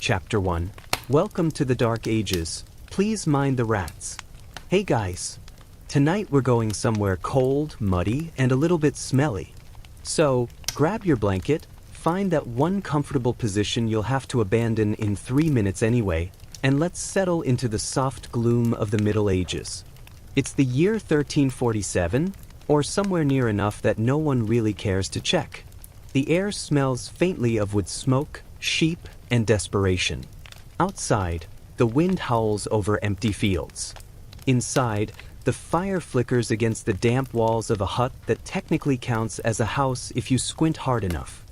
Chapter 1. Welcome to the Dark Ages. Please mind the rats. Hey guys. Tonight we're going somewhere cold, muddy, and a little bit smelly. So, grab your blanket, find that one comfortable position you'll have to abandon in 3 minutes anyway, and let's settle into the soft gloom of the Middle Ages. It's the year 1347, or somewhere near enough that no one really cares to check. The air smells faintly of wood smoke, sheep, and desperation. Outside, the wind howls over empty fields. Inside, the fire flickers against the damp walls of a hut that technically counts as a house if you squint hard enough.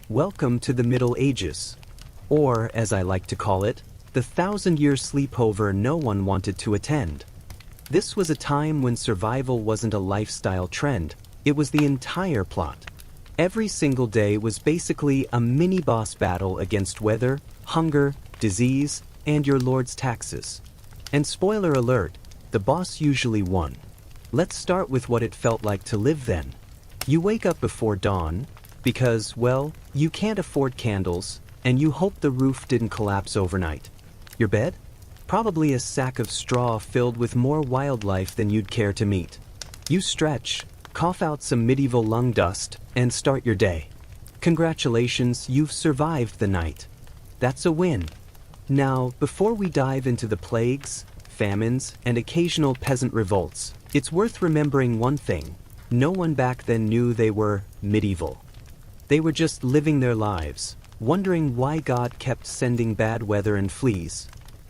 Welcome to the Middle Ages. Or, as I like to call it, the 1,000-year sleepover no one wanted to attend. This was a time when survival wasn't a lifestyle trend, it was the entire plot. Every single day was basically a mini-boss battle against weather, hunger, disease, and your lord's taxes. And spoiler alert, the boss usually won. Let's start with what it felt like to live then. You wake up before dawn, because, well, you can't afford candles, and you hope the roof didn't collapse overnight. Your bed? Probably a sack of straw filled with more wildlife than you'd care to meet. You stretch, cough out some medieval lung dust, and start your day. Congratulations, you've survived the night. That's a win. Now, before we dive into the plagues, famines, and occasional peasant revolts, it's worth remembering one thing. No one back then knew they were medieval. They were just living their lives, wondering why God kept sending bad weather and fleas.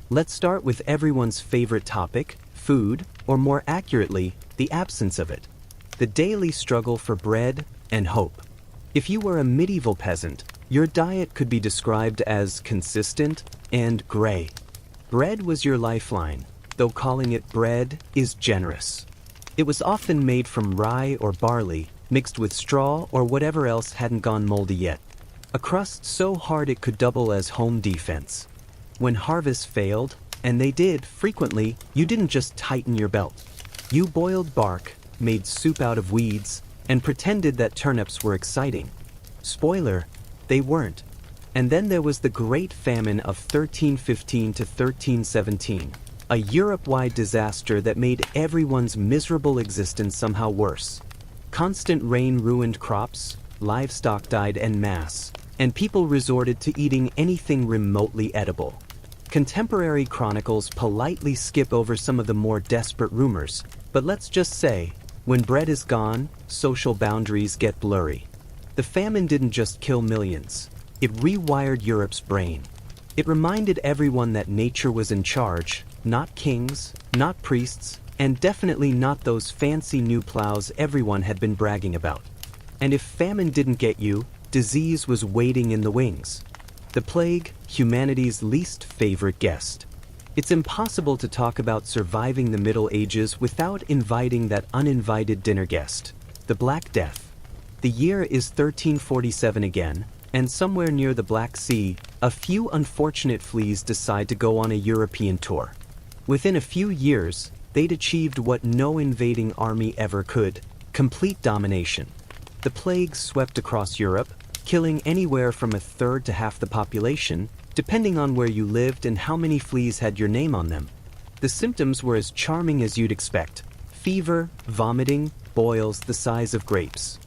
Let's start with everyone's favorite topic, food, or more accurately, the absence of it. The daily struggle for bread and hope. If you were a medieval peasant, your diet could be described as consistent and gray. Bread was your lifeline, though calling it bread is generous. It was often made from rye or barley, mixed with straw or whatever else hadn't gone moldy yet. A crust so hard it could double as home defense. When harvests failed, and they did frequently, you didn't just tighten your belt. You boiled bark, made soup out of weeds, and pretended that turnips were exciting. Spoiler, they weren't. And then there was the Great Famine of 1315 to 1317, a Europe-wide disaster that made everyone's miserable existence somehow worse. Constant rain ruined crops, livestock died en masse, and people resorted to eating anything remotely edible. Contemporary chronicles politely skip over some of the more desperate rumors, but let's just say, when bread is gone, social boundaries get blurry. The famine didn't just kill millions. It rewired Europe's brain. It reminded everyone that nature was in charge, not kings, not priests, and definitely not those fancy new plows everyone had been bragging about. And if famine didn't get you, disease was waiting in the wings. The plague, humanity's least favorite guest. It's impossible to talk about surviving the Middle Ages without inviting that uninvited dinner guest, the Black Death. The year is 1347 again, and somewhere near the Black Sea, a few unfortunate fleas decide to go on a European tour. Within a few years, they'd achieved what no invading army ever could: complete domination. The plague swept across Europe, killing anywhere from a third to half the population, depending on where you lived and how many fleas had your name on them. The symptoms were as charming as you'd expect: fever, vomiting, boils the size of grapes.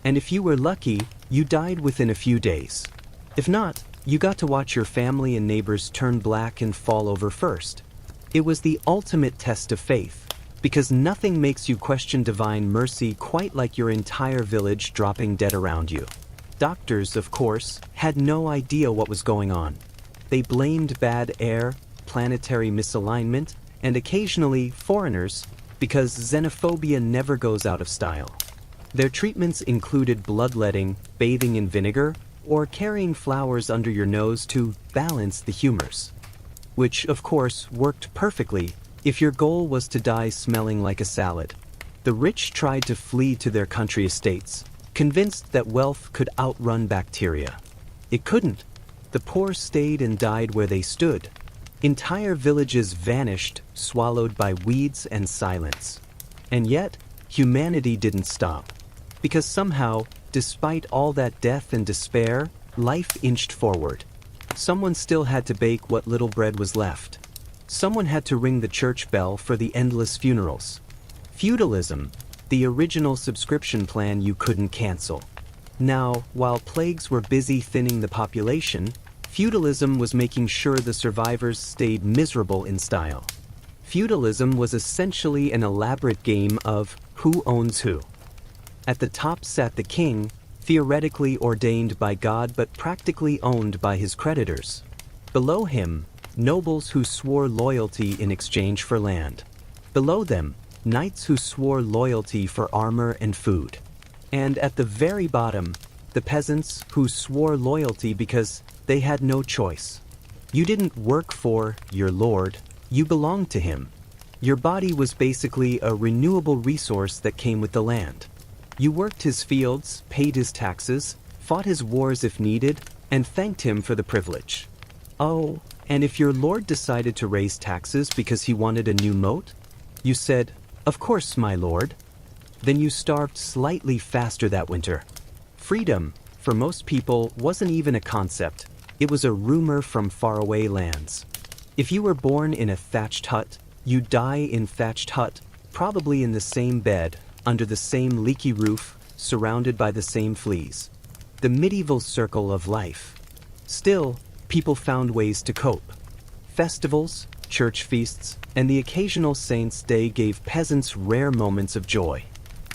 And if you were lucky, you died within a few days. If not, you got to watch your family and neighbors turn black and fall over first. It was the ultimate test of faith, because nothing makes you question divine mercy quite like your entire village dropping dead around you. Doctors, of course, had no idea what was going on. They blamed bad air, planetary misalignment, and occasionally foreigners, because xenophobia never goes out of style. Their treatments included bloodletting, bathing in vinegar, or carrying flowers under your nose to balance the humors. Which, of course, worked perfectly if your goal was to die smelling like a salad. The rich tried to flee to their country estates, convinced that wealth could outrun bacteria. It couldn't. The poor stayed and died where they stood. Entire villages vanished, swallowed by weeds and silence. And yet, humanity didn't stop. Because somehow, despite all that death and despair, life inched forward. Someone still had to bake what little bread was left. Someone had to ring the church bell for the endless funerals. Feudalism, the original subscription plan you couldn't cancel. Now, while plagues were busy thinning the population, feudalism was making sure the survivors stayed miserable in style. Feudalism was essentially an elaborate game of who owns who. At the top sat the king, theoretically ordained by God but practically owned by his creditors. Below him, nobles who swore loyalty in exchange for land. Below them, knights who swore loyalty for armor and food. And at the very bottom, the peasants who swore loyalty because they had no choice. You didn't work for your lord, you belonged to him. Your body was basically a renewable resource that came with the land. You worked his fields, paid his taxes, fought his wars if needed, and thanked him for the privilege. Oh, and if your lord decided to raise taxes because he wanted a new moat, you said, "Of course, my lord." Then you starved slightly faster that winter. Freedom, for most people, wasn't even a concept. It was a rumor from faraway lands. If you were born in a thatched hut, you'd die in thatched hut, probably in the same bed, under the same leaky roof, surrounded by the same fleas. The medieval circle of life. Still, people found ways to cope. Festivals, church feasts, and the occasional saint's day gave peasants rare moments of joy.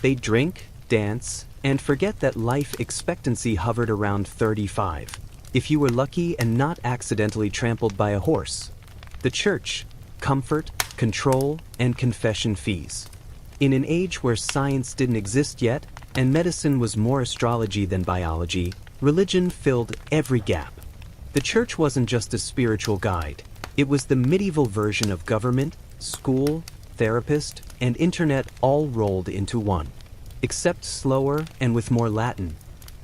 They'd drink, dance, and forget that life expectancy hovered around 35, if you were lucky and not accidentally trampled by a horse. The church, comfort, control, and confession fees. In an age where science didn't exist yet, and medicine was more astrology than biology, religion filled every gap. The church wasn't just a spiritual guide. It was the medieval version of government, school, therapist, and internet all rolled into one. Except slower and with more Latin.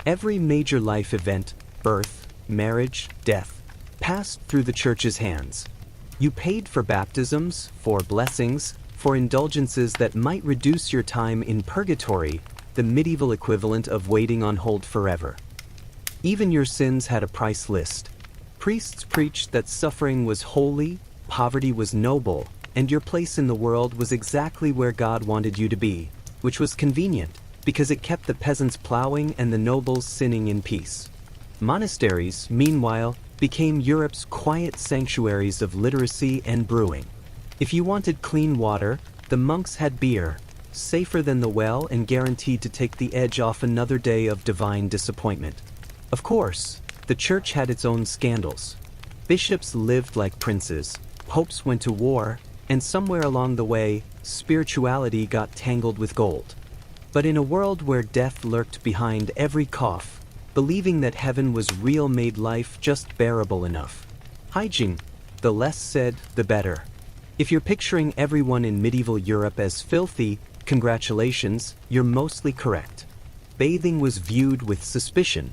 Every major life event, birth, marriage, death, passed through the church's hands. You paid for baptisms, for blessings, for indulgences that might reduce your time in purgatory, the medieval equivalent of waiting on hold forever. Even your sins had a price list. Priests preached that suffering was holy, poverty was noble, and your place in the world was exactly where God wanted you to be, which was convenient, because it kept the peasants plowing and the nobles sinning in peace. Monasteries, meanwhile, became Europe's quiet sanctuaries of literacy and brewing. If you wanted clean water, the monks had beer, safer than the well and guaranteed to take the edge off another day of divine disappointment. Of course, the church had its own scandals. Bishops lived like princes, popes went to war, and somewhere along the way, spirituality got tangled with gold. But in a world where death lurked behind every cough, believing that heaven was real made life just bearable enough. Hygiene, the less said, the better. If you're picturing everyone in medieval Europe as filthy, congratulations, you're mostly correct. Bathing was viewed with suspicion.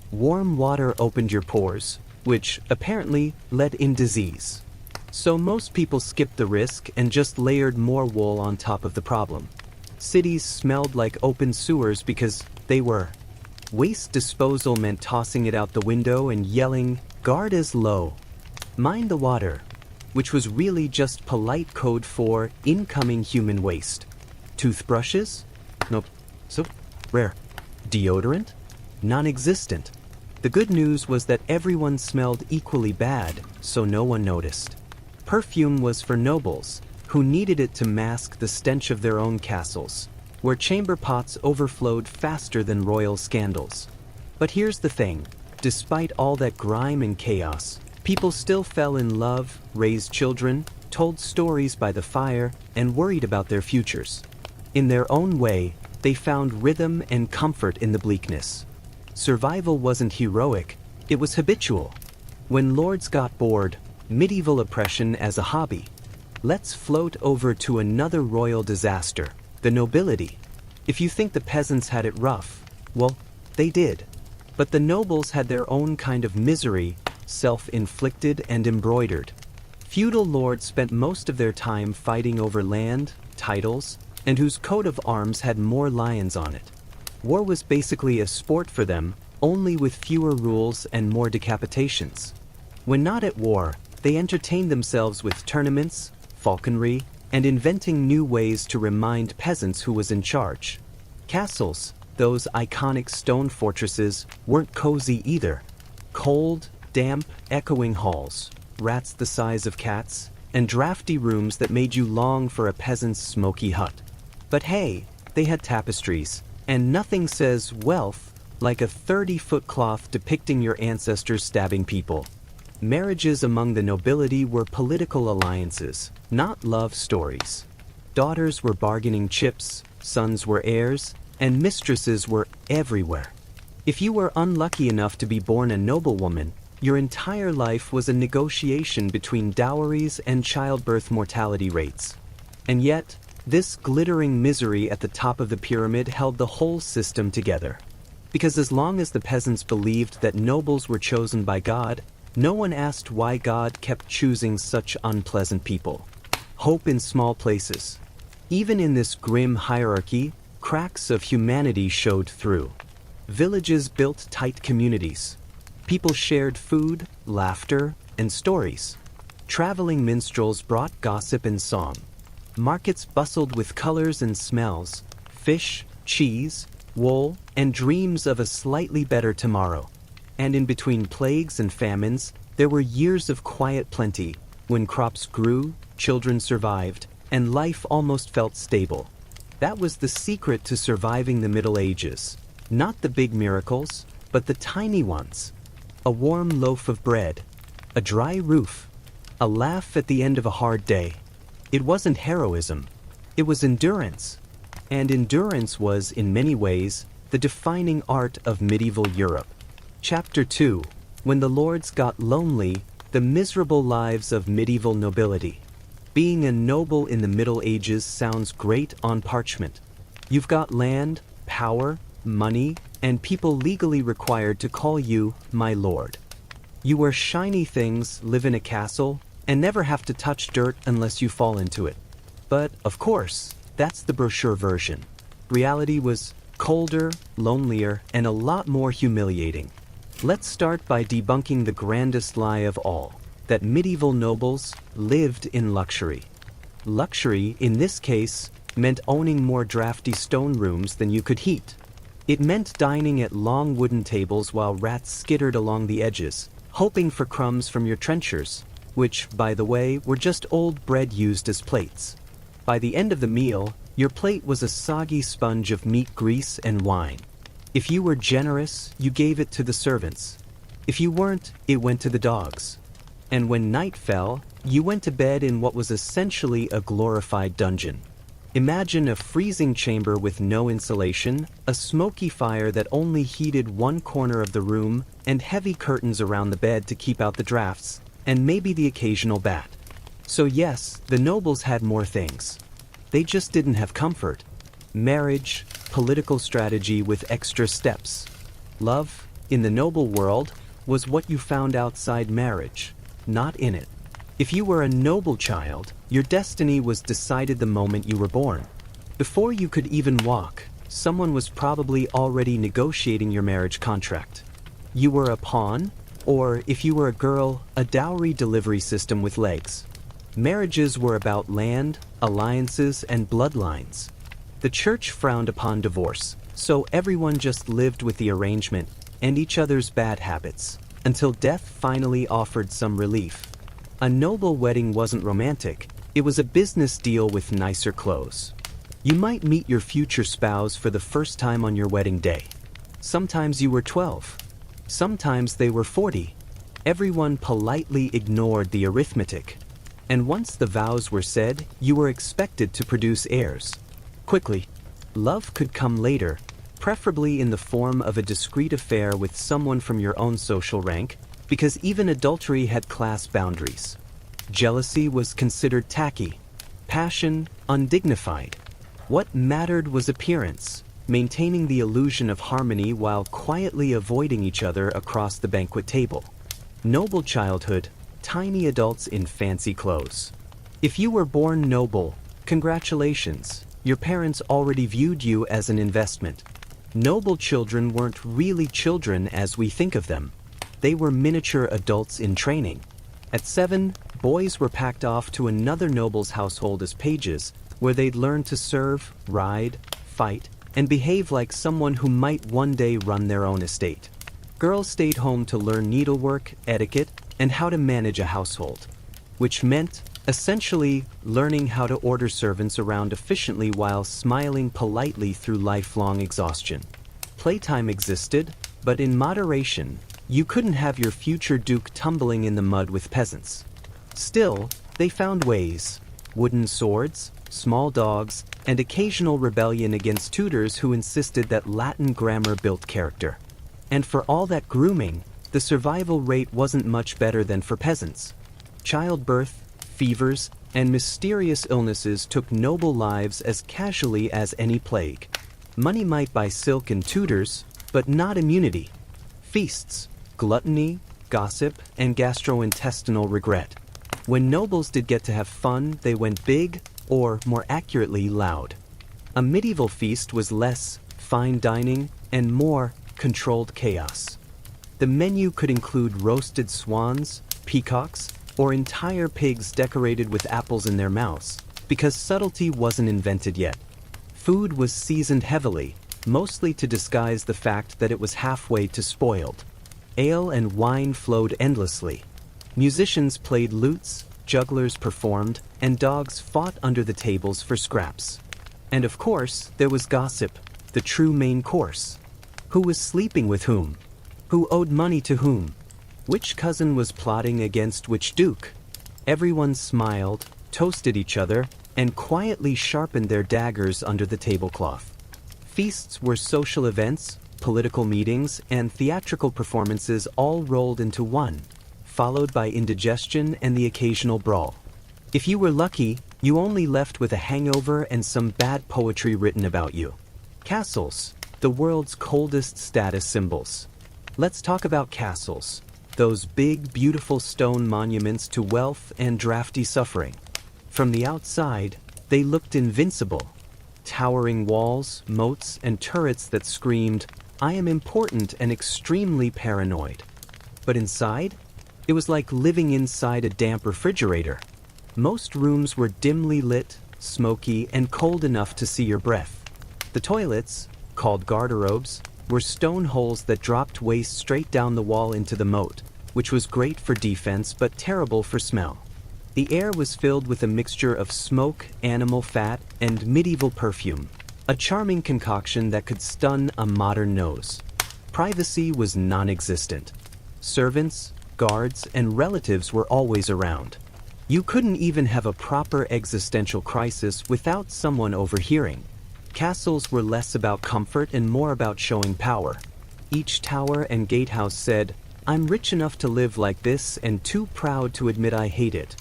Warm water opened your pores, which apparently led in disease. So most people skipped the risk and just layered more wool on top of the problem. Cities smelled like open sewers because they were. Waste disposal meant tossing it out the window and yelling, "Guard as low." Mind the water, which was really just polite code for incoming human waste. Toothbrushes? Nope. So rare. Deodorant? Non-existent. The good news was that everyone smelled equally bad, so no one noticed. Perfume was for nobles, who needed it to mask the stench of their own castles, where chamber pots overflowed faster than royal scandals. But here's the thing, despite all that grime and chaos, people still fell in love, raised children, told stories by the fire, and worried about their futures. In their own way, they found rhythm and comfort in the bleakness. Survival wasn't heroic, it was habitual. When lords got bored, medieval oppression as a hobby. Let's float over to another royal disaster, the nobility. If you think the peasants had it rough, well, they did. But the nobles had their own kind of misery, self-inflicted and embroidered. Feudal lords spent most of their time fighting over land, titles, and whose coat of arms had more lions on it. War was basically a sport for them, only with fewer rules and more decapitations. When not at war, they entertained themselves with tournaments, falconry, and inventing new ways to remind peasants who was in charge. Castles, those iconic stone fortresses, weren't cozy either. Cold, damp, echoing halls, rats the size of cats, and drafty rooms that made you long for a peasant's smoky hut. But hey, they had tapestries, and nothing says wealth like a 30-foot cloth depicting your ancestors stabbing people. Marriages among the nobility were political alliances, not love stories. Daughters were bargaining chips, sons were heirs, and mistresses were everywhere. If you were unlucky enough to be born a noblewoman, your entire life was a negotiation between dowries and childbirth mortality rates. And yet, this glittering misery at the top of the pyramid held the whole system together. Because as long as the peasants believed that nobles were chosen by God, no one asked why God kept choosing such unpleasant people. Hope in small places. Even in this grim hierarchy, cracks of humanity showed through. Villages built tight communities. People shared food, laughter, and stories. Traveling minstrels brought gossip and song. Markets bustled with colors and smells, fish, cheese, wool, and dreams of a slightly better tomorrow. And in between plagues and famines, there were years of quiet plenty, when crops grew, children survived, and life almost felt stable. That was the secret to surviving the Middle Ages. Not the big miracles, but the tiny ones. A warm loaf of bread, a dry roof, a laugh at the end of a hard day. It wasn't heroism, it was endurance. And endurance was, in many ways, the defining art of medieval Europe. Chapter 2. When the Lords Got Lonely, the Miserable Lives of Medieval Nobility. Being a noble in the Middle Ages sounds great on parchment. You've got land, power, money, and people legally required to call you my lord. You wear shiny things, live in a castle, and never have to touch dirt unless you fall into it. But, of course, that's the brochure version. Reality was colder, lonelier, and a lot more humiliating. Let's start by debunking the grandest lie of all, that medieval nobles lived in luxury. Luxury, in this case, meant owning more drafty stone rooms than you could heat. It meant dining at long wooden tables while rats skittered along the edges, hoping for crumbs from your trenchers, which, by the way, were just old bread used as plates. By the end of the meal, your plate was a soggy sponge of meat grease and wine. If you were generous, you gave it to the servants. If you weren't, it went to the dogs. And when night fell, you went to bed in what was essentially a glorified dungeon. Imagine a freezing chamber with no insulation, a smoky fire that only heated one corner of the room, and heavy curtains around the bed to keep out the drafts, and maybe the occasional bat. So yes, the nobles had more things. They just didn't have comfort. Marriage, political strategy with extra steps. Love, in the noble world, was what you found outside marriage, not in it. If you were a noble child, your destiny was decided the moment you were born. Before you could even walk, someone was probably already negotiating your marriage contract. You were a pawn, or if you were a girl, a dowry delivery system with legs. Marriages were about land, alliances, and bloodlines. The church frowned upon divorce, so everyone just lived with the arrangement and each other's bad habits, until death finally offered some relief. A noble wedding wasn't romantic, it was a business deal with nicer clothes. You might meet your future spouse for the first time on your wedding day. Sometimes you were 12. Sometimes they were 40. Everyone politely ignored the arithmetic. And once the vows were said, you were expected to produce heirs. Quickly. Love could come later, preferably in the form of a discreet affair with someone from your own social rank, because even adultery had class boundaries. Jealousy was considered tacky, passion undignified. What mattered was appearance, maintaining the illusion of harmony while quietly avoiding each other across the banquet table. Noble childhood, tiny adults in fancy clothes. If you were born noble, congratulations, your parents already viewed you as an investment. Noble children weren't really children as we think of them. they were miniature adults in training. At 7, boys were packed off to another noble's household as pages, where they'd learn to serve, ride, fight, and behave like someone who might one day run their own estate. Girls stayed home to learn needlework, etiquette, and how to manage a household, which meant, essentially, learning how to order servants around efficiently while smiling politely through lifelong exhaustion. Playtime existed, but in moderation. You couldn't have your future duke tumbling in the mud with peasants. Still, they found ways: wooden swords, small dogs, and occasional rebellion against tutors who insisted that Latin grammar built character. And for all that grooming, the survival rate wasn't much better than for peasants. Childbirth, fevers, and mysterious illnesses took noble lives as casually as any plague. Money might buy silk and tutors, but not immunity. Feasts, gluttony, gossip, and gastrointestinal regret. When nobles did get to have fun, they went big, or more accurately, loud. A medieval feast was less fine dining and more controlled chaos. The menu could include roasted swans, peacocks, or entire pigs decorated with apples in their mouths, because subtlety wasn't invented yet. Food was seasoned heavily, mostly to disguise the fact that it was halfway to spoiled. Ale and wine flowed endlessly. Musicians played lutes, jugglers performed, and dogs fought under the tables for scraps. And of course, there was gossip, the true main course. Who was sleeping with whom? Who owed money to whom? Which cousin was plotting against which duke? Everyone smiled, toasted each other, and quietly sharpened their daggers under the tablecloth. Feasts were social events, political meetings, and theatrical performances all rolled into one, followed by indigestion and the occasional brawl. If you were lucky, you only left with a hangover and some bad poetry written about you. Castles, the world's coldest status symbols. Let's talk about castles, those big, beautiful stone monuments to wealth and drafty suffering. From the outside, they looked invincible. Towering walls, moats, and turrets that screamed, "I am important and extremely paranoid." But inside, it was like living inside a damp refrigerator. Most rooms were dimly lit, smoky, and cold enough to see your breath. The toilets, called garderobes, were stone holes that dropped waste straight down the wall into the moat, which was great for defense but terrible for smell. The air was filled with a mixture of smoke, animal fat, and medieval perfume, a charming concoction that could stun a modern nose. Privacy was non-existent. Servants, guards, and relatives were always around. You couldn't even have a proper existential crisis without someone overhearing. Castles were less about comfort and more about showing power. Each tower and gatehouse said, "I'm rich enough to live like this and too proud to admit I hate it."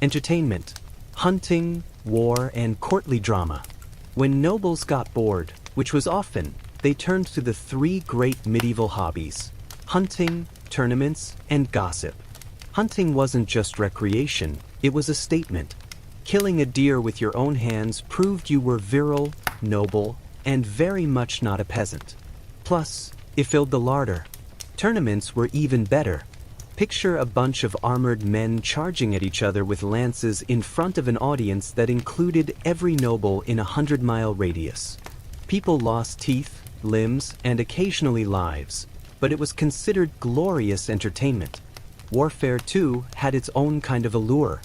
Entertainment, hunting, war, and courtly drama. When nobles got bored, which was often, they turned to the three great medieval hobbies: hunting, tournaments, and gossip. Hunting wasn't just recreation, it was a statement. Killing a deer with your own hands proved you were virile, noble, and very much not a peasant. Plus, it filled the larder. Tournaments were even better. Picture a bunch of armored men charging at each other with lances in front of an audience that included every noble in a 100-mile radius. People lost teeth, limbs, and occasionally lives, but it was considered glorious entertainment. Warfare, too, had its own kind of allure.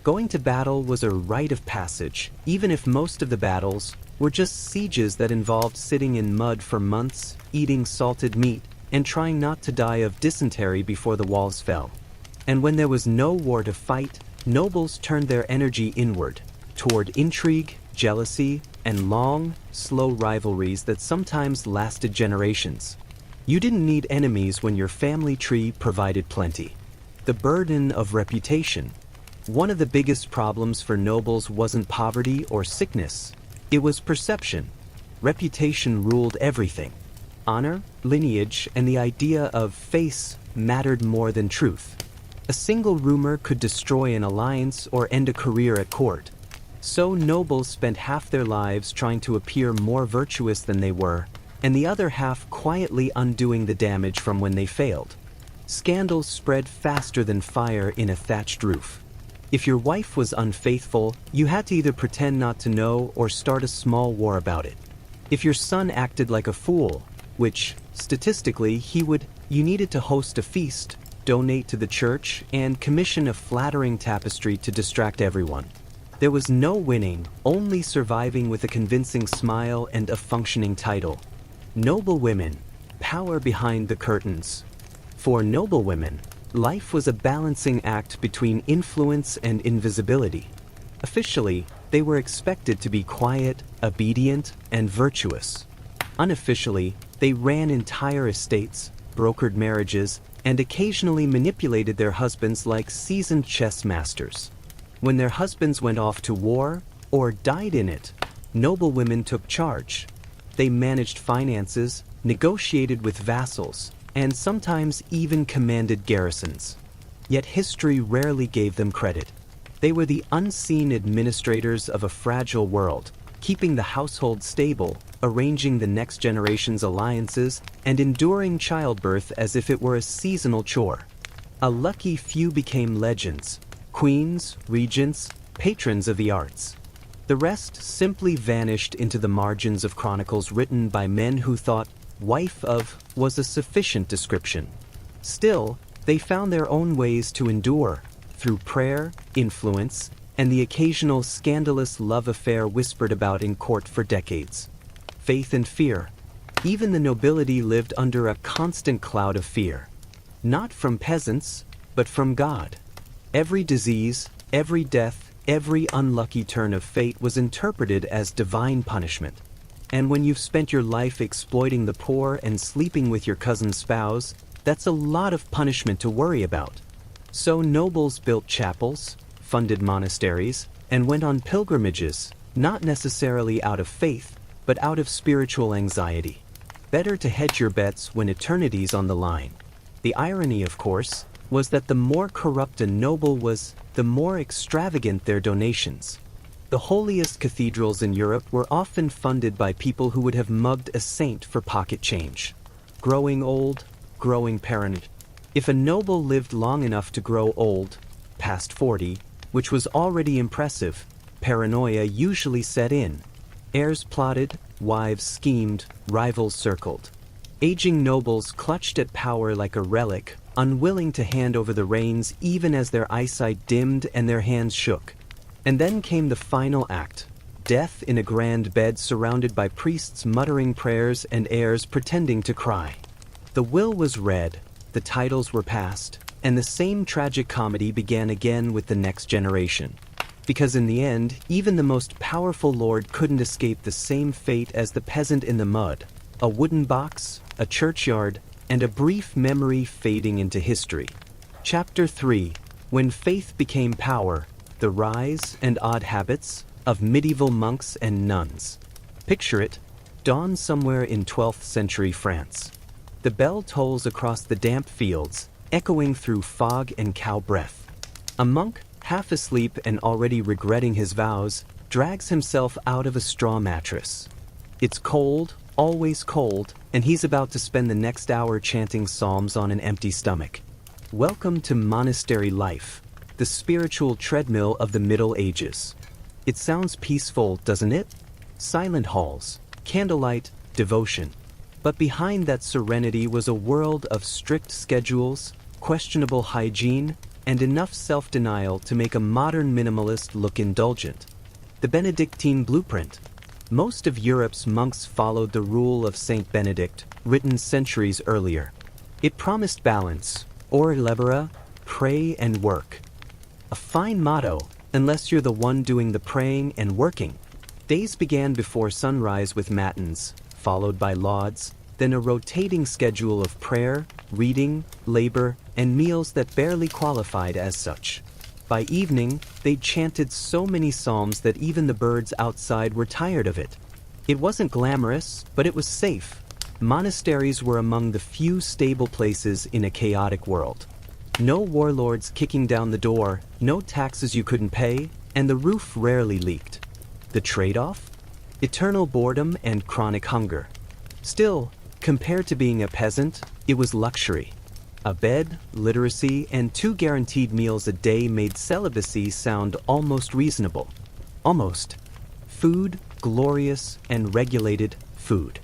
Going to battle was a rite of passage, even if most of the battles were just sieges that involved sitting in mud for months, eating salted meat, and trying not to die of dysentery before the walls fell. And when there was no war to fight, nobles turned their energy inward, toward intrigue, jealousy, and long, slow rivalries that sometimes lasted generations. You didn't need enemies when your family tree provided plenty. The burden of reputation. One of the biggest problems for nobles wasn't poverty or sickness. It was perception. Reputation ruled everything. Honor, lineage, and the idea of face mattered more than truth. A single rumor could destroy an alliance or end a career at court. So nobles spent half their lives trying to appear more virtuous than they were, and the other half quietly undoing the damage from when they failed. scandals spread faster than fire in a thatched roof. If your wife was unfaithful, you had to either pretend not to know or start a small war about it. If your son acted like a fool, which, statistically, you needed to host a feast, donate to the church, and commission a flattering tapestry to distract everyone. There was no winning, only surviving with a convincing smile and a functioning title. Noble women, power behind the curtains. For noble women, life was a balancing act between influence and invisibility. Officially, they were expected to be quiet, obedient, and virtuous. Unofficially, they ran entire estates, brokered marriages, and occasionally manipulated their husbands like seasoned chess masters. When their husbands went off to war, or died in it, noble women took charge. They managed finances, negotiated with vassals, and sometimes even commanded garrisons. Yet history rarely gave them credit. They were the unseen administrators of a fragile world, keeping the household stable, arranging the next generation's alliances, and enduring childbirth as if it were a seasonal chore. A lucky few became legends, queens, regents, patrons of the arts. The rest simply vanished into the margins of chronicles written by men who thought "wife of" was a sufficient description. Still, they found their own ways to endure, through prayer, influence, and the occasional scandalous love affair whispered about in court for decades. Faith and fear. Even the nobility lived under a constant cloud of fear. Not from peasants, but from God. Every disease, every death, every unlucky turn of fate was interpreted as divine punishment. And when you've spent your life exploiting the poor and sleeping with your cousin's spouse, that's a lot of punishment to worry about. So nobles built chapels, funded monasteries, and went on pilgrimages, not necessarily out of faith, but out of spiritual anxiety. Better to hedge your bets when eternity's on the line. The irony, of course, was that the more corrupt a noble was, the more extravagant their donations. The holiest cathedrals in Europe were often funded by people who would have mugged a saint for pocket change. Growing old, growing paranoid. If a noble lived long enough to grow old, past 40, which was already impressive, paranoia usually set in. Heirs plotted, wives schemed, rivals circled. Aging nobles clutched at power like a relic, unwilling to hand over the reins even as their eyesight dimmed and their hands shook. And then came the final act, death in a grand bed surrounded by priests muttering prayers and heirs pretending to cry. The will was read, the titles were passed, and the same tragic comedy began again with the next generation. Because in the end, even the most powerful lord couldn't escape the same fate as the peasant in the mud, a wooden box, a churchyard, and a brief memory fading into history. Chapter 3. When Faith Became Power, the Rise and Odd Habits of Medieval Monks and Nuns. Picture it, dawn somewhere in 12th century France. The bell tolls across the damp fields, echoing through fog and cow breath. A monk, half asleep and already regretting his vows, drags himself out of a straw mattress. It's cold, always cold, and he's about to spend the next hour chanting psalms on an empty stomach. Welcome to monastery life, the spiritual treadmill of the Middle Ages. It sounds peaceful, doesn't it? Silent halls, candlelight, devotion. But behind that serenity was a world of strict schedules, questionable hygiene, and enough self-denial to make a modern minimalist look indulgent. The Benedictine blueprint. Most of Europe's monks followed the rule of Saint Benedict, written centuries earlier. It promised balance, ora libera, pray and work. A fine motto, unless you're the one doing the praying and working. Days began before sunrise with matins, followed by lauds, then a rotating schedule of prayer, reading, labor, and meals that barely qualified as such. By evening, they chanted so many psalms that even the birds outside were tired of it. It wasn't glamorous, but it was safe. Monasteries were among the few stable places in a chaotic world. No warlords kicking down the door, no taxes you couldn't pay, and the roof rarely leaked. The trade-off? Eternal boredom and chronic hunger. Still, compared to being a peasant, it was luxury. A bed, literacy, and 2 guaranteed meals a day made celibacy sound almost reasonable. Almost. Food, glorious, and regulated food.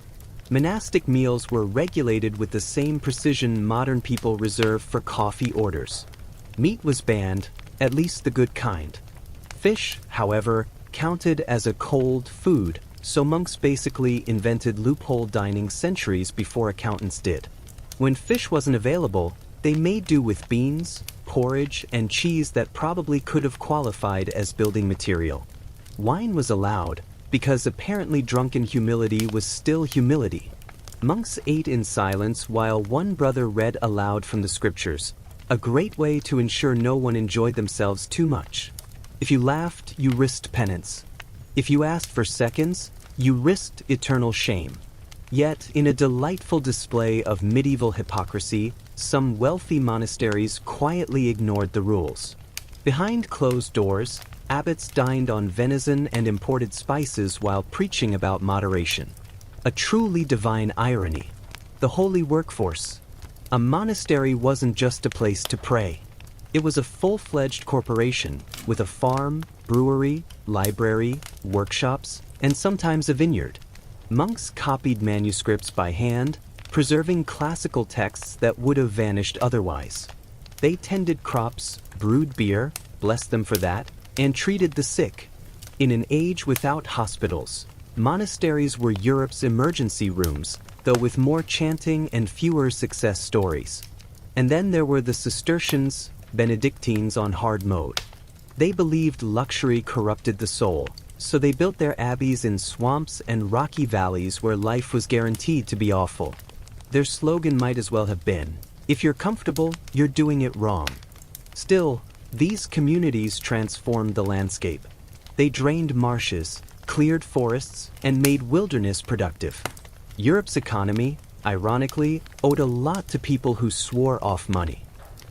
Monastic meals were regulated with the same precision modern people reserve for coffee orders. Meat was banned, at least the good kind. Fish, however, counted as a cold food, so monks basically invented loophole dining centuries before accountants did. When fish wasn't available, they made do with beans, porridge, and cheese that probably could have qualified as building material. Wine was allowed, because apparently drunken humility was still humility. Monks ate in silence while one brother read aloud from the scriptures, a great way to ensure no one enjoyed themselves too much. If you laughed, you risked penance. If you asked for seconds, you risked eternal shame. Yet, in a delightful display of medieval hypocrisy, some wealthy monasteries quietly ignored the rules. Behind closed doors, abbots dined on venison and imported spices while preaching about moderation. A truly divine irony. The holy workforce. A monastery wasn't just a place to pray. It was a full-fledged corporation with a farm, brewery, library, workshops, and sometimes a vineyard. Monks copied manuscripts by hand, preserving classical texts that would have vanished otherwise. They tended crops, brewed beer, blessed them for that, and treated the sick. In an age without hospitals, monasteries were Europe's emergency rooms, though with more chanting and fewer success stories. And then there were the Cistercians, Benedictines on hard mode. They believed luxury corrupted the soul, so they built their abbeys in swamps and rocky valleys where life was guaranteed to be awful. Their slogan might as well have been, "If you're comfortable, you're doing it wrong." Still, these communities transformed the landscape. They drained marshes, cleared forests, and made wilderness productive. Europe's economy, ironically, owed a lot to people who swore off money.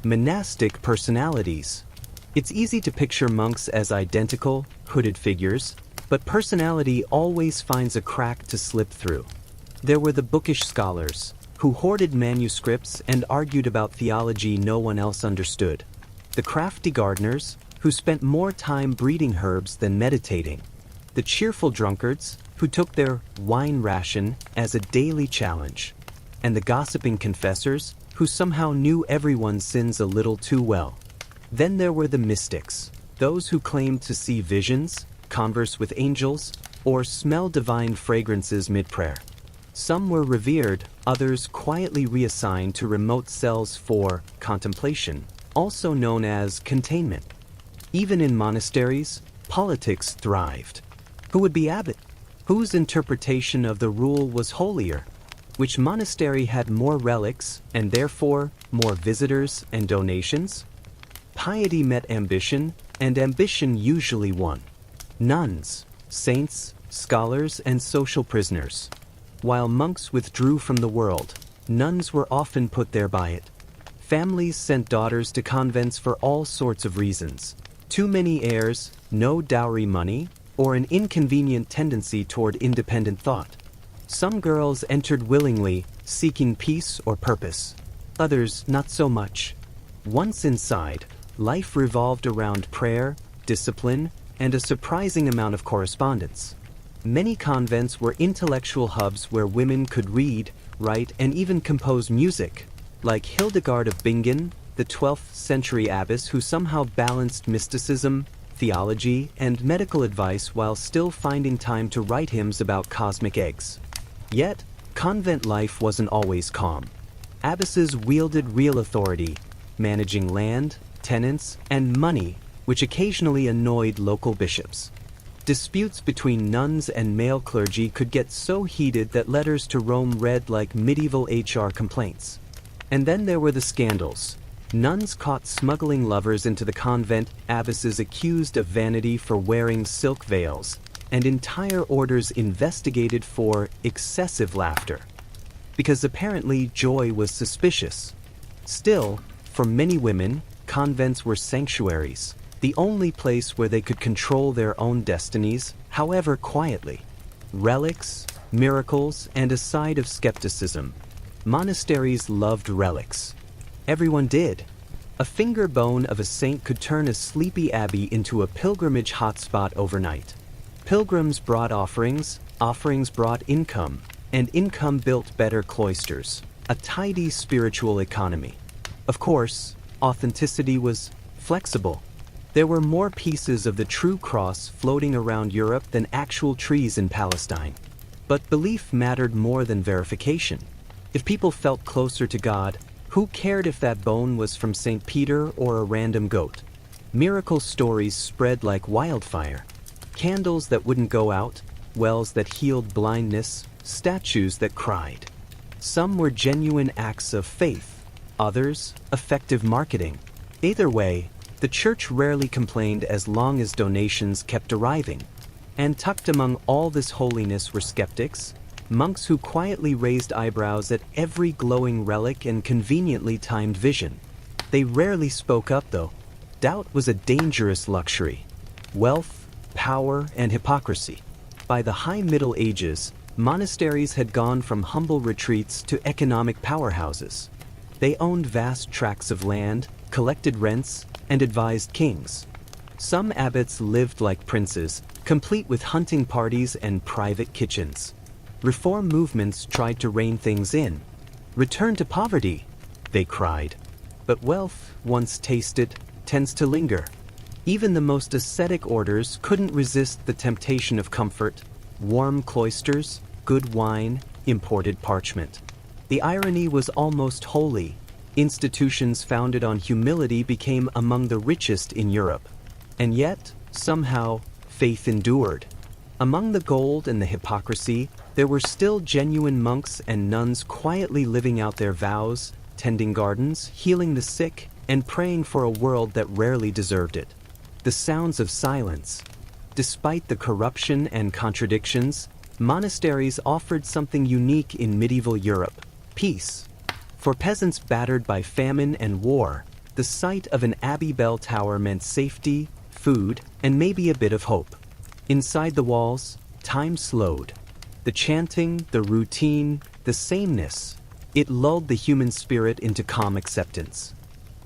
Monastic personalities. It's easy to picture monks as identical, hooded figures, but personality always finds a crack to slip through. There were the bookish scholars, who hoarded manuscripts and argued about theology no one else understood. The crafty gardeners, who spent more time breeding herbs than meditating. The cheerful drunkards, who took their wine ration as a daily challenge. And the gossiping confessors, who somehow knew everyone's sins a little too well. Then there were the mystics, those who claimed to see visions, converse with angels, or smell divine fragrances mid-prayer. Some were revered, others quietly reassigned to remote cells for contemplation, also known as containment. Even in monasteries, politics thrived. Who would be abbot? Whose interpretation of the rule was holier? Which monastery had more relics, and therefore more visitors and donations? Piety met ambition, and ambition usually won. Nuns, saints, scholars, and social prisoners. While monks withdrew from the world, nuns were often put there by it. Families sent daughters to convents for all sorts of reasons. Too many heirs, no dowry money, or an inconvenient tendency toward independent thought. Some girls entered willingly, seeking peace or purpose. Others, not so much. Once inside, life revolved around prayer, discipline, and a surprising amount of correspondence. Many convents were intellectual hubs where women could read, write, and even compose music, like Hildegard of Bingen, the 12th century abbess who somehow balanced mysticism, theology, and medical advice while still finding time to write hymns about cosmic eggs. Yet, convent life wasn't always calm. Abbesses wielded real authority, managing land, tenants, and money, which occasionally annoyed local bishops. Disputes between nuns and male clergy could get so heated that letters to Rome read like medieval HR complaints. And then there were the scandals. Nuns caught smuggling lovers into the convent, abbesses accused of vanity for wearing silk veils, and entire orders investigated for excessive laughter. Because apparently joy was suspicious. Still, for many women, convents were sanctuaries, the only place where they could control their own destinies, however quietly. Relics, miracles, and a side of skepticism. Monasteries loved relics. Everyone did. A finger bone of a saint could turn a sleepy abbey into a pilgrimage hotspot overnight. Pilgrims brought offerings, offerings brought income, and income built better cloisters, a tidy spiritual economy. Of course, authenticity was flexible. There were more pieces of the true cross floating around Europe than actual trees in Palestine. But belief mattered more than verification. If people felt closer to God, who cared if that bone was from St. Peter or a random goat? Miracle stories spread like wildfire. Candles that wouldn't go out, wells that healed blindness, statues that cried. Some were genuine acts of faith, others, effective marketing. Either way, the church rarely complained as long as donations kept arriving. And tucked among all this holiness were skeptics, monks who quietly raised eyebrows at every glowing relic and conveniently timed vision. They rarely spoke up, though. Doubt was a dangerous luxury. Wealth, power, and hypocrisy. By the High Middle Ages, monasteries had gone from humble retreats to economic powerhouses. They owned vast tracts of land, collected rents, and advised kings. Some abbots lived like princes, complete with hunting parties and private kitchens. Reform movements tried to rein things in. Return to poverty, they cried. But wealth, once tasted, tends to linger. Even the most ascetic orders couldn't resist the temptation of comfort, warm cloisters, good wine, imported parchment. The irony was almost holy. Institutions founded on humility became among the richest in Europe. And yet, somehow, faith endured. Among the gold and the hypocrisy, there were still genuine monks and nuns quietly living out their vows, tending gardens, healing the sick, and praying for a world that rarely deserved it. The sounds of silence. Despite the corruption and contradictions, monasteries offered something unique in medieval Europe: peace. For peasants battered by famine and war, the sight of an abbey bell tower meant safety, food, and maybe a bit of hope. Inside the walls, time slowed. The chanting, the routine, the sameness, it lulled the human spirit into calm acceptance.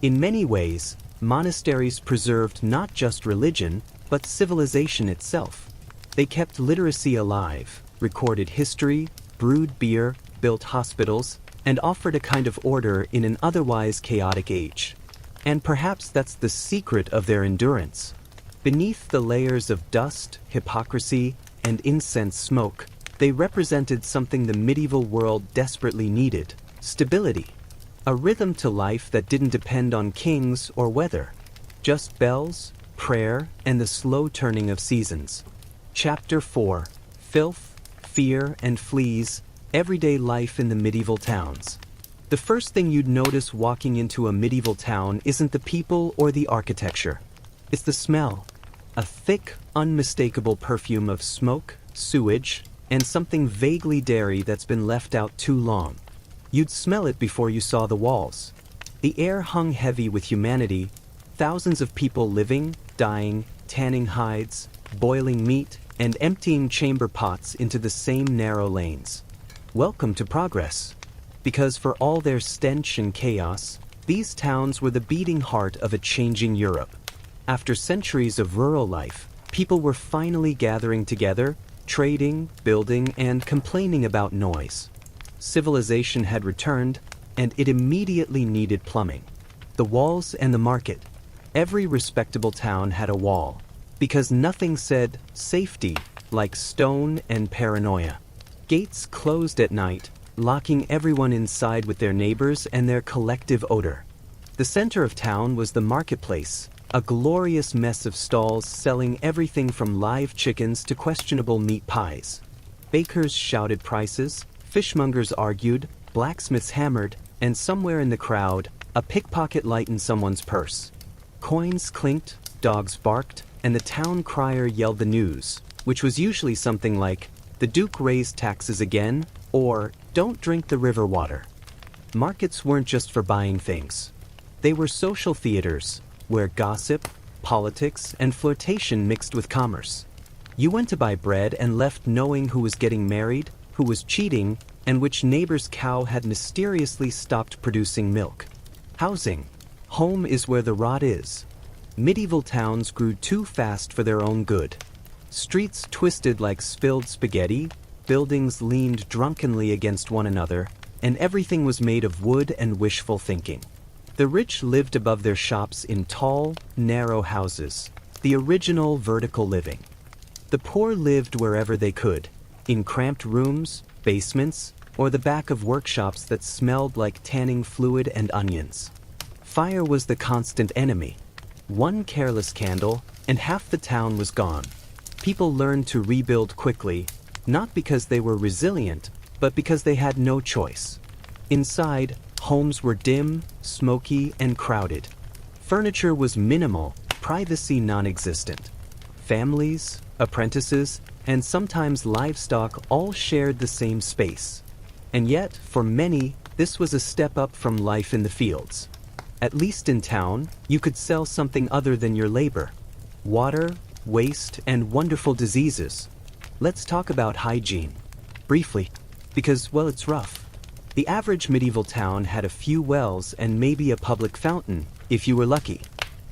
In many ways, monasteries preserved not just religion, but civilization itself. They kept literacy alive, recorded history, brewed beer, built hospitals, and offered a kind of order in an otherwise chaotic age. And perhaps that's the secret of their endurance. Beneath the layers of dust, hypocrisy, and incense smoke, they represented something the medieval world desperately needed: stability. A rhythm to life that didn't depend on kings or weather. Just bells, prayer, and the slow turning of seasons. Chapter 4: Filth, Fear, and Fleas, Everyday Life in the Medieval Towns. The first thing you'd notice walking into a medieval town isn't the people or the architecture. It's the smell. A thick, unmistakable perfume of smoke, sewage, and something vaguely dairy that's been left out too long. You'd smell it before you saw the walls. The air hung heavy with humanity, thousands of people living, dying, tanning hides, boiling meat, and emptying chamber pots into the same narrow lanes. Welcome to progress. Because for all their stench and chaos, these towns were the beating heart of a changing Europe. After centuries of rural life, people were finally gathering together, trading, building, and complaining about noise. Civilization had returned, and it immediately needed plumbing. The walls and the market. Every respectable town had a wall, because nothing said safety like stone and paranoia. Gates closed at night, locking everyone inside with their neighbors and their collective odor. The center of town was the marketplace, a glorious mess of stalls selling everything from live chickens to questionable meat pies. Bakers shouted prices, fishmongers argued, blacksmiths hammered, and somewhere in the crowd, a pickpocket lightened someone's purse. Coins clinked, dogs barked, and the town crier yelled the news, which was usually something like, "The Duke raised taxes again," or "Don't drink the river water." Markets weren't just for buying things. They were social theaters, where gossip, politics, and flirtation mixed with commerce. You went to buy bread and left knowing who was getting married, who was cheating, and which neighbor's cow had mysteriously stopped producing milk. Housing. Home is where the rot is. Medieval towns grew too fast for their own good. Streets twisted like spilled spaghetti, buildings leaned drunkenly against one another, and everything was made of wood and wishful thinking. The rich lived above their shops in tall, narrow houses, the original vertical living. The poor lived wherever they could, in cramped rooms, basements, or the back of workshops that smelled like tanning fluid and onions. Fire was the constant enemy. One careless candle, and half the town was gone. People learned to rebuild quickly, not because they were resilient, but because they had no choice. Inside, homes were dim, smoky, and crowded. Furniture was minimal, privacy non-existent. Families, apprentices, and sometimes livestock all shared the same space. And yet, for many, this was a step up from life in the fields. At least in town, you could sell something other than your labor. Water, waste, and wonderful diseases. Let's talk about hygiene. Briefly, because, well, it's rough. The average medieval town had a few wells and maybe a public fountain, if you were lucky.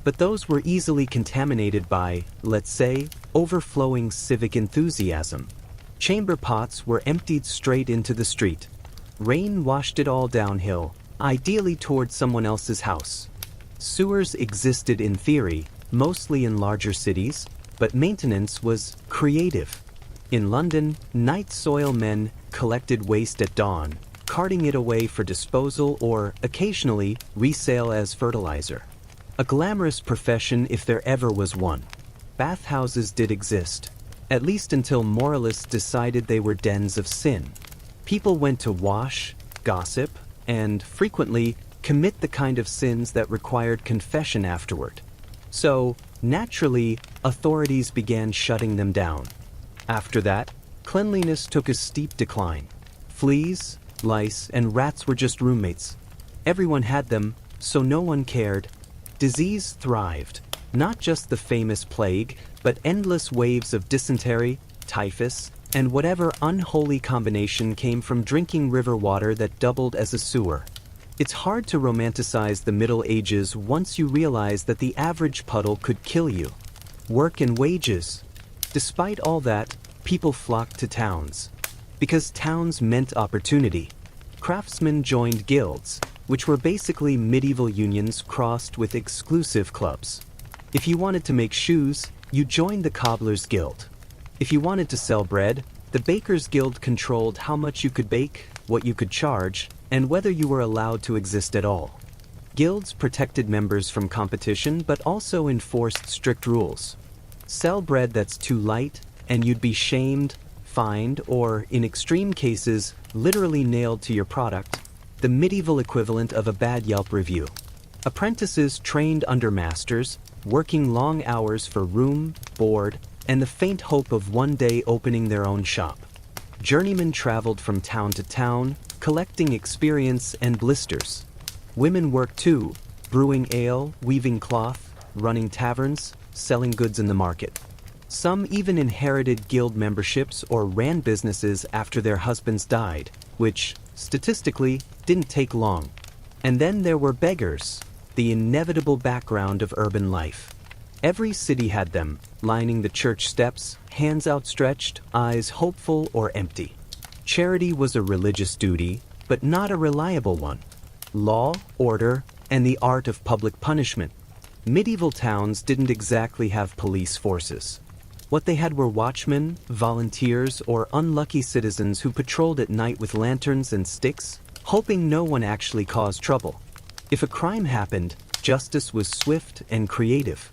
But those were easily contaminated by, let's say, overflowing civic enthusiasm. Chamber pots were emptied straight into the street. Rain washed it all downhill, ideally toward someone else's house. Sewers existed in theory, mostly in larger cities, but maintenance was creative. In London, night soil men collected waste at dawn, carting it away for disposal or, occasionally, resale as fertilizer. A glamorous profession if there ever was one. Bathhouses did exist, at least until moralists decided they were dens of sin. People went to wash, gossip, and, frequently, commit the kind of sins that required confession afterward. So, naturally, authorities began shutting them down. After that, cleanliness took a steep decline. Fleas, lice, and rats were just roommates. Everyone had them, so no one cared. Disease thrived. Not just the famous plague, but endless waves of dysentery, typhus, and whatever unholy combination came from drinking river water that doubled as a sewer. It's hard to romanticize the Middle Ages once you realize that the average puddle could kill you. Work and wages. Despite all that, people flocked to towns. Because towns meant opportunity. Craftsmen joined guilds, which were basically medieval unions crossed with exclusive clubs. If you wanted to make shoes, you joined the Cobbler's Guild. If you wanted to sell bread, the Baker's Guild controlled how much you could bake, what you could charge, and whether you were allowed to exist at all. Guilds protected members from competition but also enforced strict rules. Sell bread that's too light, and you'd be shamed, fined, or, in extreme cases, literally nailed to your product, the medieval equivalent of a bad Yelp review. Apprentices trained under masters, working long hours for room, board, and the faint hope of one day opening their own shop. Journeymen traveled from town to town, collecting experience and blisters. Women worked too, brewing ale, weaving cloth, running taverns, selling goods in the market. Some even inherited guild memberships or ran businesses after their husbands died, which, statistically, didn't take long. And then there were beggars, the inevitable background of urban life. Every city had them, lining the church steps, hands outstretched, eyes hopeful or empty. Charity was a religious duty, but not a reliable one. Law, order, and the art of public punishment. Medieval towns didn't exactly have police forces. What they had were watchmen, volunteers, or unlucky citizens who patrolled at night with lanterns and sticks, hoping no one actually caused trouble. If a crime happened, justice was swift and creative.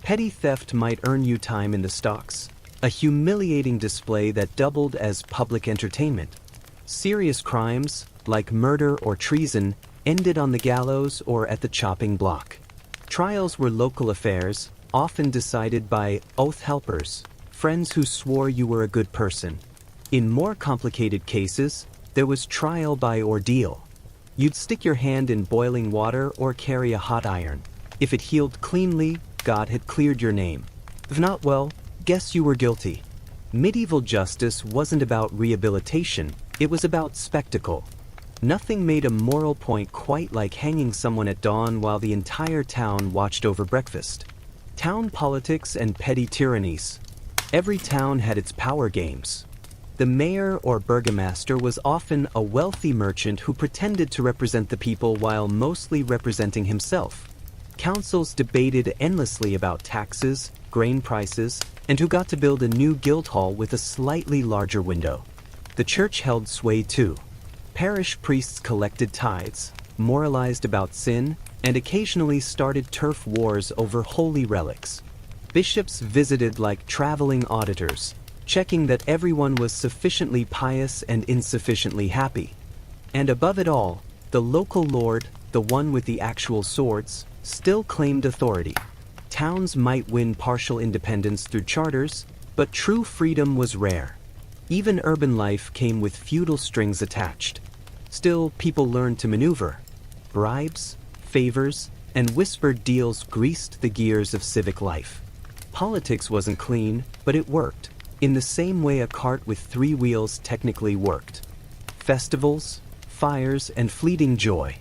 Petty theft might earn you time in the stocks, a humiliating display that doubled as public entertainment. Serious crimes, like murder or treason, ended on the gallows or at the chopping block. Trials were local affairs, often decided by oath helpers, friends who swore you were a good person. In more complicated cases, there was trial by ordeal. You'd stick your hand in boiling water or carry a hot iron. If it healed cleanly, God had cleared your name. If not, well, guess you were guilty. Medieval justice wasn't about rehabilitation, it was about spectacle. Nothing made a moral point quite like hanging someone at dawn while the entire town watched over breakfast. Town politics and petty tyrannies. Every town had its power games. The mayor or burgomaster was often a wealthy merchant who pretended to represent the people while mostly representing himself. Councils debated endlessly about taxes, grain prices, and who got to build a new guild hall with a slightly larger window. The church held sway too. Parish priests collected tithes, moralized about sin, and occasionally started turf wars over holy relics. Bishops visited like traveling auditors, checking that everyone was sufficiently pious and insufficiently happy. And above it all, the local lord, the one with the actual swords, still claimed authority. Towns might win partial independence through charters, but true freedom was rare. Even urban life came with feudal strings attached. Still, people learned to maneuver. Bribes, favors, and whispered deals greased the gears of civic life. Politics wasn't clean, but it worked, in the same way a cart with 3 wheels technically worked. Festivals, fires, and fleeting joy.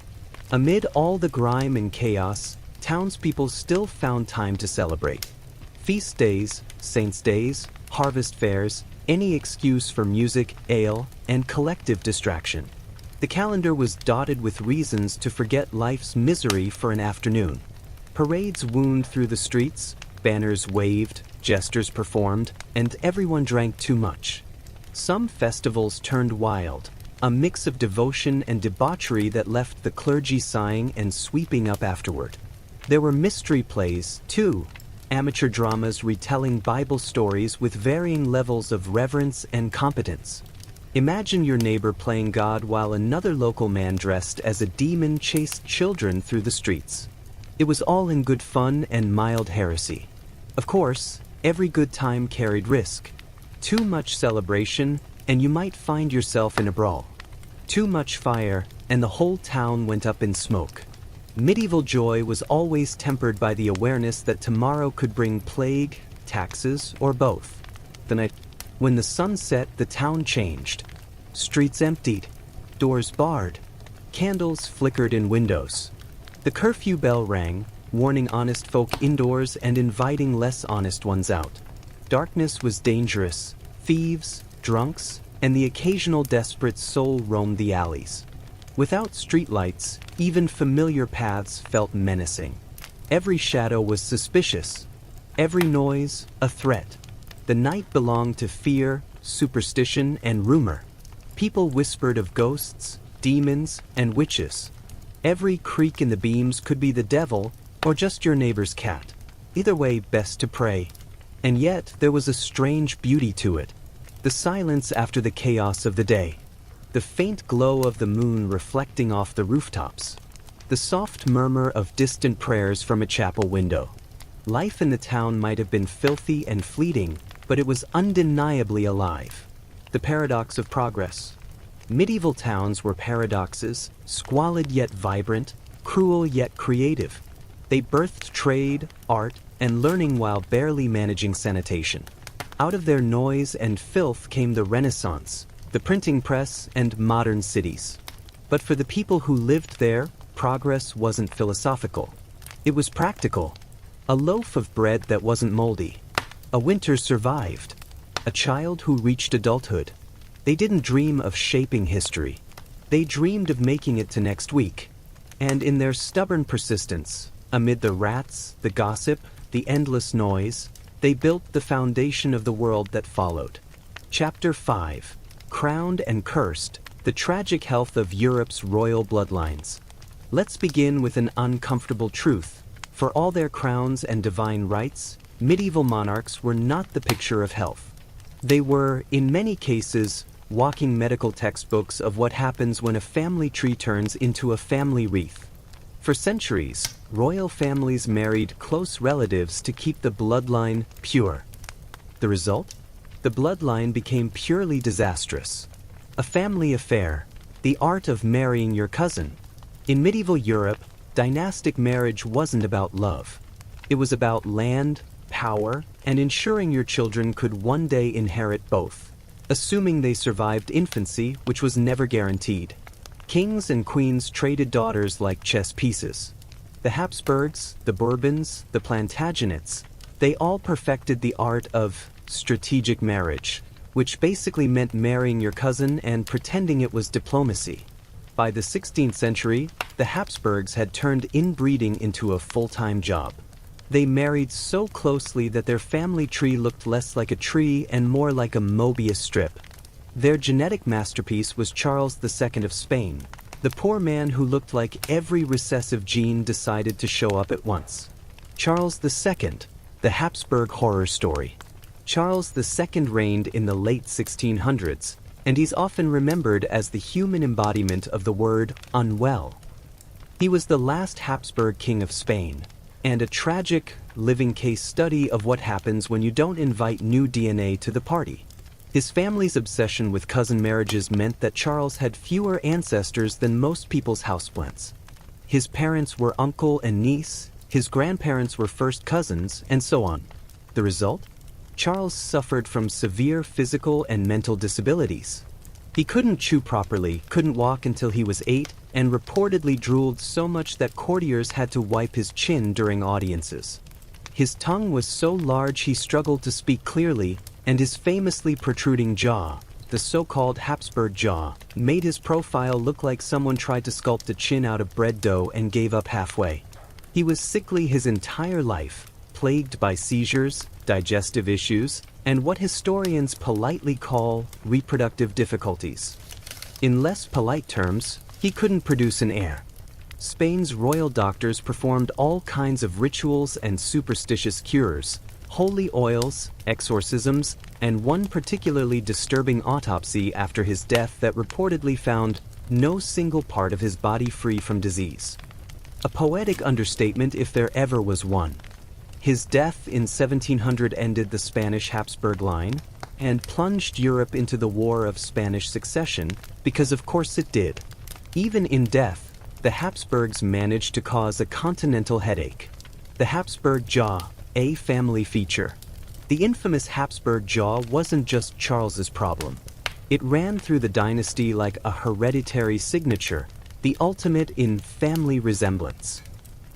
Amid all the grime and chaos, townspeople still found time to celebrate. Feast days, saints' days, harvest fairs, any excuse for music, ale, and collective distraction. The calendar was dotted with reasons to forget life's misery for an afternoon. Parades wound through the streets, banners waved, jesters performed, and everyone drank too much. Some festivals turned wild, a mix of devotion and debauchery that left the clergy sighing and sweeping up afterward. There were mystery plays, too, amateur dramas retelling Bible stories with varying levels of reverence and competence. Imagine your neighbor playing God while another local man dressed as a demon chased children through the streets. It was all in good fun and mild heresy. Of course, every good time carried risk. Too much celebration, and you might find yourself in a brawl. Too much fire, and the whole town went up in smoke. Medieval joy was always tempered by the awareness that tomorrow could bring plague, taxes, or both. The night when the sun set, the town changed. Streets emptied, doors barred, candles flickered in windows. The curfew bell rang, warning honest folk indoors and inviting less honest ones out. Darkness was dangerous. Thieves, drunks, and the occasional desperate soul roamed the alleys. Without streetlights, even familiar paths felt menacing. Every shadow was suspicious. Every noise, a threat. The night belonged to fear, superstition, and rumor. People whispered of ghosts, demons, and witches. Every creak in the beams could be the devil or just your neighbor's cat. Either way, best to pray. And yet, there was a strange beauty to it. The silence after the chaos of the day. The faint glow of the moon reflecting off the rooftops. The soft murmur of distant prayers from a chapel window. Life in the town might have been filthy and fleeting, but it was undeniably alive. The paradox of progress. Medieval towns were paradoxes, squalid yet vibrant, cruel yet creative. They birthed trade, art, and learning while barely managing sanitation. Out of their noise and filth came the Renaissance, the printing press, and modern cities. But for the people who lived there, progress wasn't philosophical. It was practical. A loaf of bread that wasn't moldy. A winter survived. A child who reached adulthood. They didn't dream of shaping history. They dreamed of making it to next week. And in their stubborn persistence, amid the rats, the gossip, the endless noise, they built the foundation of the world that followed. Chapter 5. Crowned and Cursed, the tragic health of Europe's royal bloodlines. Let's begin with an uncomfortable truth. For all their crowns and divine rights, medieval monarchs were not the picture of health. They were, in many cases, walking medical textbooks of what happens when a family tree turns into a family wreath. For centuries, royal families married close relatives to keep the bloodline pure. The result? The bloodline became purely disastrous. A family affair, the art of marrying your cousin. In medieval Europe, dynastic marriage wasn't about love. It was about land, power, and ensuring your children could one day inherit both, assuming they survived infancy, which was never guaranteed. Kings and queens traded daughters like chess pieces. The Habsburgs, the Bourbons, the Plantagenets, they all perfected the art of strategic marriage, which basically meant marrying your cousin and pretending it was diplomacy. By the 16th century, the Habsburgs had turned inbreeding into a full-time job. They married so closely that their family tree looked less like a tree and more like a Mobius strip. Their genetic masterpiece was Charles II of Spain, the poor man who looked like every recessive gene decided to show up at once. Charles II, the Habsburg horror story. Charles II reigned in the late 1600s, and he's often remembered as the human embodiment of the word unwell. He was the last Habsburg king of Spain, and a tragic, living case study of what happens when you don't invite new DNA to the party. His family's obsession with cousin marriages meant that Charles had fewer ancestors than most people's houseplants. His parents were uncle and niece, his grandparents were first cousins, and so on. The result? Charles suffered from severe physical and mental disabilities. He couldn't chew properly, couldn't walk until he was 8, and reportedly drooled so much that courtiers had to wipe his chin during audiences. His tongue was so large he struggled to speak clearly, and his famously protruding jaw, the so-called Habsburg jaw, made his profile look like someone tried to sculpt a chin out of bread dough and gave up halfway. He was sickly his entire life, plagued by seizures, digestive issues, and what historians politely call reproductive difficulties. In less polite terms, he couldn't produce an heir. Spain's royal doctors performed all kinds of rituals and superstitious cures, holy oils, exorcisms, and one particularly disturbing autopsy after his death that reportedly found no single part of his body free from disease. A poetic understatement if there ever was one. His death in 1700 ended the Spanish Habsburg line and plunged Europe into the War of Spanish Succession, because of course it did. Even in death, the Habsburgs managed to cause a continental headache. The Habsburg jaw, a family feature. The infamous Habsburg jaw wasn't just Charles's problem. It ran through the dynasty like a hereditary signature, the ultimate in family resemblance.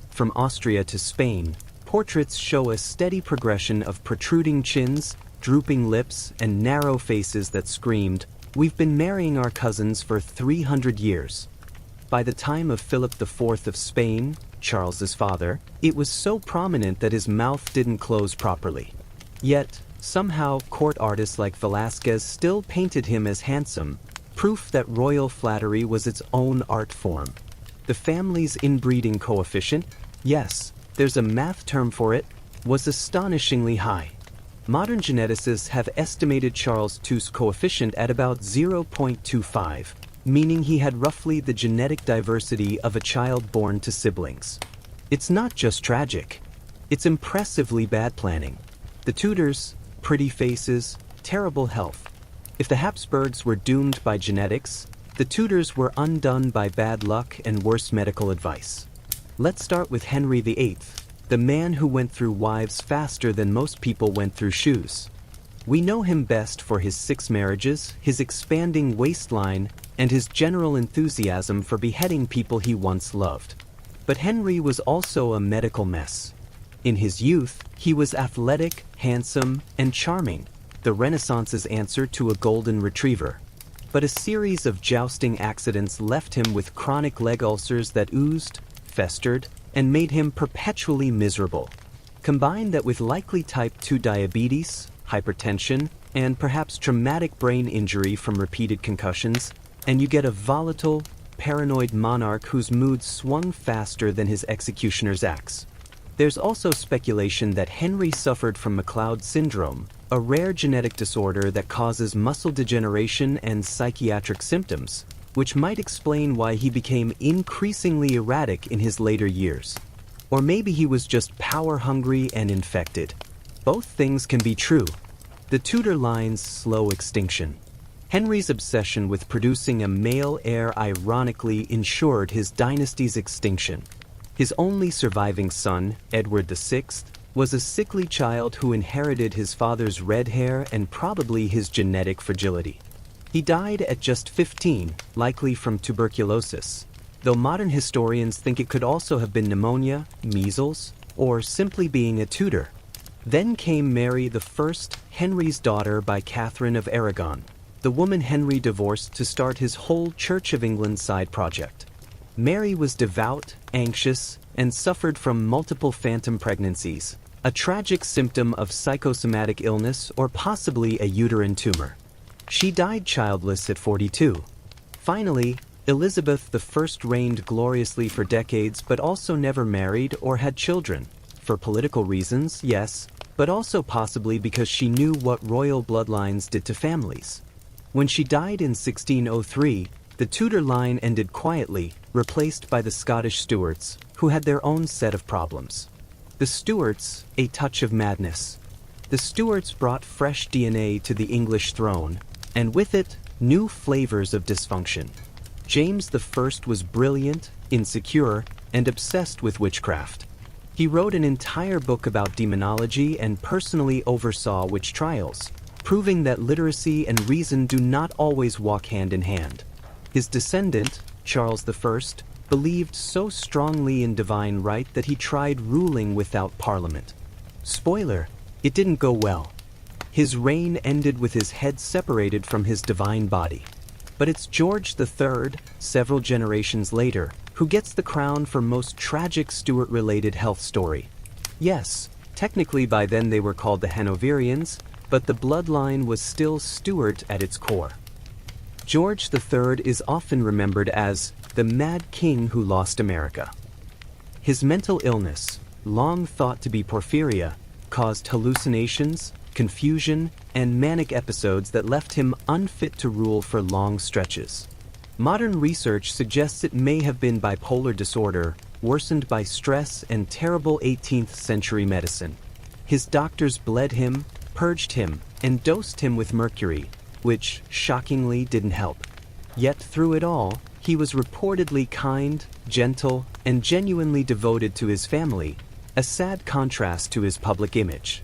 From Austria to Spain, portraits show a steady progression of protruding chins, drooping lips, and narrow faces that screamed, "We've been marrying our cousins for 300 years." By the time of Philip IV of Spain, Charles's father, it was so prominent that his mouth didn't close properly. Yet, somehow, court artists like Velázquez still painted him as handsome, proof that royal flattery was its own art form. The family's inbreeding coefficient, yes, there's a math term for it, was astonishingly high. Modern geneticists have estimated Charles II's coefficient at about 0.25, meaning he had roughly the genetic diversity of a child born to siblings. It's not just tragic. It's impressively bad planning. The Tudors, pretty faces, terrible health. If the Habsburgs were doomed by genetics, the Tudors were undone by bad luck and worse medical advice. Let's start with Henry VIII, the man who went through wives faster than most people went through shoes. We know him best for his 6 marriages, his expanding waistline, and his general enthusiasm for beheading people he once loved. But Henry was also a medical mess. In his youth, he was athletic, handsome, and charming, the Renaissance's answer to a golden retriever. But a series of jousting accidents left him with chronic leg ulcers that oozed, festered, and made him perpetually miserable. Combine that with likely type 2 diabetes, hypertension, and perhaps traumatic brain injury from repeated concussions, and you get a volatile, paranoid monarch whose mood swung faster than his executioner's axe. There's also speculation that Henry suffered from McLeod syndrome, a rare genetic disorder that causes muscle degeneration and psychiatric symptoms, which might explain why he became increasingly erratic in his later years. Or maybe he was just power-hungry and infected. Both things can be true. The Tudor line's slow extinction. Henry's obsession with producing a male heir ironically ensured his dynasty's extinction. His only surviving son, Edward VI, was a sickly child who inherited his father's red hair and probably his genetic fragility. He died at just 15, likely from tuberculosis, though modern historians think it could also have been pneumonia, measles, or simply being a tutor. Then came Mary I, Henry's daughter by Catherine of Aragon, the woman Henry divorced to start his whole Church of England side project. Mary was devout, anxious, and suffered from multiple phantom pregnancies, a tragic symptom of psychosomatic illness or possibly a uterine tumor. She died childless at 42. Finally, Elizabeth I reigned gloriously for decades but also never married or had children. For political reasons, yes, but also possibly because she knew what royal bloodlines did to families. When she died in 1603, the Tudor line ended quietly, replaced by the Scottish Stuarts, who had their own set of problems. The Stuarts, a touch of madness. The Stuarts brought fresh DNA to the English throne, and with it, new flavors of dysfunction. James I was brilliant, insecure, and obsessed with witchcraft. He wrote an entire book about demonology and personally oversaw witch trials, proving that literacy and reason do not always walk hand in hand. His descendant, Charles I, believed so strongly in divine right that he tried ruling without parliament. Spoiler, it didn't go well. His reign ended with his head separated from his divine body. But it's George III, several generations later, who gets the crown for most tragic Stuart-related health story. Yes, technically by then they were called the Hanoverians, but the bloodline was still Stuart at its core. George III is often remembered as the Mad King who lost America. His mental illness, long thought to be porphyria, caused hallucinations, confusion, and manic episodes that left him unfit to rule for long stretches. Modern research suggests it may have been bipolar disorder, worsened by stress and terrible 18th century medicine. His doctors bled him, purged him, and dosed him with mercury, which, shockingly, didn't help. Yet through it all, he was reportedly kind, gentle, and genuinely devoted to his family, a sad contrast to his public image.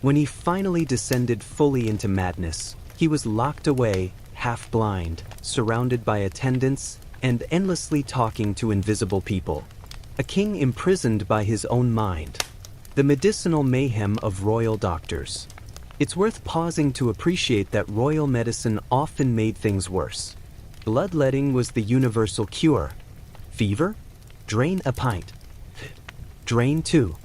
When he finally descended fully into madness, he was locked away, half blind, surrounded by attendants, and endlessly talking to invisible people. A king imprisoned by his own mind. The medicinal mayhem of royal doctors. It's worth pausing to appreciate that royal medicine often made things worse. Bloodletting was the universal cure. Fever? Drain a pint. Drain two.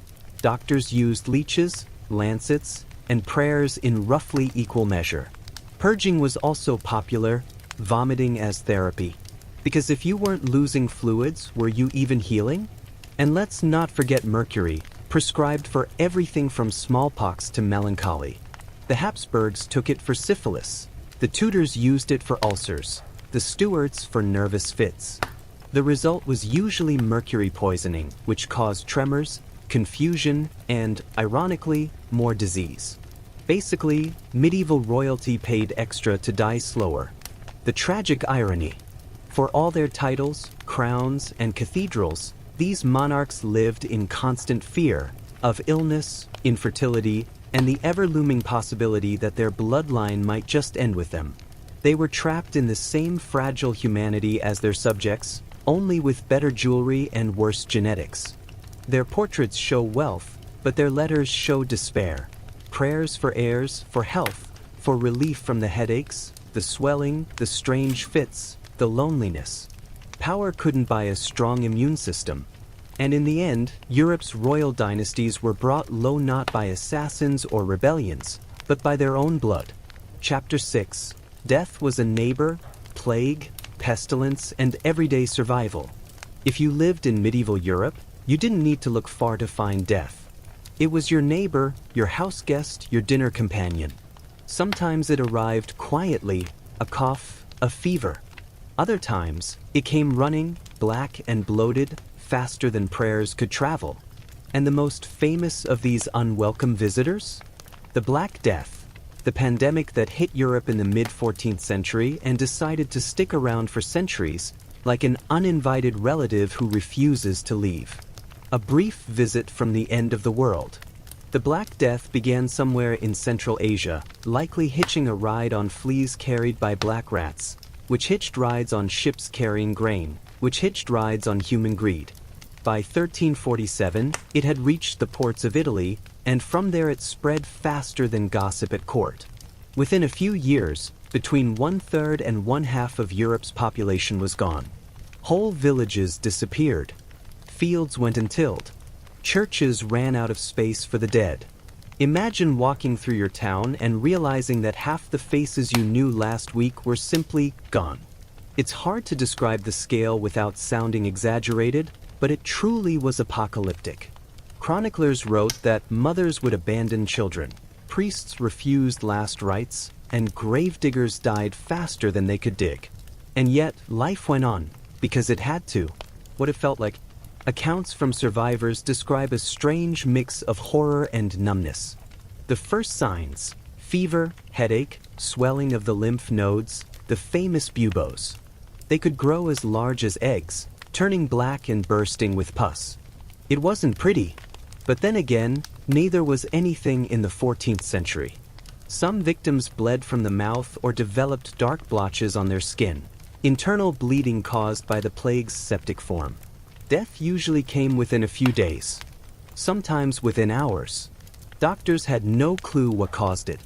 Doctors used leeches, lancets, and prayers in roughly equal measure. Purging was also popular, vomiting as therapy. Because if you weren't losing fluids, were you even healing? And let's not forget mercury, prescribed for everything from smallpox to melancholy. The Habsburgs took it for syphilis. The Tudors used it for ulcers. The Stuarts for nervous fits. The result was usually mercury poisoning, which caused tremors, confusion, and, ironically, more disease. Basically, medieval royalty paid extra to die slower. The tragic irony. For all their titles, crowns, and cathedrals, these monarchs lived in constant fear of illness, infertility, and the ever-looming possibility that their bloodline might just end with them. They were trapped in the same fragile humanity as their subjects, only with better jewelry and worse genetics. Their portraits show wealth, but their letters show despair. Prayers for heirs, for health, for relief from the headaches, the swelling, the strange fits, the loneliness. Power couldn't buy a strong immune system. And in the end, Europe's royal dynasties were brought low not by assassins or rebellions, but by their own blood. Chapter 6. Death was a neighbor, plague, pestilence, and everyday survival. If you lived in medieval Europe, you didn't need to look far to find death. It was your neighbor, your house guest, your dinner companion. Sometimes it arrived quietly, a cough, a fever. Other times, it came running, black and bloated, faster than prayers could travel. And the most famous of these unwelcome visitors? The Black Death, the pandemic that hit Europe in the mid-14th century and decided to stick around for centuries, like an uninvited relative who refuses to leave. A brief visit from the end of the world. The Black Death began somewhere in Central Asia, likely hitching a ride on fleas carried by black rats, which hitched rides on ships carrying grain, which hitched rides on human greed. By 1347, it had reached the ports of Italy, and from there it spread faster than gossip at court. Within a few years, between 1/3 and 1/2 of Europe's population was gone. Whole villages disappeared. Fields went untilled. Churches ran out of space for the dead. Imagine walking through your town and realizing that half the faces you knew last week were simply gone. It's hard to describe the scale without sounding exaggerated, but it truly was apocalyptic. Chroniclers wrote that mothers would abandon children, priests refused last rites, and gravediggers died faster than they could dig. And yet, life went on, because it had to. What it felt like. Accounts from survivors describe a strange mix of horror and numbness. The first signs: fever, headache, swelling of the lymph nodes, the famous buboes. They could grow as large as eggs, turning black and bursting with pus. It wasn't pretty, but then again, neither was anything in the 14th century. Some victims bled from the mouth or developed dark blotches on their skin, internal bleeding caused by the plague's septic form. Death usually came within a few days, sometimes within hours. Doctors had no clue what caused it.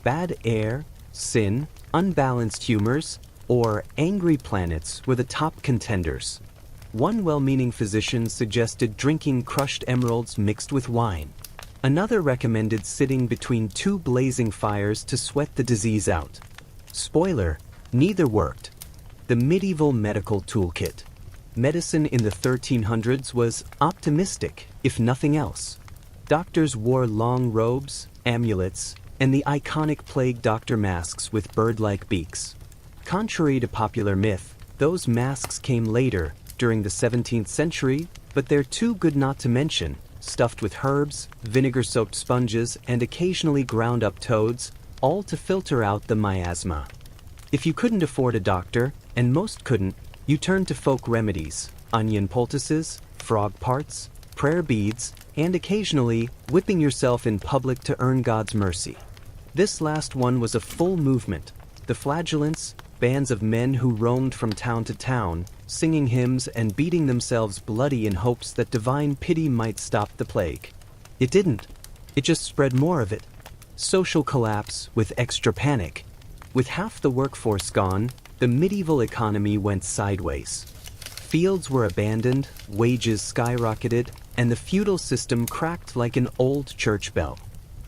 Bad air, sin, unbalanced humors, or angry planets were the top contenders. One well-meaning physician suggested drinking crushed emeralds mixed with wine. Another recommended sitting between two blazing fires to sweat the disease out. Spoiler, neither worked. The medieval medical toolkit. Medicine in the 1300s was optimistic, if nothing else. Doctors wore long robes, amulets, and the iconic plague doctor masks with bird-like beaks. Contrary to popular myth, those masks came later, during the 17th century, but they're too good not to mention, stuffed with herbs, vinegar-soaked sponges, and occasionally ground-up toads, all to filter out the miasma. If you couldn't afford a doctor, and most couldn't, you turned to folk remedies, onion poultices, frog parts, prayer beads, and occasionally whipping yourself in public to earn God's mercy. This last one was a full movement. The flagellants, bands of men who roamed from town to town, singing hymns and beating themselves bloody in hopes that divine pity might stop the plague. It didn't. It just spread more of it. Social collapse with extra panic. With half the workforce gone, the medieval economy went sideways. Fields were abandoned, wages skyrocketed, and the feudal system cracked like an old church bell.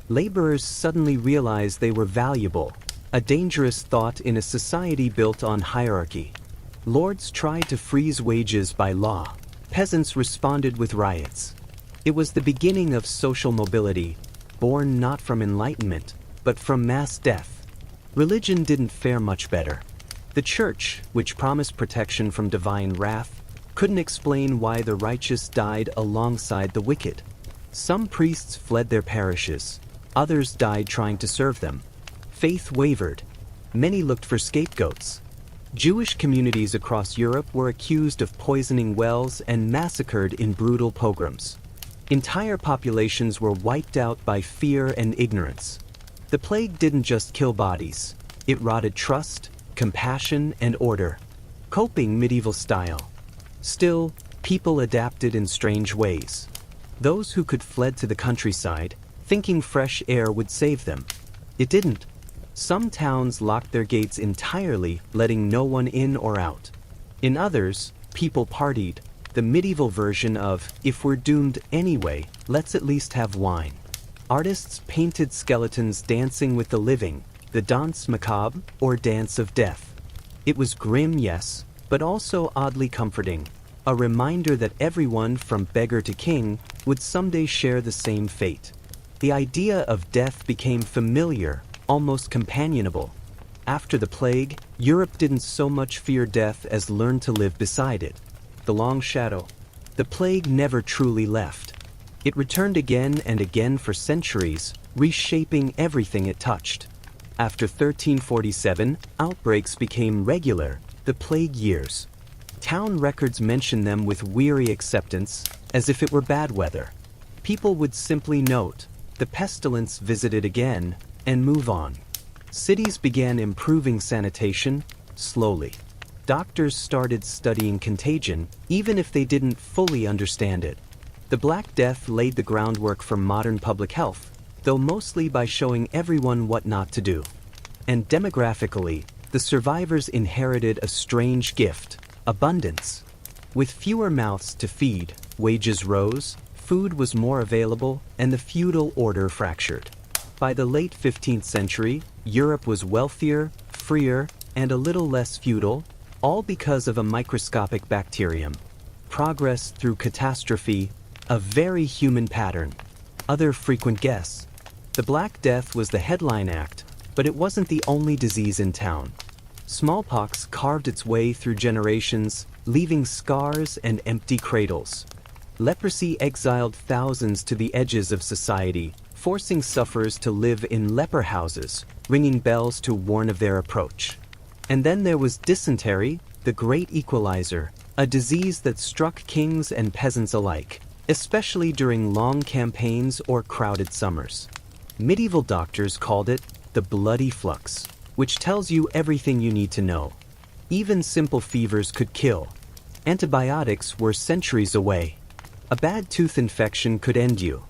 Laborers suddenly realized they were valuable, a dangerous thought in a society built on hierarchy. Lords tried to freeze wages by law. Peasants responded with riots. It was the beginning of social mobility, born not from enlightenment, but from mass death. Religion didn't fare much better. The church, which promised protection from divine wrath, couldn't explain why the righteous died alongside the wicked. Some priests fled their parishes. Others died trying to serve them. Faith wavered. Many looked for scapegoats. Jewish communities across Europe were accused of poisoning wells and massacred in brutal pogroms. Entire populations were wiped out by fear and ignorance. The plague didn't just kill bodies. It rotted trust, compassion, and order. Coping medieval style. Still, people adapted in strange ways. Those who could fled to the countryside, thinking fresh air would save them. It didn't. Some towns locked their gates entirely, letting no one in or out. In others, people partied, the medieval version of, if we're doomed anyway, let's at least have wine. Artists painted skeletons dancing with the living, the danse macabre, or dance of death. It was grim, yes, but also oddly comforting, a reminder that everyone, from beggar to king, would someday share the same fate. The idea of death became familiar, almost companionable. After the plague, Europe didn't so much fear death as learn to live beside it. The long shadow. The plague never truly left. It returned again and again for centuries, reshaping everything it touched. After 1347, outbreaks became regular, the plague years. Town records mention them with weary acceptance, as if it were bad weather. People would simply note, the pestilence visited again, and move on. Cities began improving sanitation, slowly. Doctors started studying contagion, even if they didn't fully understand it. The Black Death laid the groundwork for modern public health, though mostly by showing everyone what not to do. And demographically, the survivors inherited a strange gift: abundance. With fewer mouths to feed, wages rose, food was more available, and the feudal order fractured. By the late 15th century, Europe was wealthier, freer, and a little less feudal, all because of a microscopic bacterium. Progress through catastrophe, a very human pattern. Other frequent guests. The Black Death was the headline act, but it wasn't the only disease in town. Smallpox carved its way through generations, leaving scars and empty cradles. Leprosy exiled thousands to the edges of society, forcing sufferers to live in leper houses, ringing bells to warn of their approach. And then there was dysentery, the great equalizer, a disease that struck kings and peasants alike, especially during long campaigns or crowded summers. Medieval doctors called it the bloody flux, which tells you everything you need to know. Even simple fevers could kill. Antibiotics were centuries away. A bad tooth infection could end you.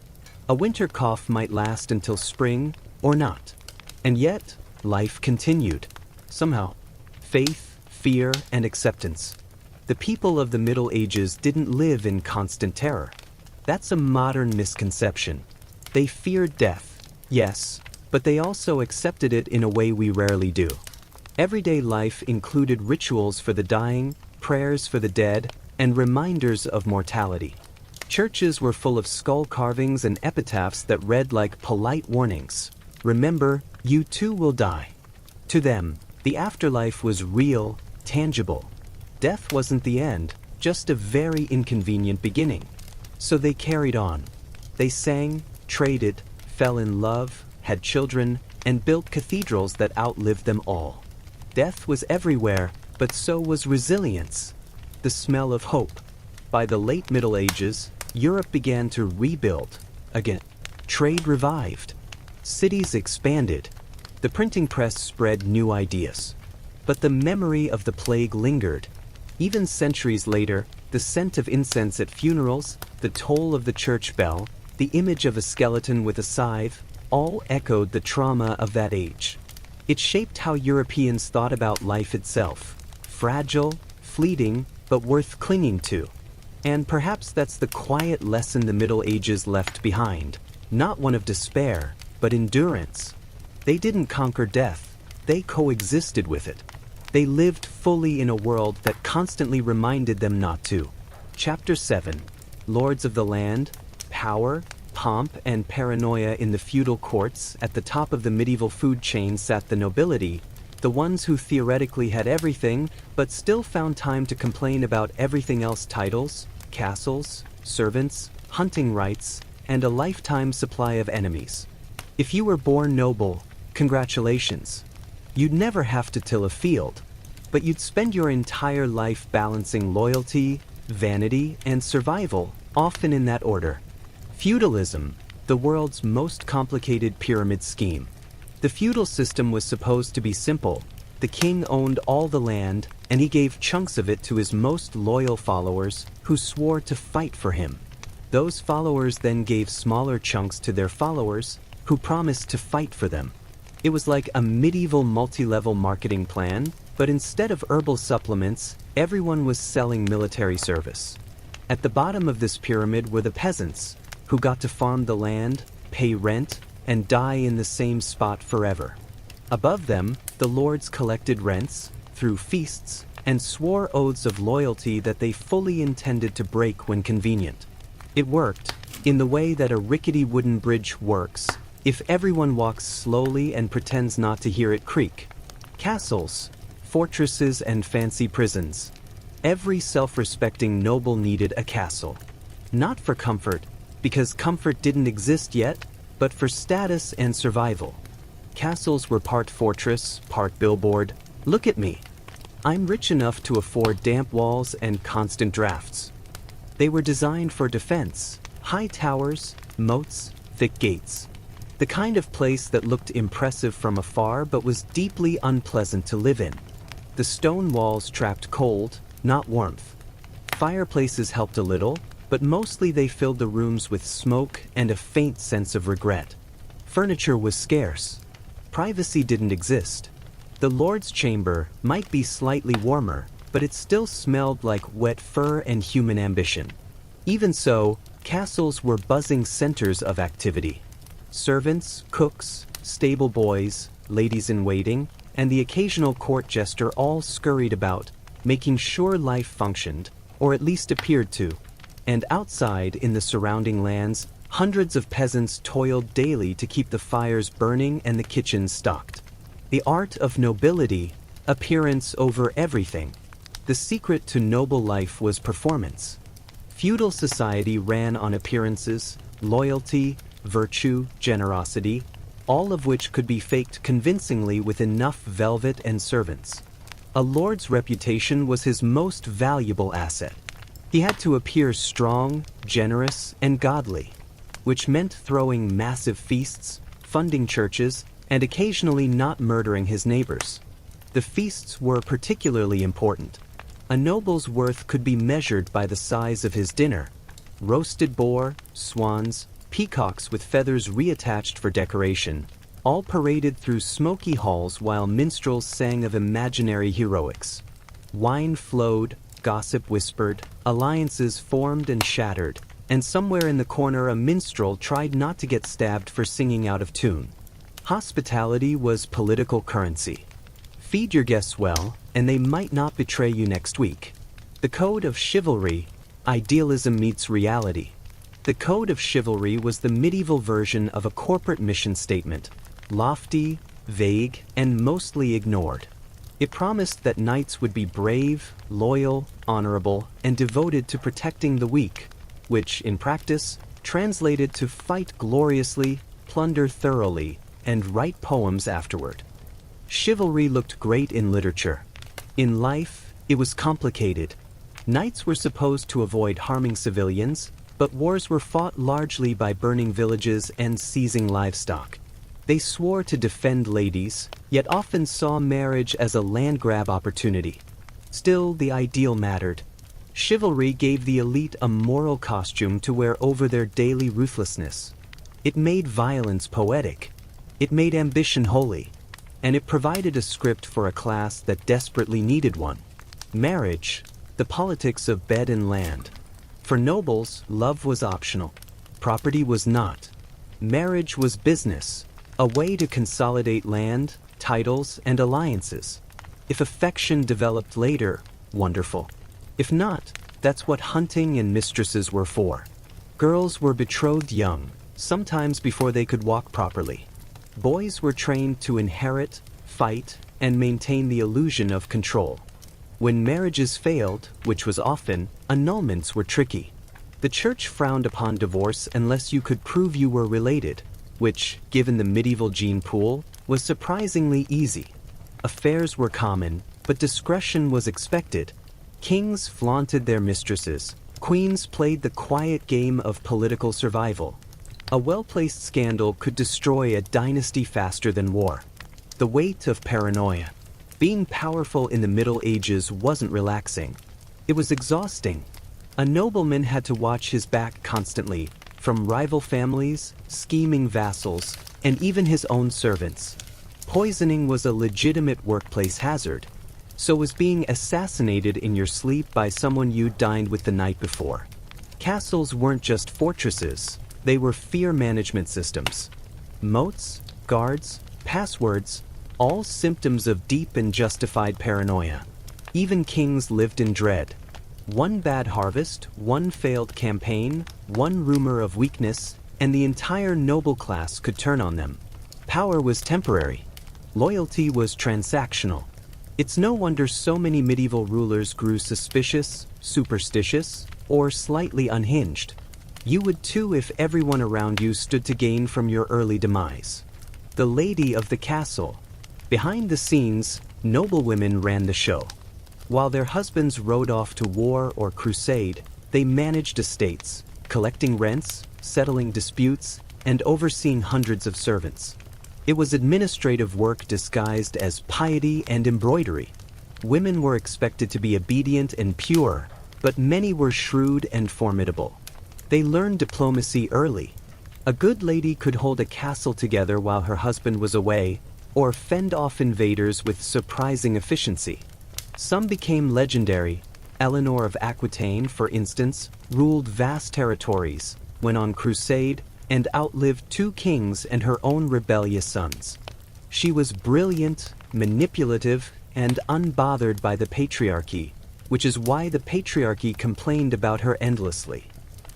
A winter cough might last until spring, or not. And yet, life continued. Somehow. Faith, fear, and acceptance. The people of the Middle Ages didn't live in constant terror. That's a modern misconception. They feared death, yes, but they also accepted it in a way we rarely do. Everyday life included rituals for the dying, prayers for the dead, and reminders of mortality. Churches were full of skull carvings and epitaphs that read like polite warnings. Remember, you too will die. To them, the afterlife was real, tangible. Death wasn't the end, just a very inconvenient beginning. So they carried on. They sang, traded, fell in love, had children, and built cathedrals that outlived them all. Death was everywhere, but so was resilience. The smell of hope. By the late Middle Ages, Europe began to rebuild. Again, trade revived. Cities expanded. The printing press spread new ideas. But the memory of the plague lingered. Even centuries later, the scent of incense at funerals, the toll of the church bell, the image of a skeleton with a scythe, all echoed the trauma of that age. It shaped how Europeans thought about life itself. Fragile, fleeting, but worth clinging to. And perhaps that's the quiet lesson the Middle Ages left behind. Not one of despair, but endurance. They didn't conquer death, they coexisted with it. They lived fully in a world that constantly reminded them not to. Chapter 7. Lords of the Land, Power, Pomp, and Paranoia in the feudal courts. At the top of the medieval food chain sat the nobility, the ones who theoretically had everything, but still found time to complain about everything else: titles, castles, servants, hunting rights, and a lifetime supply of enemies. If you were born noble, congratulations. You'd never have to till a field, but you'd spend your entire life balancing loyalty, vanity, and survival, often in that order. Feudalism, the world's most complicated pyramid scheme. The feudal system was supposed to be simple. The king owned all the land, and he gave chunks of it to his most loyal followers, who swore to fight for him. Those followers then gave smaller chunks to their followers, who promised to fight for them. It was like a medieval multi-level marketing plan, but instead of herbal supplements, everyone was selling military service. At the bottom of this pyramid were the peasants, who got to farm the land, pay rent, and die in the same spot forever. Above them, the lords collected rents, threw feasts, and swore oaths of loyalty that they fully intended to break when convenient. It worked, in the way that a rickety wooden bridge works, if everyone walks slowly and pretends not to hear it creak. Castles, fortresses, and fancy prisons. Every self-respecting noble needed a castle. Not for comfort, because comfort didn't exist yet, but for status and survival. Castles were part fortress, part billboard. Look at me. I'm rich enough to afford damp walls and constant drafts. They were designed for defense, high towers, moats, thick gates. The kind of place that looked impressive from afar but was deeply unpleasant to live in. The stone walls trapped cold, not warmth. Fireplaces helped a little, but mostly they filled the rooms with smoke and a faint sense of regret. Furniture was scarce. Privacy didn't exist. The Lord's chamber might be slightly warmer, but it still smelled like wet fur and human ambition. Even so, castles were buzzing centers of activity. Servants, cooks, stable boys, ladies-in-waiting, and the occasional court jester all scurried about, making sure life functioned, or at least appeared to. And outside, in the surrounding lands, hundreds of peasants toiled daily to keep the fires burning and the kitchens stocked. The art of nobility, appearance over everything. The secret to noble life was performance. Feudal society ran on appearances, loyalty, virtue, generosity, all of which could be faked convincingly with enough velvet and servants. A lord's reputation was his most valuable asset. He had to appear strong, generous, and godly, which meant throwing massive feasts, funding churches, and occasionally not murdering his neighbors. The feasts were particularly important. A noble's worth could be measured by the size of his dinner. Roasted boar, swans, peacocks with feathers reattached for decoration, all paraded through smoky halls while minstrels sang of imaginary heroics. Wine flowed, gossip whispered, alliances formed and shattered, and somewhere in the corner a minstrel tried not to get stabbed for singing out of tune. Hospitality was political currency. Feed your guests well, and they might not betray you next week. The code of chivalry, idealism meets reality. The code of chivalry was the medieval version of a corporate mission statement, lofty, vague, and mostly ignored. It promised that knights would be brave, loyal, honorable, and devoted to protecting the weak, which, in practice, translated to fight gloriously, plunder thoroughly, and write poems afterward. Chivalry looked great in literature. In life, it was complicated. Knights were supposed to avoid harming civilians, but wars were fought largely by burning villages and seizing livestock. They swore to defend ladies, yet often saw marriage as a land grab opportunity. Still, the ideal mattered. Chivalry gave the elite a moral costume to wear over their daily ruthlessness. It made violence poetic. It made ambition holy. And it provided a script for a class that desperately needed one. Marriage, the politics of bed and land. For nobles, love was optional. Property was not. Marriage was business, a way to consolidate land, titles, and alliances. If affection developed later, wonderful. If not, that's what hunting and mistresses were for. Girls were betrothed young, sometimes before they could walk properly. Boys were trained to inherit, fight, and maintain the illusion of control. When marriages failed, which was often, annulments were tricky. The church frowned upon divorce unless you could prove you were related, which, given the medieval gene pool, was surprisingly easy. Affairs were common, but discretion was expected. Kings flaunted their mistresses. Queens played the quiet game of political survival. A well-placed scandal could destroy a dynasty faster than war. The weight of paranoia. Being powerful in the Middle Ages wasn't relaxing. It was exhausting. A nobleman had to watch his back constantly, from rival families, scheming vassals, and even his own servants. Poisoning was a legitimate workplace hazard. So was being assassinated in your sleep by someone you dined with the night before. Castles weren't just fortresses, they were fear management systems. Moats, guards, passwords, all symptoms of deep and justified paranoia. Even kings lived in dread. One bad harvest, one failed campaign, one rumor of weakness, and the entire noble class could turn on them. Power was temporary. Loyalty was transactional. It's no wonder so many medieval rulers grew suspicious, superstitious, or slightly unhinged. You would too if everyone around you stood to gain from your early demise. The lady of the castle. Behind the scenes, noblewomen ran the show. While their husbands rode off to war or crusade, they managed estates, collecting rents, settling disputes, and overseeing hundreds of servants. It was administrative work disguised as piety and embroidery. Women were expected to be obedient and pure, but many were shrewd and formidable. They learned diplomacy early. A good lady could hold a castle together while her husband was away, or fend off invaders with surprising efficiency. Some became legendary. Eleanor of Aquitaine, for instance, ruled vast territories, went on crusade, and outlived 2 kings and her own rebellious sons. She was brilliant, manipulative, and unbothered by the patriarchy, which is why the patriarchy complained about her endlessly.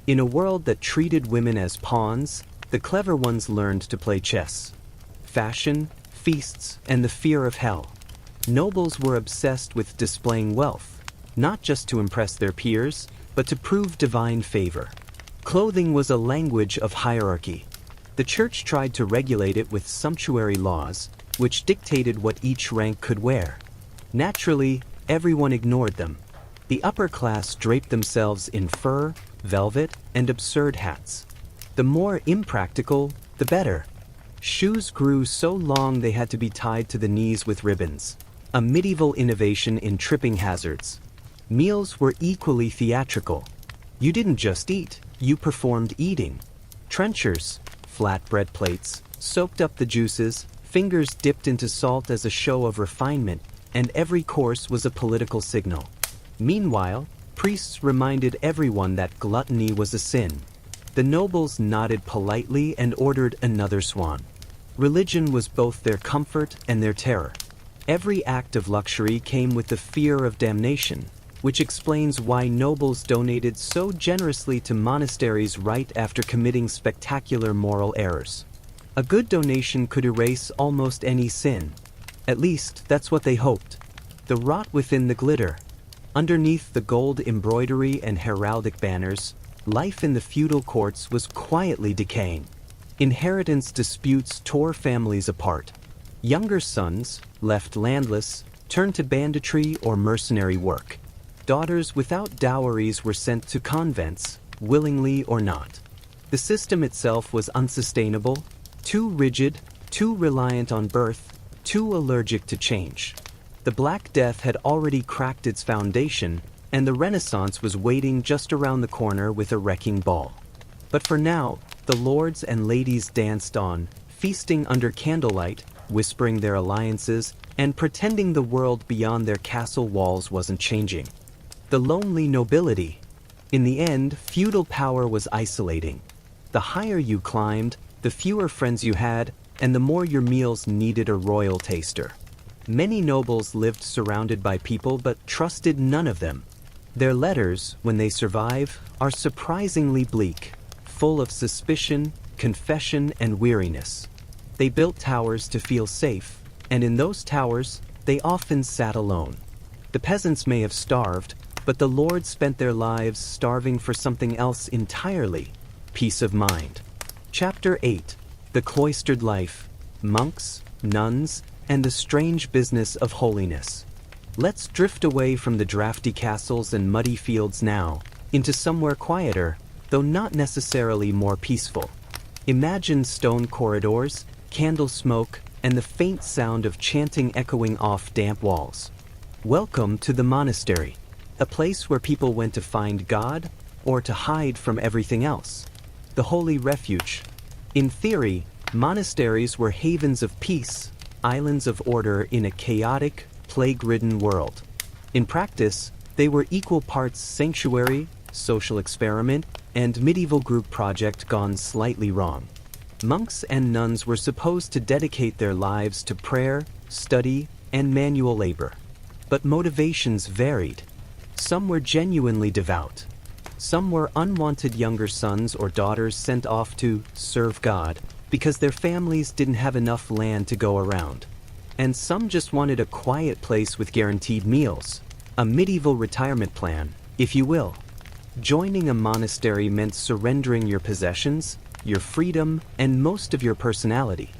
In a world that treated women as pawns, the clever ones learned to play chess. Fashion, feasts, and the fear of hell. Nobles were obsessed with displaying wealth, not just to impress their peers, but to prove divine favor. Clothing was a language of hierarchy. The church tried to regulate it with sumptuary laws, which dictated what each rank could wear. Naturally, everyone ignored them. The upper class draped themselves in fur, velvet, and absurd hats. The more impractical, the better. Shoes grew so long they had to be tied to the knees with ribbons, a medieval innovation in tripping hazards. Meals were equally theatrical. You didn't just eat, you performed eating. Trenchers, flatbread plates, soaked up the juices, fingers dipped into salt as a show of refinement, and every course was a political signal. Meanwhile, priests reminded everyone that gluttony was a sin. The nobles nodded politely and ordered another swan. Religion was both their comfort and their terror. Every act of luxury came with the fear of damnation, which explains why nobles donated so generously to monasteries right after committing spectacular moral errors. A good donation could erase almost any sin. At least, that's what they hoped. The rot within the glitter. Underneath the gold embroidery and heraldic banners, life in the feudal courts was quietly decaying. Inheritance disputes tore families apart. Younger sons, left landless, turned to banditry or mercenary work. Daughters without dowries were sent to convents, willingly or not. The system itself was unsustainable, too rigid, too reliant on birth, too allergic to change. The Black Death had already cracked its foundation, and the Renaissance was waiting just around the corner with a wrecking ball. But for now, the lords and ladies danced on, feasting under candlelight, whispering their alliances, and pretending the world beyond their castle walls wasn't changing. The lonely nobility. In the end, feudal power was isolating. The higher you climbed, the fewer friends you had, and the more your meals needed a royal taster. Many nobles lived surrounded by people but trusted none of them. Their letters, when they survive, are surprisingly bleak, full of suspicion, confession, and weariness. They built towers to feel safe, and in those towers, they often sat alone. The peasants may have starved, but the lords spent their lives starving for something else entirely: peace of mind. Chapter 8: The Cloistered Life, Monks, Nuns, and the Strange Business of Holiness. Let's drift away from the drafty castles and muddy fields now, into somewhere quieter, though not necessarily more peaceful. Imagine stone corridors, candle smoke, and the faint sound of chanting echoing off damp walls. Welcome to the monastery, a place where people went to find God or to hide from everything else. The holy refuge. In theory, monasteries were havens of peace, islands of order in a chaotic, plague-ridden world. In practice, they were equal parts sanctuary, social experiment, and medieval group project gone slightly wrong. Monks and nuns were supposed to dedicate their lives to prayer, study, and manual labor. But motivations varied. Some were genuinely devout. Some were unwanted younger sons or daughters sent off to serve God because their families didn't have enough land to go around. And some just wanted a quiet place with guaranteed meals, a medieval retirement plan, if you will. Joining a monastery meant surrendering your possessions, your freedom, and most of your personality.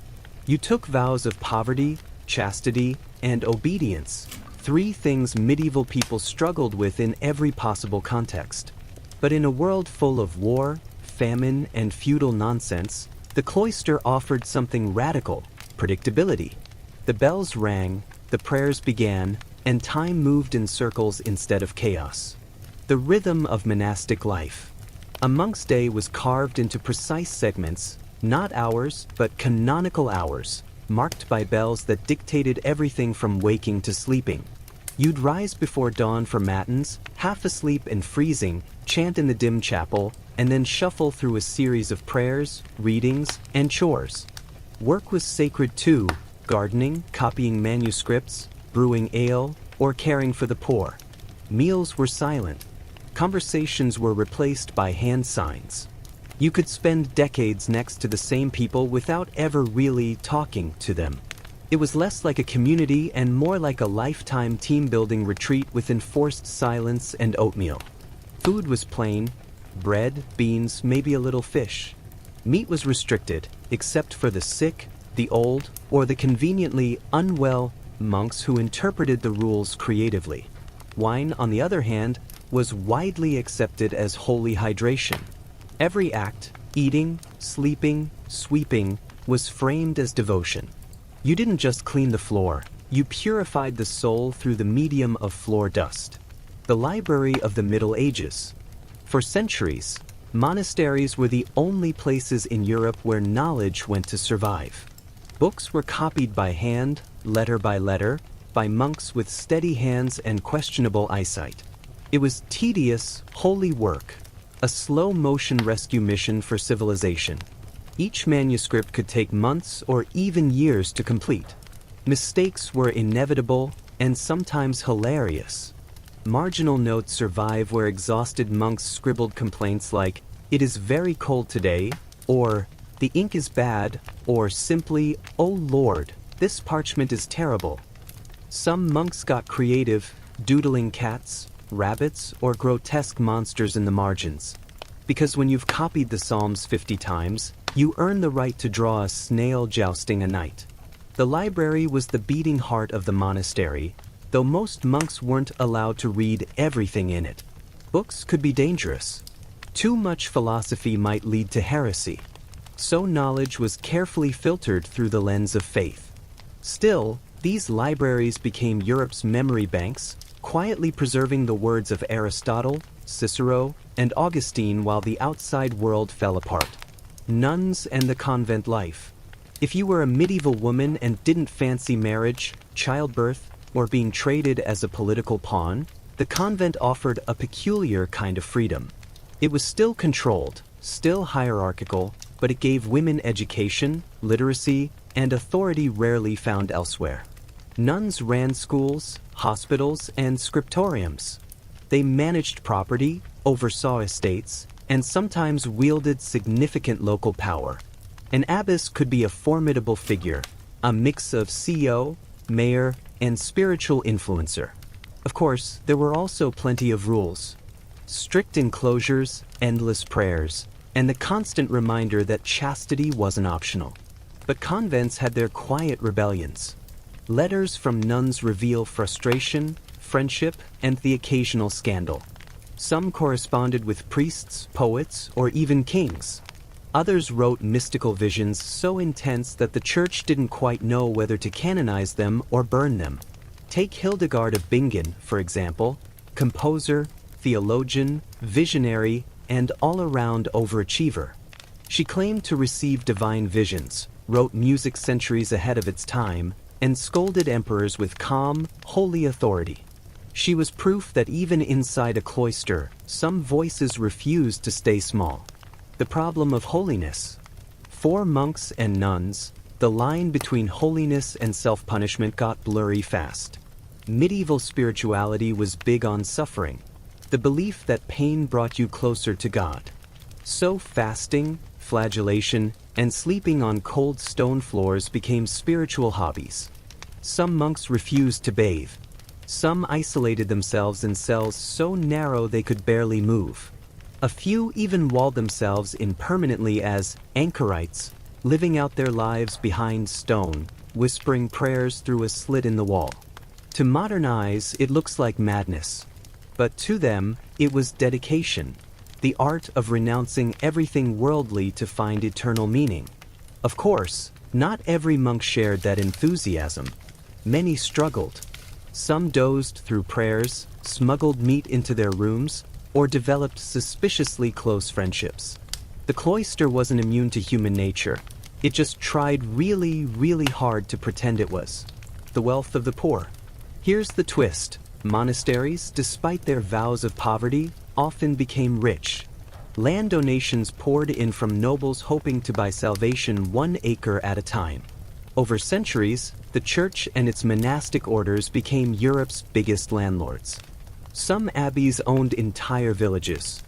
You took vows of poverty, chastity, and obedience, 3 things medieval people struggled with in every possible context. But in a world full of war, famine, and feudal nonsense, The cloister offered something radical: predictability. The bells rang, the prayers began, and time moved in circles instead of chaos. The rhythm of monastic life. A monk's day was carved into precise segments, not hours, but canonical hours, marked by bells that dictated everything from waking to sleeping. You'd rise before dawn for matins, half asleep and freezing, chant in the dim chapel, and then shuffle through a series of prayers, readings, and chores. Work was sacred too: gardening, copying manuscripts, brewing ale, or caring for the poor. Meals were silent. Conversations were replaced by hand signs. You could spend decades next to the same people without ever really talking to them. It was less like a community and more like a lifetime team-building retreat with enforced silence and oatmeal. Food was plain: bread, beans, maybe a little fish. Meat was restricted, except for the sick, the old, or the conveniently unwell monks who interpreted the rules creatively. Wine, on the other hand, was widely accepted as holy hydration. Every act, eating, sleeping, sweeping, was framed as devotion. You didn't just clean the floor, you purified the soul through the medium of floor dust. The library of the Middle Ages. For centuries, monasteries were the only places in Europe where knowledge went to survive. Books were copied by hand, letter by letter, by monks with steady hands and questionable eyesight. It was tedious, holy work, a slow-motion rescue mission for civilization. Each manuscript could take months or even years to complete. Mistakes were inevitable and sometimes hilarious. Marginal notes survive where exhausted monks scribbled complaints like, "It is very cold today," or "The ink is bad," or simply, "Oh Lord, this parchment is terrible." Some monks got creative, doodling cats, rabbits, or grotesque monsters in the margins. Because when you've copied the Psalms 50 times, you earn the right to draw a snail jousting a knight. The library was the beating heart of the monastery, though most monks weren't allowed to read everything in it. Books could be dangerous. Too much philosophy might lead to heresy. So knowledge was carefully filtered through the lens of faith. Still, these libraries became Europe's memory banks, quietly preserving the words of Aristotle, Cicero, and Augustine while the outside world fell apart. Nuns and the convent life. If you were a medieval woman and didn't fancy marriage, childbirth, or being traded as a political pawn, the convent offered a peculiar kind of freedom. It was still controlled, still hierarchical, but it gave women education, literacy, and authority rarely found elsewhere. Nuns ran schools, hospitals, and scriptoriums. They managed property, oversaw estates, and sometimes wielded significant local power. An abbess could be a formidable figure, a mix of CEO, mayor, and spiritual influencer. Of course, there were also plenty of rules. Strict enclosures, endless prayers, and the constant reminder that chastity wasn't optional. But convents had their quiet rebellions. Letters from nuns reveal frustration, friendship, and the occasional scandal. Some corresponded with priests, poets, or even kings. Others wrote mystical visions so intense that the church didn't quite know whether to canonize them or burn them. Take Hildegard of Bingen, for example, composer, theologian, visionary, and all-around overachiever. She claimed to receive divine visions, wrote music centuries ahead of its time, and scolded emperors with calm, holy authority. She was proof that even inside a cloister, some voices refused to stay small. The problem of holiness. For monks and nuns, the line between holiness and self-punishment got blurry fast. Medieval spirituality was big on suffering, the belief that pain brought you closer to God. So fasting, flagellation, and sleeping on cold stone floors became spiritual hobbies. Some monks refused to bathe. Some isolated themselves in cells so narrow they could barely move. A few even walled themselves in permanently as anchorites, living out their lives behind stone, whispering prayers through a slit in the wall. To modern eyes, it looks like madness. But to them, it was dedication, the art of renouncing everything worldly to find eternal meaning. Of course, not every monk shared that enthusiasm. Many struggled. Some dozed through prayers, smuggled meat into their rooms, or developed suspiciously close friendships. The cloister wasn't immune to human nature. It just tried really, really hard to pretend it was. The wealth of the poor. Here's the twist. Monasteries, despite their vows of poverty, often became rich. Land donations poured in from nobles hoping to buy salvation 1 acre at a time. Over centuries, the church and its monastic orders became Europe's biggest landlords. Some abbeys owned entire villages.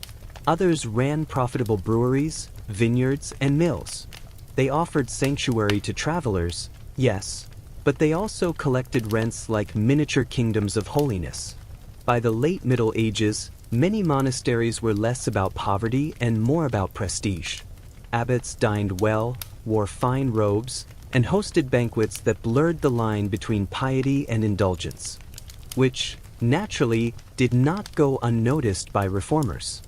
Others ran profitable breweries, vineyards, and mills. They offered sanctuary to travelers, yes, but they also collected rents like miniature kingdoms of holiness. By the late Middle Ages, many monasteries were less about poverty and more about prestige. Abbots dined well, wore fine robes, and hosted banquets that blurred the line between piety and indulgence, which, naturally, did not go unnoticed by reformers.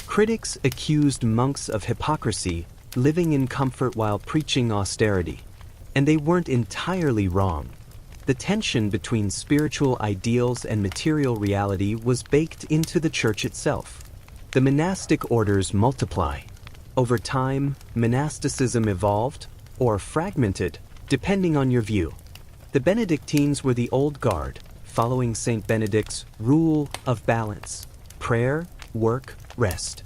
Critics accused monks of hypocrisy, living in comfort while preaching austerity. And they weren't entirely wrong. The tension between spiritual ideals and material reality was baked into the church itself. The monastic orders multiply. Over time, monasticism evolved, or fragmented, depending on your view. The Benedictines were the old guard, following Saint Benedict's rule of balance: prayer, work, rest.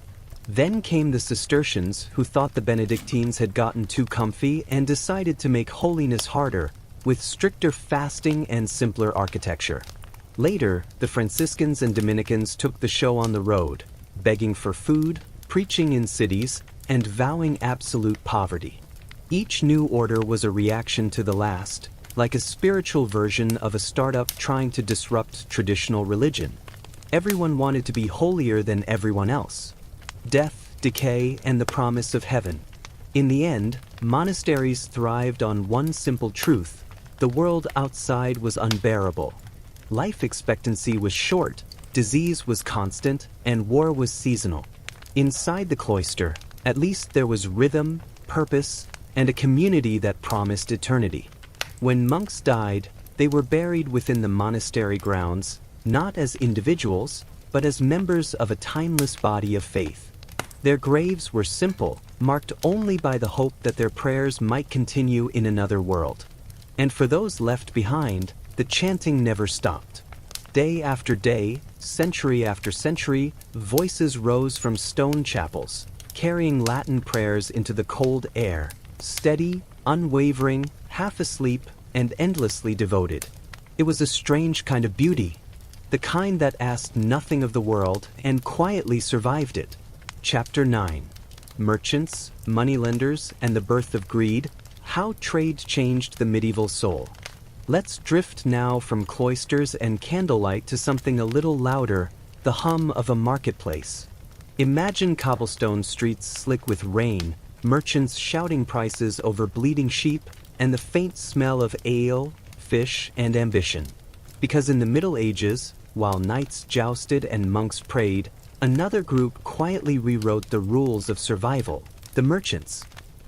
Then came the Cistercians, who thought the Benedictines had gotten too comfy and decided to make holiness harder, with stricter fasting and simpler architecture. Later, the Franciscans and Dominicans took the show on the road, begging for food, preaching in cities, and vowing absolute poverty. Each new order was a reaction to the last, like a spiritual version of a startup trying to disrupt traditional religion. Everyone wanted to be holier than everyone else. Death, decay, and the promise of heaven. In the end, monasteries thrived on one simple truth: the world outside was unbearable. Life expectancy was short, disease was constant, and war was seasonal. Inside the cloister, at least there was rhythm, purpose, and a community that promised eternity. When monks died, they were buried within the monastery grounds, not as individuals, but as members of a timeless body of faith. Their graves were simple, marked only by the hope that their prayers might continue in another world. And for those left behind, the chanting never stopped. Day after day, century after century, voices rose from stone chapels, carrying Latin prayers into the cold air, steady, unwavering, half asleep, and endlessly devoted. It was a strange kind of beauty, the kind that asked nothing of the world and quietly survived it. Chapter 9. Merchants, moneylenders, and the birth of greed: how trade changed the medieval soul. Let's drift now from cloisters and candlelight to something a little louder: the hum of a marketplace. Imagine cobblestone streets slick with rain, merchants shouting prices over bleeding sheep, and the faint smell of ale, fish, and ambition. Because in the Middle Ages, while knights jousted and monks prayed, another group quietly rewrote the rules of survival: the merchants.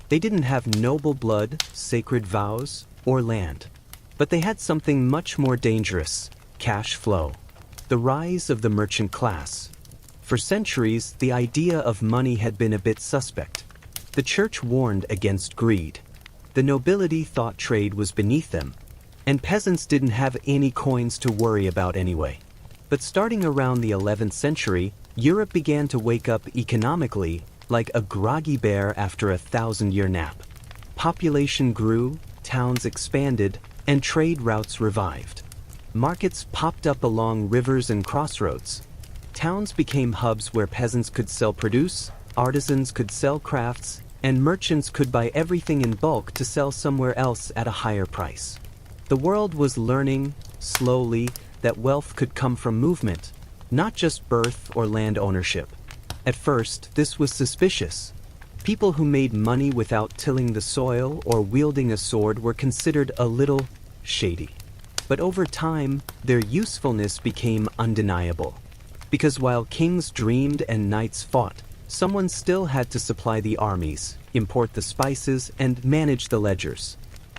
They didn't have noble blood, sacred vows, or land. But they had something much more dangerous: cash flow. The rise of the merchant class. For centuries, the idea of money had been a bit suspect. The church warned against greed. The nobility thought trade was beneath them, and peasants didn't have any coins to worry about anyway. But starting around the 11th century, Europe began to wake up economically, like a groggy bear after a 1,000-year nap. Population grew, towns expanded, and trade routes revived. Markets popped up along rivers and crossroads. Towns became hubs where peasants could sell produce, artisans could sell crafts, and merchants could buy everything in bulk to sell somewhere else at a higher price. The world was learning, slowly, that wealth could come from movement, not just birth or land ownership. At first, this was suspicious. People who made money without tilling the soil or wielding a sword were considered a little shady. But over time, their usefulness became undeniable. Because while kings dreamed and knights fought, Someone still had to supply the armies, import the spices, and manage the ledgers.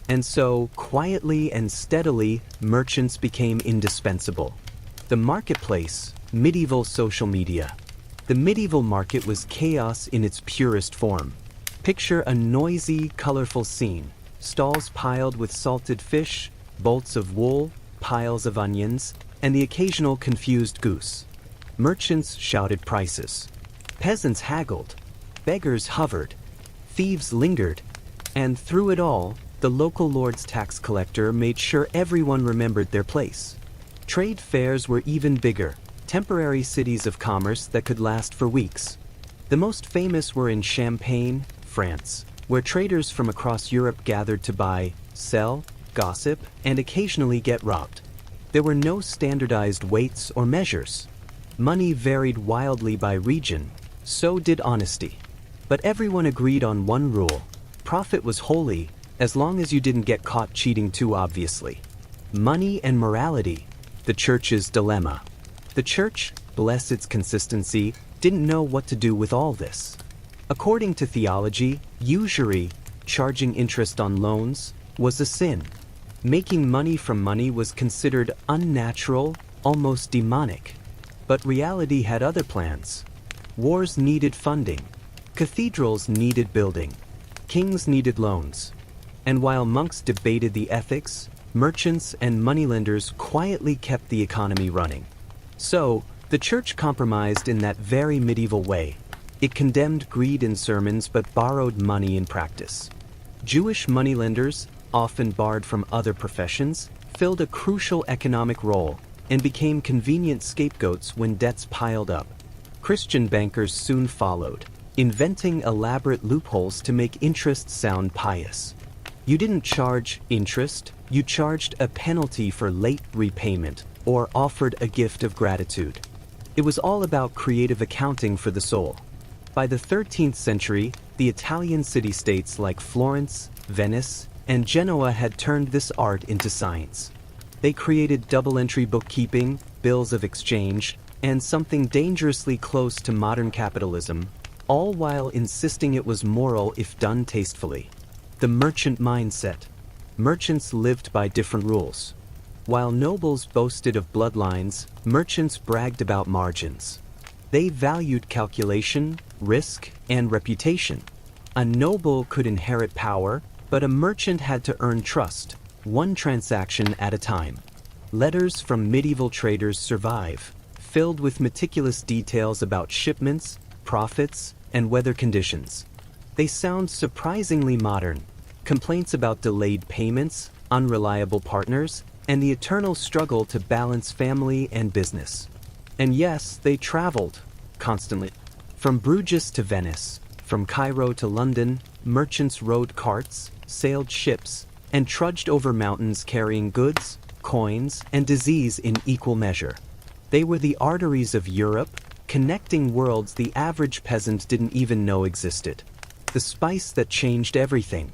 And so, quietly and steadily, merchants became indispensable. The marketplace, medieval social media. The medieval market was chaos in its purest form. Picture a noisy, colorful scene. Stalls piled with salted fish, bolts of wool, piles of onions, and the occasional confused goose. Merchants shouted prices. Peasants haggled. Beggars hovered. Thieves lingered. And through it all, the local lord's tax collector made sure everyone remembered their place. Trade fairs were even bigger, temporary cities of commerce that could last for weeks. The most famous were in Champagne, France, where traders from across Europe gathered to buy, sell, gossip, and occasionally get robbed. There were no standardized weights or measures. Money varied wildly by region, so did honesty. But everyone agreed on one rule: profit was holy, as long as you didn't get caught cheating too obviously. Money and morality, the church's dilemma. The church, bless its consistency, didn't know what to do with all this. According to theology, usury, charging interest on loans, was a sin. Making money from money was considered unnatural, almost demonic. But reality had other plans. Wars needed funding. Cathedrals needed building. Kings needed loans. And while monks debated the ethics, merchants and moneylenders quietly kept the economy running. So, the church compromised in that very medieval way. It condemned greed in sermons but borrowed money in practice. Jewish moneylenders, often barred from other professions, filled a crucial economic role and became convenient scapegoats when debts piled up. Christian bankers soon followed, inventing elaborate loopholes to make interest sound pious. You didn't charge interest, you charged a penalty for late repayment or offered a gift of gratitude. It was all about creative accounting for the soul. By the 13th century, the Italian city-states like Florence, Venice, and Genoa had turned this art into science. They created double-entry bookkeeping, bills of exchange, and something dangerously close to modern capitalism, all while insisting it was moral if done tastefully. The merchant mindset. Merchants lived by different rules. While nobles boasted of bloodlines, merchants bragged about margins. They valued calculation, risk, and reputation. A noble could inherit power, but a merchant had to earn trust, one transaction at a time. Letters from medieval traders survive, filled with meticulous details about shipments, profits, and weather conditions. They sound surprisingly modern. Complaints about delayed payments, unreliable partners, and the eternal struggle to balance family and business. And yes, they traveled, constantly. From Bruges to Venice, from Cairo to London, merchants rode carts, sailed ships, and trudged over mountains carrying goods, coins, and disease in equal measure. They were the arteries of Europe, connecting worlds the average peasant didn't even know existed. The spice that changed everything.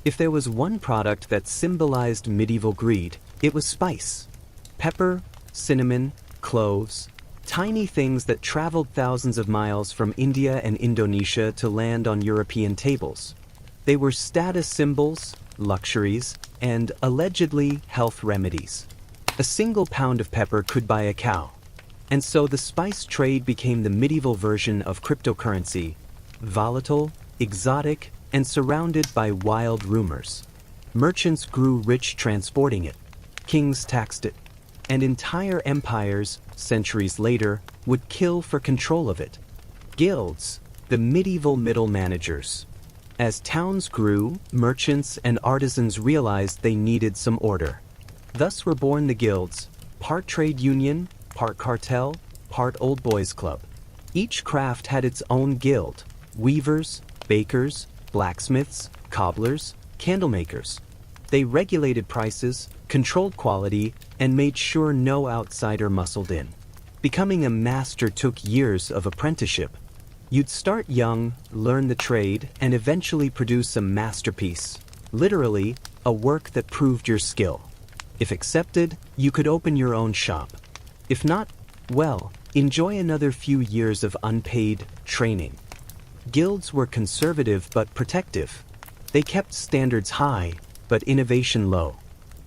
If there was one product that symbolized medieval greed, it was spice. Pepper, cinnamon, cloves, tiny things that traveled thousands of miles from India and Indonesia to land on European tables. They were status symbols, luxuries, and allegedly health remedies. A single pound of pepper could buy a cow. And so the spice trade became the medieval version of cryptocurrency, volatile, exotic, and surrounded by wild rumors. Merchants grew rich transporting it. Kings taxed it. And entire empires, centuries later, would kill for control of it. Guilds, the medieval middle managers. As towns grew, merchants and artisans realized they needed some order. Thus were born the guilds, part trade union, part cartel, part old boys club. Each craft had its own guild: weavers, bakers, blacksmiths, cobblers, candlemakers. They regulated prices, controlled quality, and made sure no outsider muscled in. Becoming a master took years of apprenticeship. You'd start young, learn the trade, and eventually produce a masterpiece. Literally, a work that proved your skill. If accepted, you could open your own shop. If not, well, enjoy another few years of unpaid training. Guilds were conservative but protective. They kept standards high, but innovation low.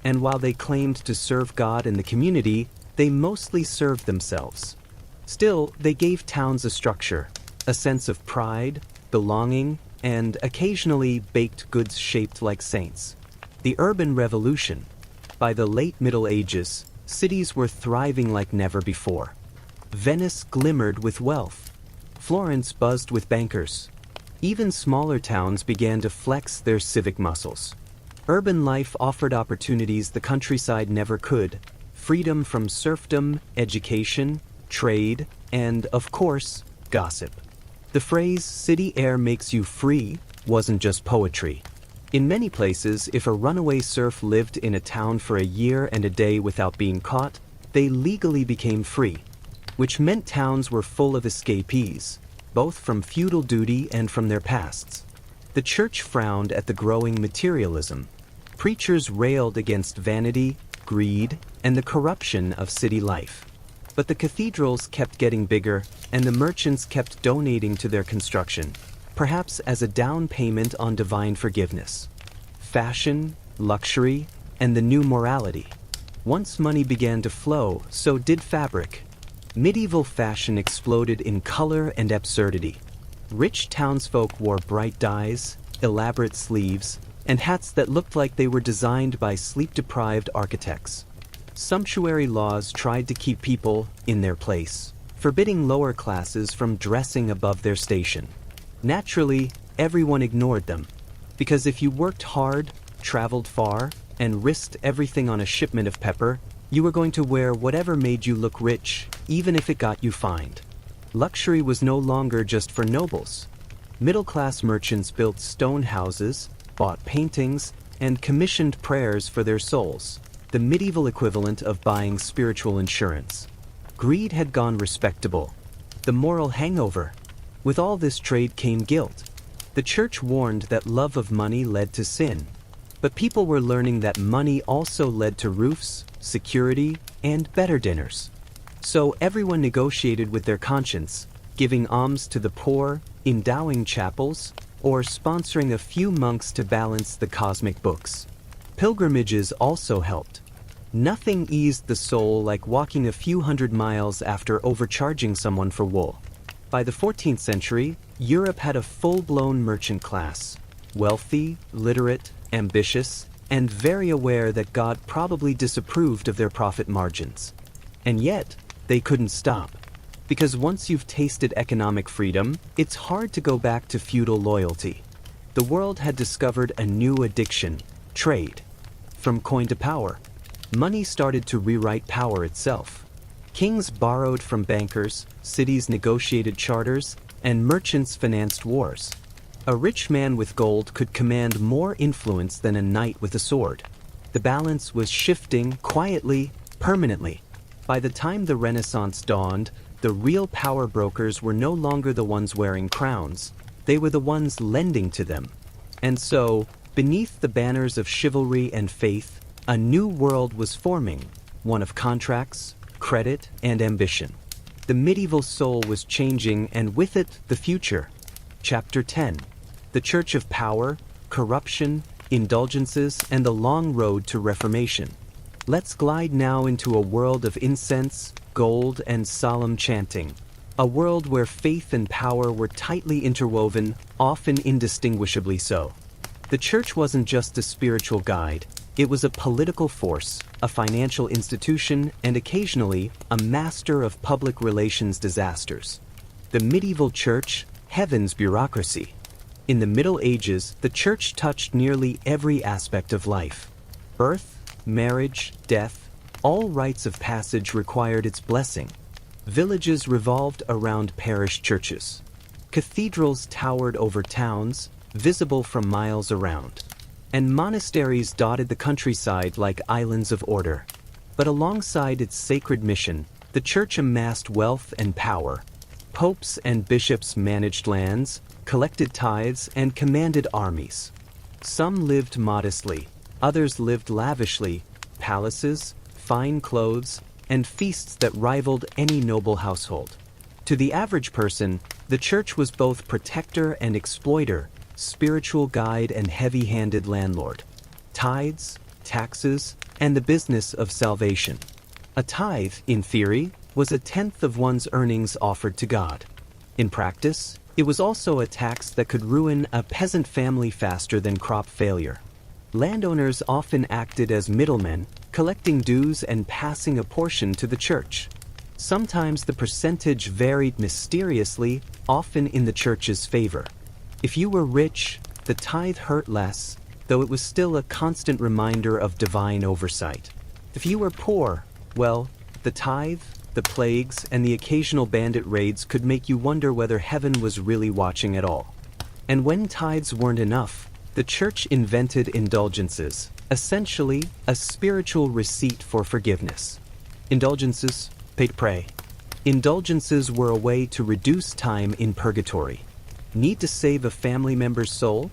And while they claimed to serve God and the community, they mostly served themselves. Still, they gave towns a structure, a sense of pride, belonging, and occasionally baked goods shaped like saints. The urban revolution. By the late Middle Ages, cities were thriving like never before. Venice glimmered with wealth. Florence buzzed with bankers. Even smaller towns began to flex their civic muscles. Urban life offered opportunities the countryside never could: freedom from serfdom, education, trade, and, of course, gossip. The phrase "city air makes you free" wasn't just poetry. In many places, if a runaway serf lived in a town for a year and a day without being caught, they legally became free, which meant towns were full of escapees, both from feudal duty and from their pasts. The church frowned at the growing materialism. Preachers railed against vanity, greed, and the corruption of city life. But the cathedrals kept getting bigger, and the merchants kept donating to their construction, perhaps as a down payment on divine forgiveness. Fashion, luxury, and the new morality. Once money began to flow, so did fabric. Medieval fashion exploded in color and absurdity. Rich townsfolk wore bright dyes, elaborate sleeves, and hats that looked like they were designed by sleep-deprived architects. Sumptuary laws tried to keep people in their place, forbidding lower classes from dressing above their station. Naturally, everyone ignored them, because if you worked hard, traveled far, and risked everything on a shipment of pepper, you were going to wear whatever made you look rich, even if it got you fined. Luxury was no longer just for nobles. Middle-class merchants built stone houses, bought paintings, and commissioned prayers for their souls, the medieval equivalent of buying spiritual insurance. Greed had gone respectable. The moral hangover. With all this trade came guilt. The church warned that love of money led to sin. But people were learning that money also led to roofs, security, and better dinners. So everyone negotiated with their conscience, giving alms to the poor, endowing chapels, or sponsoring a few monks to balance the cosmic books. Pilgrimages also helped. Nothing eased the soul like walking a few hundred miles after overcharging someone for wool. By the 14th century, Europe had a full-blown merchant class, wealthy, literate, ambitious, and very aware that God probably disapproved of their profit margins. And yet, they couldn't stop. Because once you've tasted economic freedom, it's hard to go back to feudal loyalty. The world had discovered a new addiction: trade. From coin to power, money started to rewrite power itself. Kings borrowed from bankers, cities negotiated charters, and merchants financed wars. A rich man with gold could command more influence than a knight with a sword. The balance was shifting quietly, permanently. By the time the Renaissance dawned, the real power brokers were no longer the ones wearing crowns. They were the ones lending to them. And so, beneath the banners of chivalry and faith, a new world was forming, one of contracts, credit, and ambition. The medieval soul was changing, and with it, the future. Chapter 10. The Church of Power, Corruption, Indulgences, and the Long Road to Reformation. Let's glide now into a world of incense, gold, and solemn chanting. A world where faith and power were tightly interwoven, often indistinguishably so. The church wasn't just a spiritual guide. It was a political force, a financial institution, and occasionally a master of public relations disasters. The medieval church, heaven's bureaucracy. In the Middle Ages, the church touched nearly every aspect of life. Birth, marriage, death, all rites of passage required its blessing. Villages revolved around parish churches. Cathedrals towered over towns, visible from miles around. And monasteries dotted the countryside like islands of order. But alongside its sacred mission, the church amassed wealth and power. Popes and bishops managed lands, collected tithes, and commanded armies. Some lived modestly, others lived lavishly: palaces, fine clothes, and feasts that rivaled any noble household. To the average person, The church was both protector and exploiter, spiritual guide and heavy-handed landlord. Tithes, taxes, and the business of salvation. A tithe, in theory, was a tenth of one's earnings offered to God. In practice, it was also a tax that could ruin a peasant family faster than crop failure. Landowners often acted as middlemen, collecting dues and passing a portion to the church. Sometimes the percentage varied mysteriously, often in the church's favor. If you were rich, the tithe hurt less, though it was still a constant reminder of divine oversight. If you were poor, well, the tithe, the plagues, and the occasional bandit raids could make you wonder whether heaven was really watching at all. And when tithes weren't enough, the church invented indulgences, essentially a spiritual receipt for forgiveness. Indulgences, paid pray. Indulgences were a way to reduce time in purgatory. Need to save a family member's soul?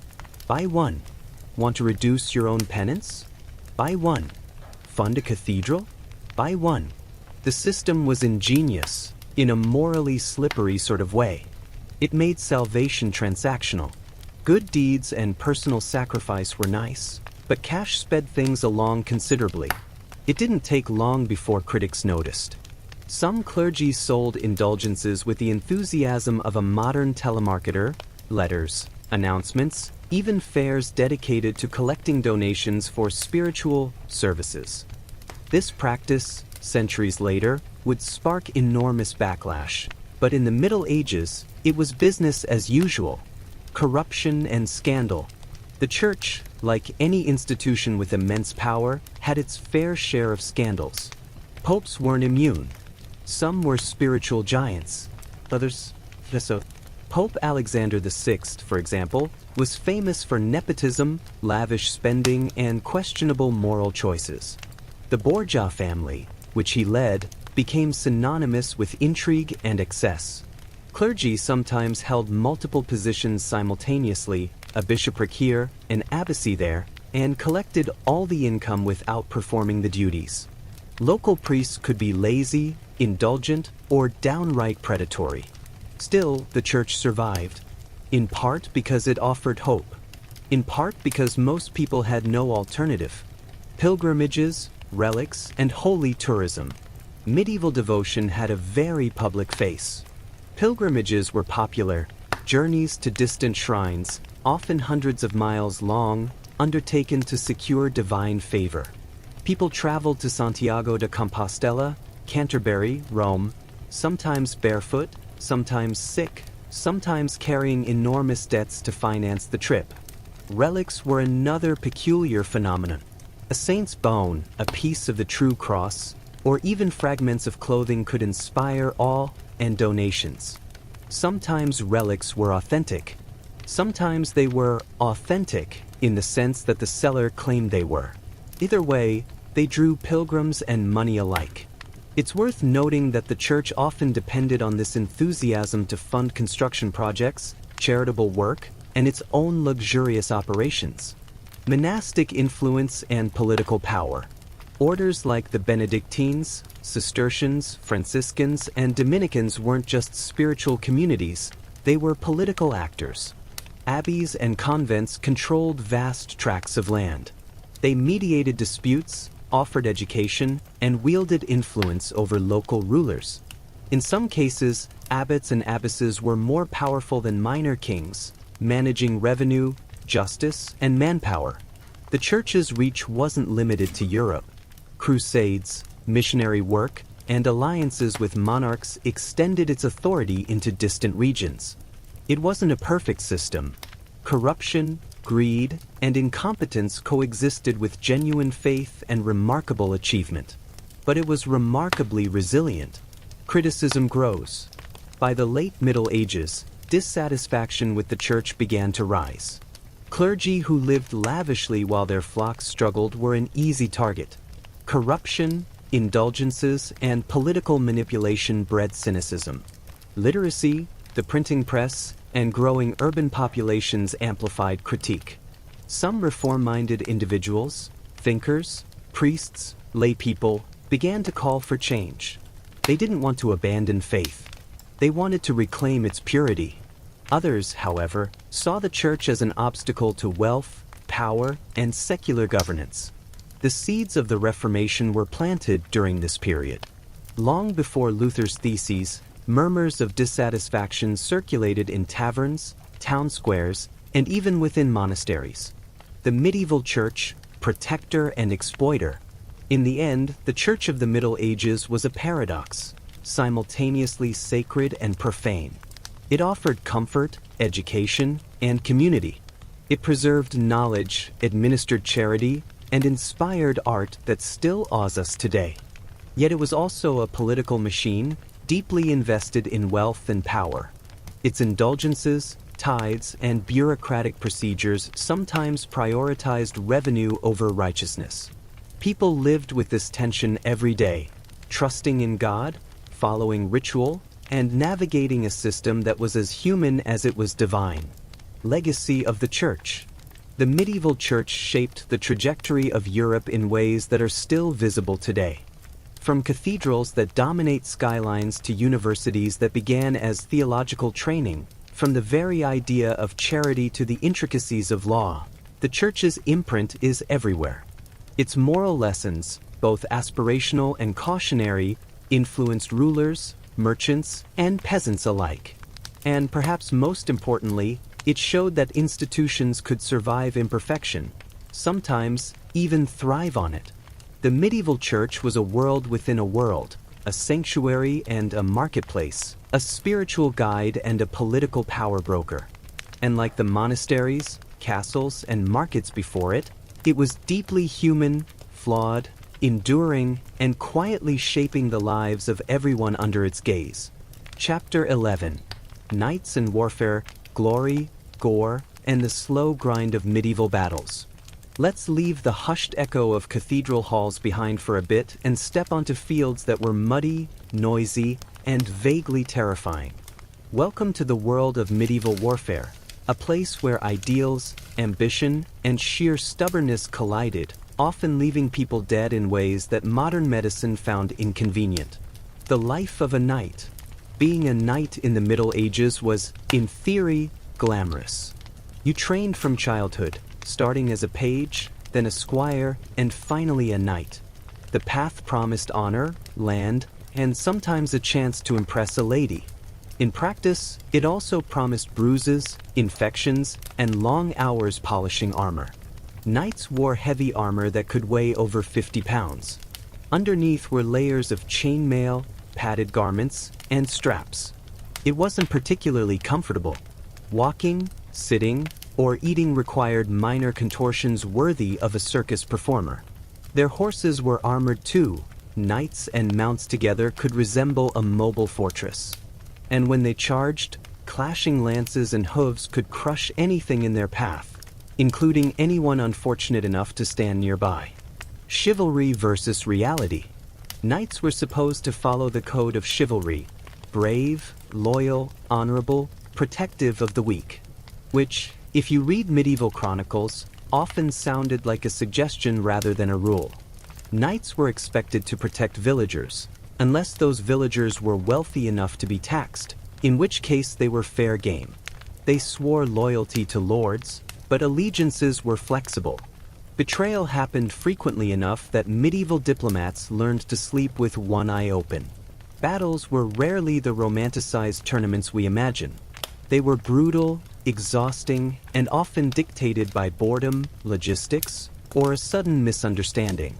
Buy one. Want to reduce your own penance? Buy one. Fund a cathedral? Buy one. The system was ingenious, in a morally slippery sort of way. It made salvation transactional. Good deeds and personal sacrifice were nice, but cash sped things along considerably. It didn't take long before critics noticed. Some clergy sold indulgences with the enthusiasm of a modern telemarketer, letters, announcements, even fairs dedicated to collecting donations for spiritual services. This practice, centuries later, would spark enormous backlash. But in the Middle Ages, it was business as usual. Corruption and scandal. The church, like any institution with immense power, had its fair share of scandals. Popes weren't immune. Some were spiritual giants. Others, so. Pope Alexander VI, for example, was famous for nepotism, lavish spending, and questionable moral choices. The Borgia family, which he led, became synonymous with intrigue and excess. Clergy sometimes held multiple positions simultaneously, a bishopric here, an abbacy there, and collected all the income without performing the duties. Local priests could be lazy, indulgent, or downright predatory. Still, the church survived, in part because it offered hope, in part because most people had no alternative. Pilgrimages, relics, and holy tourism. Medieval devotion had a very public face. Pilgrimages were popular, journeys to distant shrines, often hundreds of miles long, undertaken to secure divine favor. People traveled to Santiago de Compostela, Canterbury, Rome, sometimes barefoot, sometimes sick, sometimes carrying enormous debts to finance the trip. Relics were another peculiar phenomenon. A saint's bone, a piece of the true cross, or even fragments of clothing could inspire awe and donations. Sometimes relics were authentic. Sometimes they were authentic in the sense that the seller claimed they were. Either way, they drew pilgrims and money alike. It's worth noting that the church often depended on this enthusiasm to fund construction projects, charitable work, and its own luxurious operations. Monastic influence and political power. Orders like the Benedictines, Cistercians, Franciscans, and Dominicans weren't just spiritual communities, they were political actors. Abbeys and convents controlled vast tracts of land. They mediated disputes, offered education, and wielded influence over local rulers. In some cases, abbots and abbesses were more powerful than minor kings, managing revenue, justice, and manpower. The church's reach wasn't limited to Europe. Crusades, missionary work, and alliances with monarchs extended its authority into distant regions. It wasn't a perfect system. Corruption, greed, and incompetence coexisted with genuine faith and remarkable achievement. But it was remarkably resilient. Criticism grows. By the late Middle Ages, dissatisfaction with the church began to rise. Clergy who lived lavishly while their flocks struggled were an easy target. Corruption, indulgences, and political manipulation bred cynicism. Literacy, the printing press, and growing urban populations amplified critique. Some reform-minded individuals, thinkers, priests, laypeople, began to call for change. They didn't want to abandon faith. They wanted to reclaim its purity. Others, however, saw the church as an obstacle to wealth, power, and secular governance. The seeds of the Reformation were planted during this period. Long before Luther's theses, murmurs of dissatisfaction circulated in taverns, town squares, and even within monasteries. The medieval church, protector and exploiter. In the end, the Church of the Middle Ages was a paradox, simultaneously sacred and profane. It offered comfort, education, and community. It preserved knowledge, administered charity, and inspired art that still awes us today. Yet it was also a political machine, deeply invested in wealth and power. Its indulgences, tithes, and bureaucratic procedures sometimes prioritized revenue over righteousness. People lived with this tension every day, trusting in God, following ritual, and navigating a system that was as human as it was divine. Legacy of the Church. The medieval church shaped the trajectory of Europe in ways that are still visible today. From cathedrals that dominate skylines to universities that began as theological training, from the very idea of charity to the intricacies of law, the church's imprint is everywhere. Its moral lessons, both aspirational and cautionary, influenced rulers, merchants, and peasants alike. And perhaps most importantly, it showed that institutions could survive imperfection, sometimes even thrive on it. The medieval church was a world within a world, a sanctuary and a marketplace, a spiritual guide and a political power broker. And like the monasteries, castles, and markets before it, it was deeply human, flawed, enduring, and quietly shaping the lives of everyone under its gaze. Chapter 11. Knights and Warfare, Glory, Gore, and the Slow Grind of Medieval Battles. Let's leave the hushed echo of cathedral halls behind for a bit and step onto fields that were muddy, noisy, and vaguely terrifying. Welcome to the world of medieval warfare, a place where ideals, ambition, and sheer stubbornness collided, often leaving people dead in ways that modern medicine found inconvenient. The life of a knight. Being a knight in the Middle Ages was, in theory, glamorous. You trained from childhood, starting as a page, then a squire, and finally a knight. The path promised honor, land, and sometimes a chance to impress a lady. In practice, it also promised bruises, infections, and long hours polishing armor. Knights wore heavy armor that could weigh over 50 pounds. Underneath were layers of chainmail, padded garments, and straps. It wasn't particularly comfortable. Walking, sitting, or eating required minor contortions worthy of a circus performer. Their horses were armored too. Knights and mounts together could resemble a mobile fortress. And when they charged, clashing lances and hooves could crush anything in their path, including anyone unfortunate enough to stand nearby. Chivalry versus reality. Knights were supposed to follow the code of chivalry, brave, loyal, honorable, protective of the weak, which, if you read medieval chronicles, often sounded like a suggestion rather than a rule. Knights were expected to protect villagers, unless those villagers were wealthy enough to be taxed, in which case they were fair game. They swore loyalty to lords, but allegiances were flexible. Betrayal happened frequently enough that medieval diplomats learned to sleep with one eye open. Battles were rarely the romanticized tournaments we imagine. They were brutal, exhausting, and often dictated by boredom, logistics, or a sudden misunderstanding.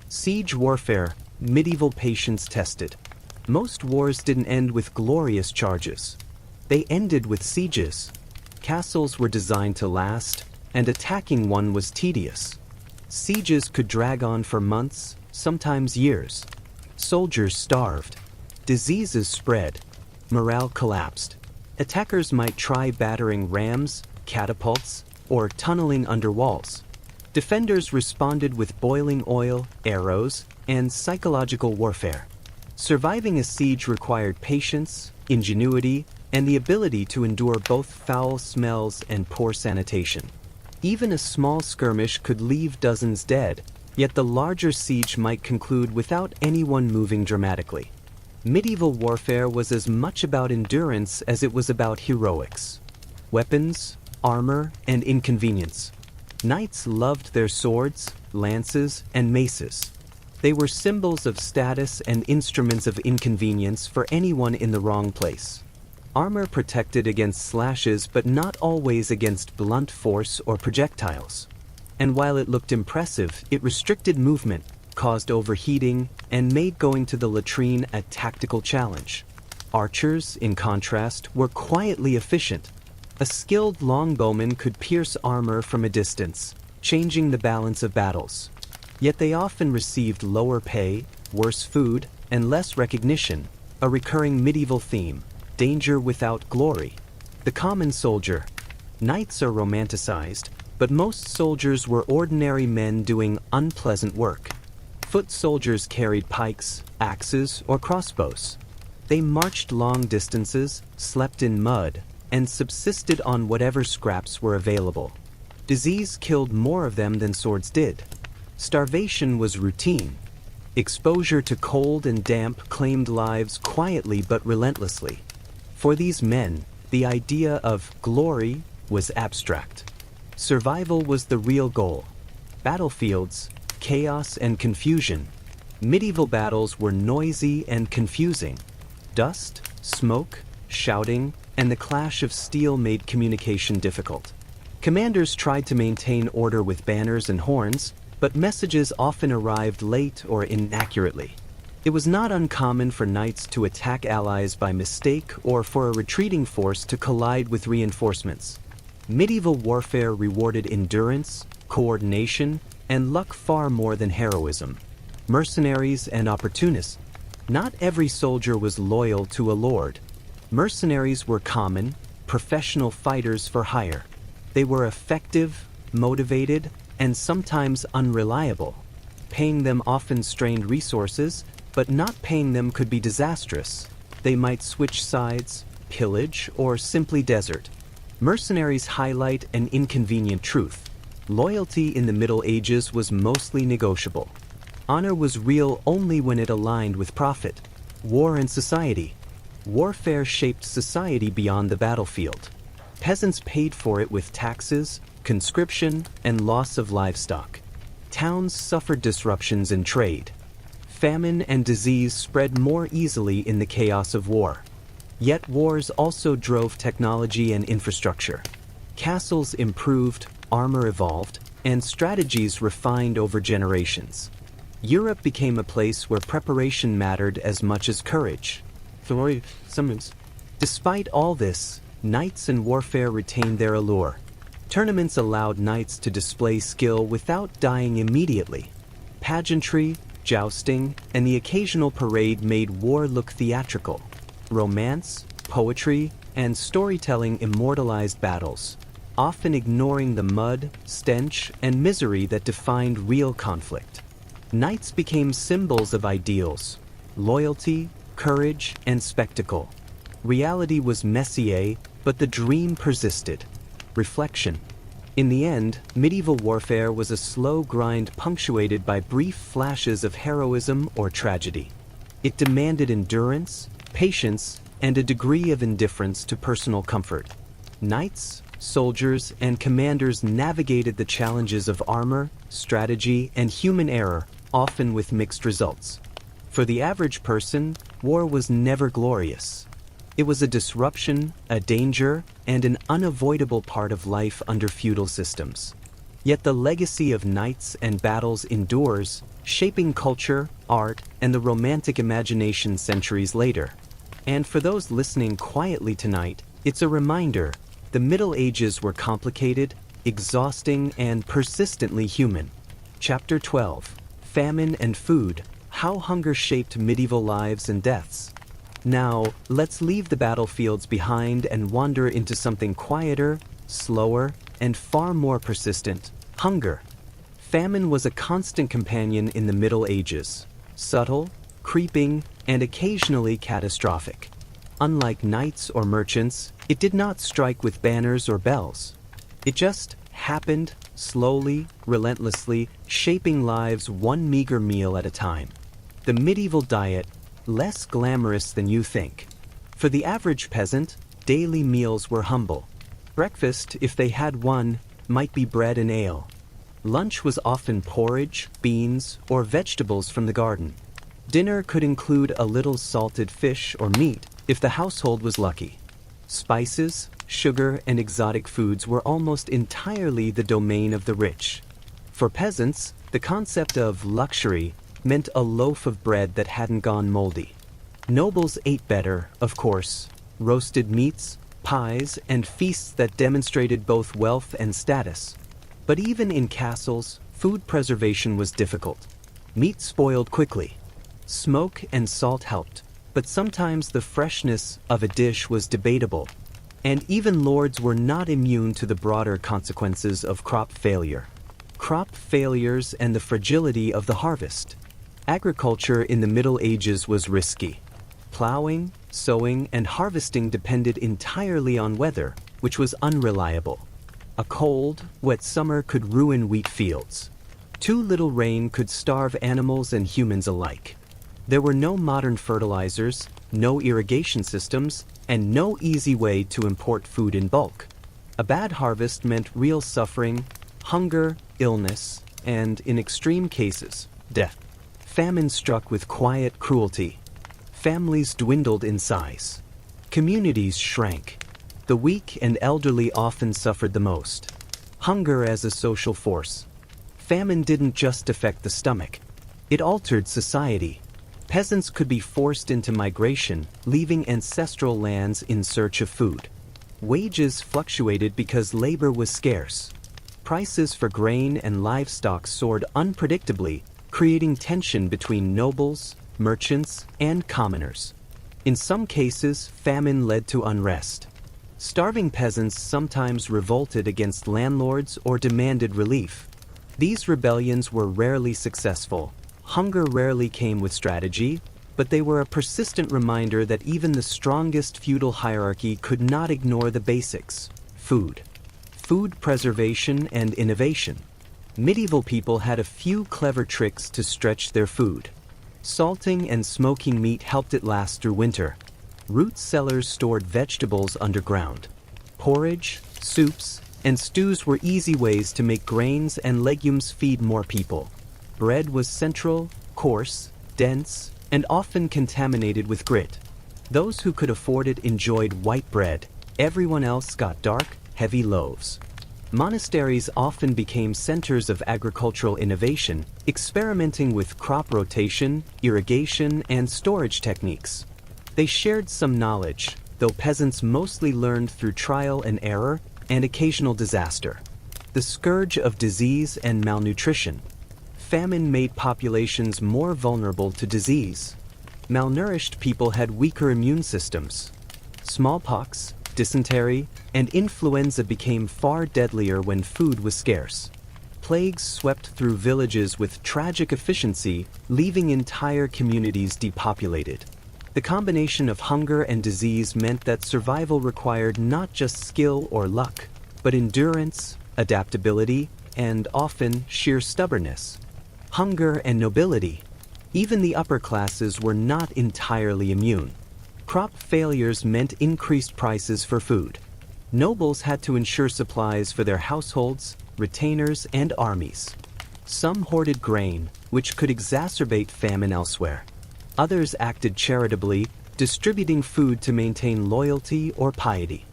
Siege warfare, medieval patience tested. Most wars didn't end with glorious charges. They ended with sieges. Castles were designed to last, and attacking one was tedious. Sieges could drag on for months, sometimes years. Soldiers starved. Diseases spread. Morale collapsed. Attackers might try battering rams, catapults, or tunneling under walls. Defenders responded with boiling oil, arrows, and psychological warfare. Surviving a siege required patience, ingenuity, and the ability to endure both foul smells and poor sanitation. Even a small skirmish could leave dozens dead, yet the larger siege might conclude without anyone moving dramatically. Medieval warfare was as much about endurance as it was about heroics. Weapons, armor, and inconvenience. Knights loved their swords, lances, and maces. They were symbols of status and instruments of inconvenience for anyone in the wrong place. Armor protected against slashes but not always against blunt force or projectiles. And while it looked impressive, it restricted movement, caused overheating, and made going to the latrine a tactical challenge. Archers, in contrast, were quietly efficient. A skilled longbowman could pierce armor from a distance, changing the balance of battles. Yet they often received lower pay, worse food, and less recognition, a recurring medieval theme. Danger without glory. The common soldier. Knights are romanticized, but most soldiers were ordinary men doing unpleasant work. Foot soldiers carried pikes, axes, or crossbows. They marched long distances, slept in mud, and subsisted on whatever scraps were available. Disease killed more of them than swords did. Starvation was routine. Exposure to cold and damp claimed lives quietly but relentlessly. For these men, the idea of glory was abstract. Survival was the real goal. Battlefields, chaos and confusion. Medieval battles were noisy and confusing. Dust, smoke, shouting, and the clash of steel made communication difficult. Commanders tried to maintain order with banners and horns, but messages often arrived late or inaccurately. It was not uncommon for knights to attack allies by mistake or for a retreating force to collide with reinforcements. Medieval warfare rewarded endurance, coordination, and luck far more than heroism. Mercenaries and opportunists. Not every soldier was loyal to a lord. Mercenaries were common, professional fighters for hire. They were effective, motivated, and sometimes unreliable. Paying them often strained resources, but not paying them could be disastrous. They might switch sides, pillage, or simply desert. Mercenaries highlight an inconvenient truth. Loyalty in the Middle Ages was mostly negotiable. Honor was real only when it aligned with profit. War and society. Warfare shaped society beyond the battlefield. Peasants paid for it with taxes, conscription, and loss of livestock. Towns suffered disruptions in trade. Famine and disease spread more easily in the chaos of war. Yet wars also drove technology and infrastructure. Castles improved, armor evolved, and strategies refined over generations. Europe became a place where preparation mattered as much as courage. Despite all this, knights and warfare retained their allure. Tournaments allowed knights to display skill without dying immediately. Pageantry, jousting, and the occasional parade made war look theatrical. Romance, poetry, and storytelling immortalized battles, often ignoring the mud, stench, and misery that defined real conflict. Knights became symbols of ideals, loyalty, courage, and spectacle. Reality was messier, but the dream persisted. Reflection. In the end, medieval warfare was a slow grind punctuated by brief flashes of heroism or tragedy. It demanded endurance, patience, and a degree of indifference to personal comfort. Knights, soldiers, and commanders navigated the challenges of armor, strategy, and human error, often with mixed results. For the average person, war was never glorious. It was a disruption, a danger, and an unavoidable part of life under feudal systems. Yet the legacy of knights and battles endures, shaping culture, art, and the romantic imagination centuries later. And for those listening quietly tonight, it's a reminder: the Middle Ages were complicated, exhausting, and persistently human. Chapter 12: Famine and Food: How Hunger Shaped Medieval Lives and Deaths. Now, let's leave the battlefields behind and wander into something quieter, slower, and far more persistent: hunger. Famine was a constant companion in the Middle Ages, subtle, creeping, and occasionally catastrophic. Unlike knights or merchants, it did not strike with banners or bells. It just happened, slowly, relentlessly, shaping lives one meager meal at a time. The medieval diet, less glamorous than you think. For the average peasant, daily meals were humble. Breakfast, if they had one, might be bread and ale. Lunch was often porridge, beans, or vegetables from the garden. Dinner could include a little salted fish or meat if the household was lucky. Spices, sugar, and exotic foods were almost entirely the domain of the rich. For peasants, the concept of luxury meant a loaf of bread that hadn't gone moldy. Nobles ate better, of course, roasted meats, pies, and feasts that demonstrated both wealth and status. But even in castles, food preservation was difficult. Meat spoiled quickly. Smoke and salt helped, but sometimes the freshness of a dish was debatable, and even lords were not immune to the broader consequences of crop failure. Crop failures and the fragility of the harvest. Agriculture in the Middle Ages was risky. Plowing, sowing, and harvesting depended entirely on weather, which was unreliable. A cold, wet summer could ruin wheat fields. Too little rain could starve animals and humans alike. There were no modern fertilizers, no irrigation systems, and no easy way to import food in bulk. A bad harvest meant real suffering, hunger, illness, and, in extreme cases, death. Famine struck with quiet cruelty. Families dwindled in size. Communities shrank. The weak and elderly often suffered the most. Hunger as a social force. Famine didn't just affect the stomach. It altered society. Peasants could be forced into migration, leaving ancestral lands in search of food. Wages fluctuated because labor was scarce. Prices for grain and livestock soared unpredictably, creating tension between nobles, merchants, and commoners. In some cases, famine led to unrest. Starving peasants sometimes revolted against landlords or demanded relief. These rebellions were rarely successful. Hunger rarely came with strategy, but they were a persistent reminder that even the strongest feudal hierarchy could not ignore the basics: food. Food preservation and innovation. Medieval people had a few clever tricks to stretch their food. Salting and smoking meat helped it last through winter. Root cellars stored vegetables underground. Porridge, soups, and stews were easy ways to make grains and legumes feed more people. Bread was central, coarse, dense, and often contaminated with grit. Those who could afford it enjoyed white bread. Everyone else got dark, heavy loaves. Monasteries often became centers of agricultural innovation, experimenting with crop rotation, irrigation, and storage techniques. They shared some knowledge, though peasants mostly learned through trial and error and occasional disaster. The scourge of disease and malnutrition. Famine made populations more vulnerable to disease. Malnourished people had weaker immune systems. Smallpox, dysentery, and influenza became far deadlier when food was scarce. Plagues swept through villages with tragic efficiency, leaving entire communities depopulated. The combination of hunger and disease meant that survival required not just skill or luck, but endurance, adaptability, and often sheer stubbornness. Hunger and nobility. Even the upper classes were not entirely immune. Crop failures meant increased prices for food. Nobles had to ensure supplies for their households, retainers, and armies. Some hoarded grain, which could exacerbate famine elsewhere. Others acted charitably, distributing food to maintain loyalty or piety.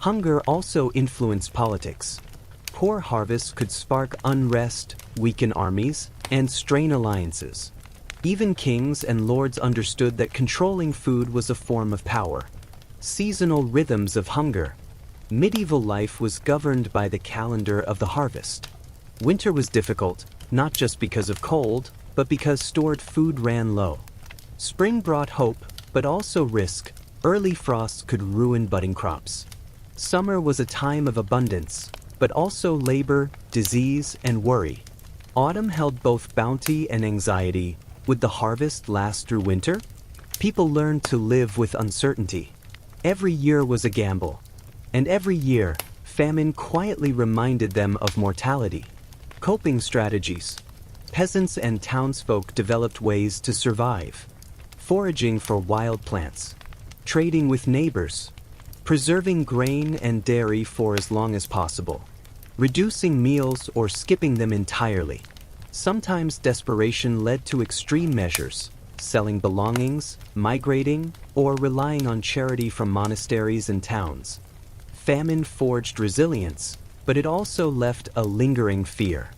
Hunger also influenced politics. Poor harvests could spark unrest, weaken armies, and strain alliances. Even kings and lords understood that controlling food was a form of power. Seasonal rhythms of hunger. Medieval life was governed by the calendar of the harvest. Winter was difficult, not just because of cold, but because stored food ran low. Spring brought hope, but also risk. Early frosts could ruin budding crops. Summer was a time of abundance, but also labor, disease, and worry. Autumn held both bounty and anxiety. Would the harvest last through winter? People learned to live with uncertainty. Every year was a gamble. And every year, famine quietly reminded them of mortality. Coping strategies. Peasants and townsfolk developed ways to survive. foraging for wild plants, trading with neighbors, preserving grain and dairy for as long as possible, reducing meals or skipping them entirely. Sometimes desperation led to extreme measures, selling belongings, migrating, or relying on charity from monasteries and towns. Famine forged resilience, but it also left a lingering fear.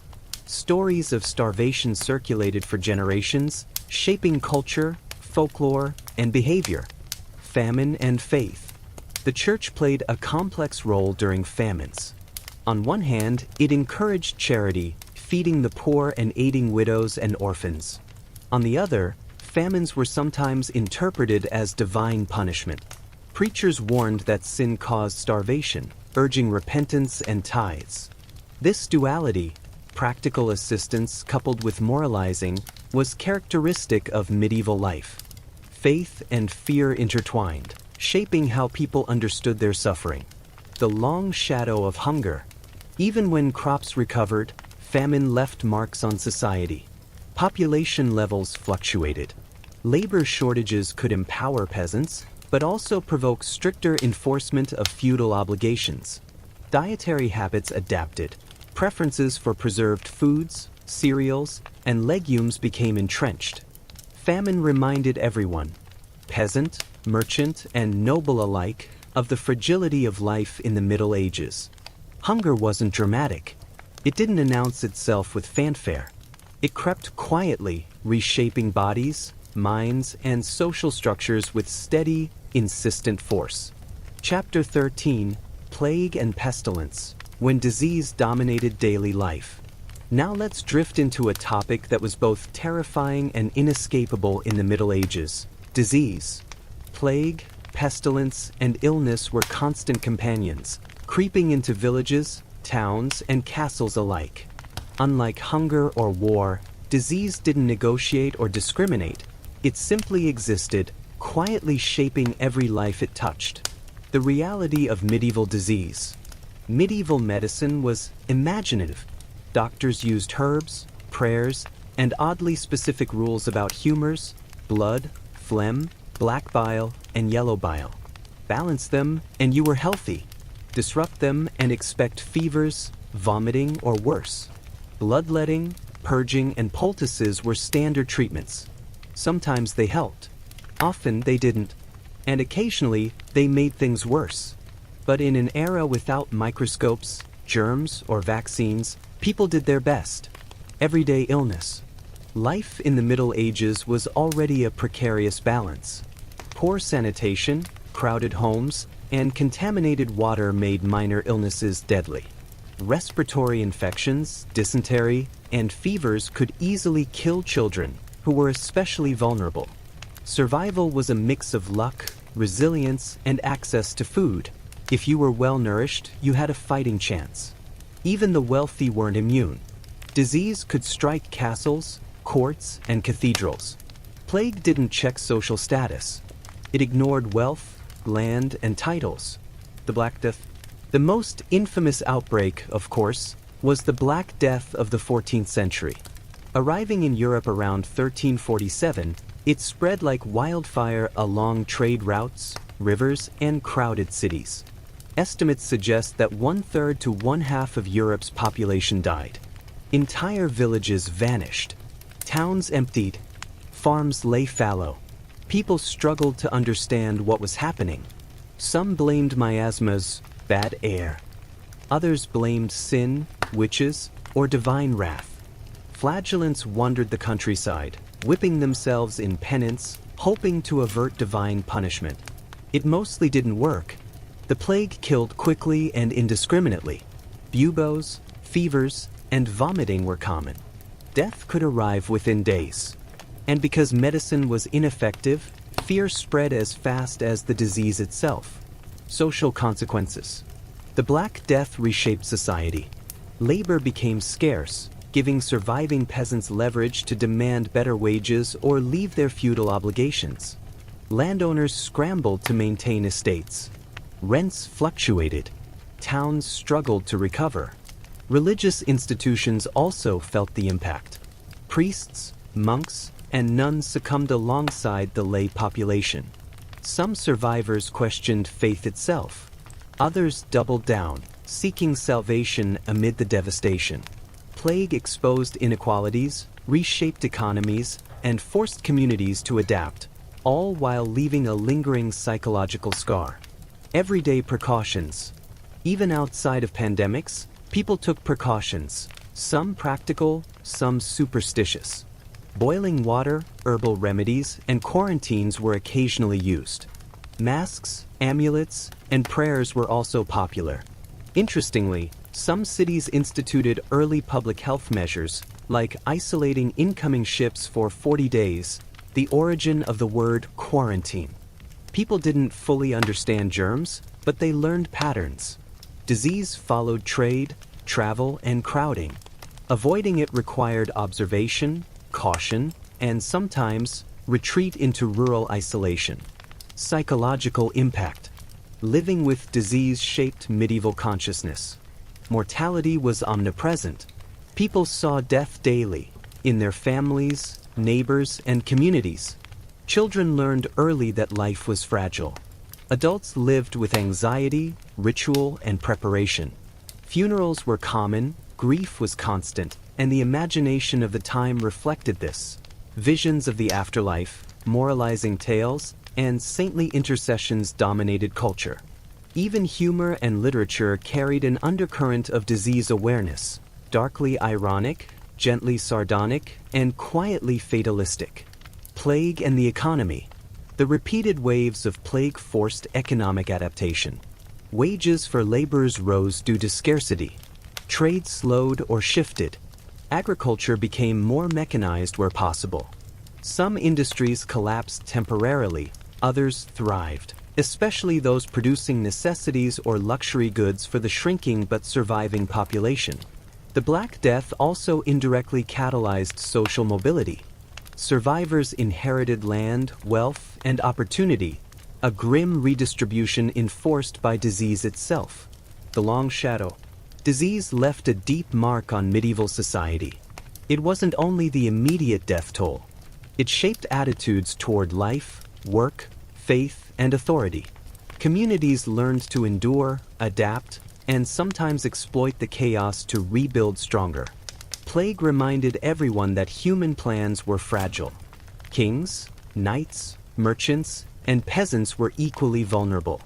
Stories of starvation circulated for generations, shaping culture, folklore, and behavior. Famine and faith. The church played a complex role during famines. On one hand, it encouraged charity, feeding the poor and aiding widows and orphans. On the other, famines were sometimes interpreted as divine punishment. Preachers warned that sin caused starvation, urging repentance and tithes. This duality, practical assistance coupled with moralizing, was characteristic of medieval life. Faith and fear intertwined, shaping how people understood their suffering. The long shadow of hunger. Even when crops recovered, famine left marks on society. Population levels fluctuated. Labor shortages could empower peasants, but also provoke stricter enforcement of feudal obligations. Dietary habits adapted. Preferences for preserved foods, cereals, and legumes became entrenched. Famine reminded everyone, peasant, merchant, and noble alike, of the fragility of life in the Middle Ages. Hunger wasn't dramatic. It didn't announce itself with fanfare. It crept quietly, reshaping bodies, minds, and social structures with steady, insistent force. Chapter 13, Plague and Pestilence, when disease dominated daily life. Now let's drift into a topic that was both terrifying and inescapable in the Middle Ages: disease. Plague, pestilence, and illness were constant companions, creeping into villages, towns, and castles alike. Unlike hunger or war, disease didn't negotiate or discriminate. It simply existed, quietly shaping every life it touched. The reality of medieval disease. Medieval medicine was imaginative. Doctors used herbs, prayers, and oddly specific rules about humors, blood, phlegm, black bile, and yellow bile. Balance them, and you were healthy. Disrupt them and expect fevers, vomiting, or worse. Bloodletting, purging, and poultices were standard treatments. Sometimes they helped. Often they didn't. And occasionally they made things worse. But in an era without microscopes, germs, or vaccines, people did their best. Everyday illness. Life in the Middle Ages was already a precarious balance. Poor sanitation, crowded homes, and contaminated water made minor illnesses deadly. Respiratory infections, dysentery, and fevers could easily kill children, who were especially vulnerable. Survival was a mix of luck, resilience, and access to food. If you were well-nourished, you had a fighting chance. Even the wealthy weren't immune. Disease could strike castles, courts, and cathedrals. Plague didn't check social status. It ignored wealth, land, and titles. The Black Death. The most infamous outbreak, of course, was the Black Death of the 14th century. Arriving in Europe around 1347, it spread like wildfire along trade routes, rivers, and crowded cities. Estimates suggest that 1/3 to 1/2 of Europe's population died. Entire villages vanished. Towns emptied. Farms lay fallow. People struggled to understand what was happening. Some blamed miasmas, bad air. Others blamed sin, witches, or divine wrath. Flagellants wandered the countryside, whipping themselves in penance, hoping to avert divine punishment. It mostly didn't work. The plague killed quickly and indiscriminately. Buboes, fevers, and vomiting were common. Death could arrive within days. And because medicine was ineffective, fear spread as fast as the disease itself. Social consequences. The Black Death reshaped society. Labor became scarce, giving surviving peasants leverage to demand better wages or leave their feudal obligations. Landowners scrambled to maintain estates. Rents fluctuated. Towns struggled to recover. Religious institutions also felt the impact. Priests, monks, and nuns succumbed alongside the lay population. Some survivors questioned faith itself. Others doubled down, seeking salvation amid the devastation. Plague exposed inequalities, reshaped economies, and forced communities to adapt, all while leaving a lingering psychological scar. Everyday precautions. Even outside of pandemics, people took precautions, some practical, some superstitious. Boiling water, herbal remedies, and quarantines were occasionally used. Masks, amulets, and prayers were also popular. Interestingly, some cities instituted early public health measures, like isolating incoming ships for 40 days, the origin of the word quarantine. People didn't fully understand germs, but they learned patterns. Disease followed trade, travel, and crowding. Avoiding it required observation, caution, and sometimes retreat into rural isolation. Psychological impact. Living with disease shaped medieval consciousness. Mortality was omnipresent. People saw death daily, in their families, neighbors, and communities. Children learned early that life was fragile. Adults lived with anxiety, ritual, and preparation. Funerals were common, grief was constant, and the imagination of the time reflected this. Visions of the afterlife, moralizing tales, and saintly intercessions dominated culture. Even humor and literature carried an undercurrent of disease awareness, darkly ironic, gently sardonic, and quietly fatalistic. Plague and the economy. The repeated waves of plague forced economic adaptation. Wages for laborers rose due to scarcity. Trade slowed or shifted. Agriculture became more mechanized where possible. Some industries collapsed temporarily, others thrived, especially those producing necessities or luxury goods for the shrinking but surviving population. The Black Death also indirectly catalyzed social mobility. Survivors inherited land, wealth, and opportunity, a grim redistribution enforced by disease itself. The Long Shadow. Disease left a deep mark on medieval society. It wasn't only the immediate death toll. It shaped attitudes toward life, work, faith, and authority. Communities learned to endure, adapt, and sometimes exploit the chaos to rebuild stronger. Plague reminded everyone that human plans were fragile. Kings, knights, merchants, and peasants were equally vulnerable.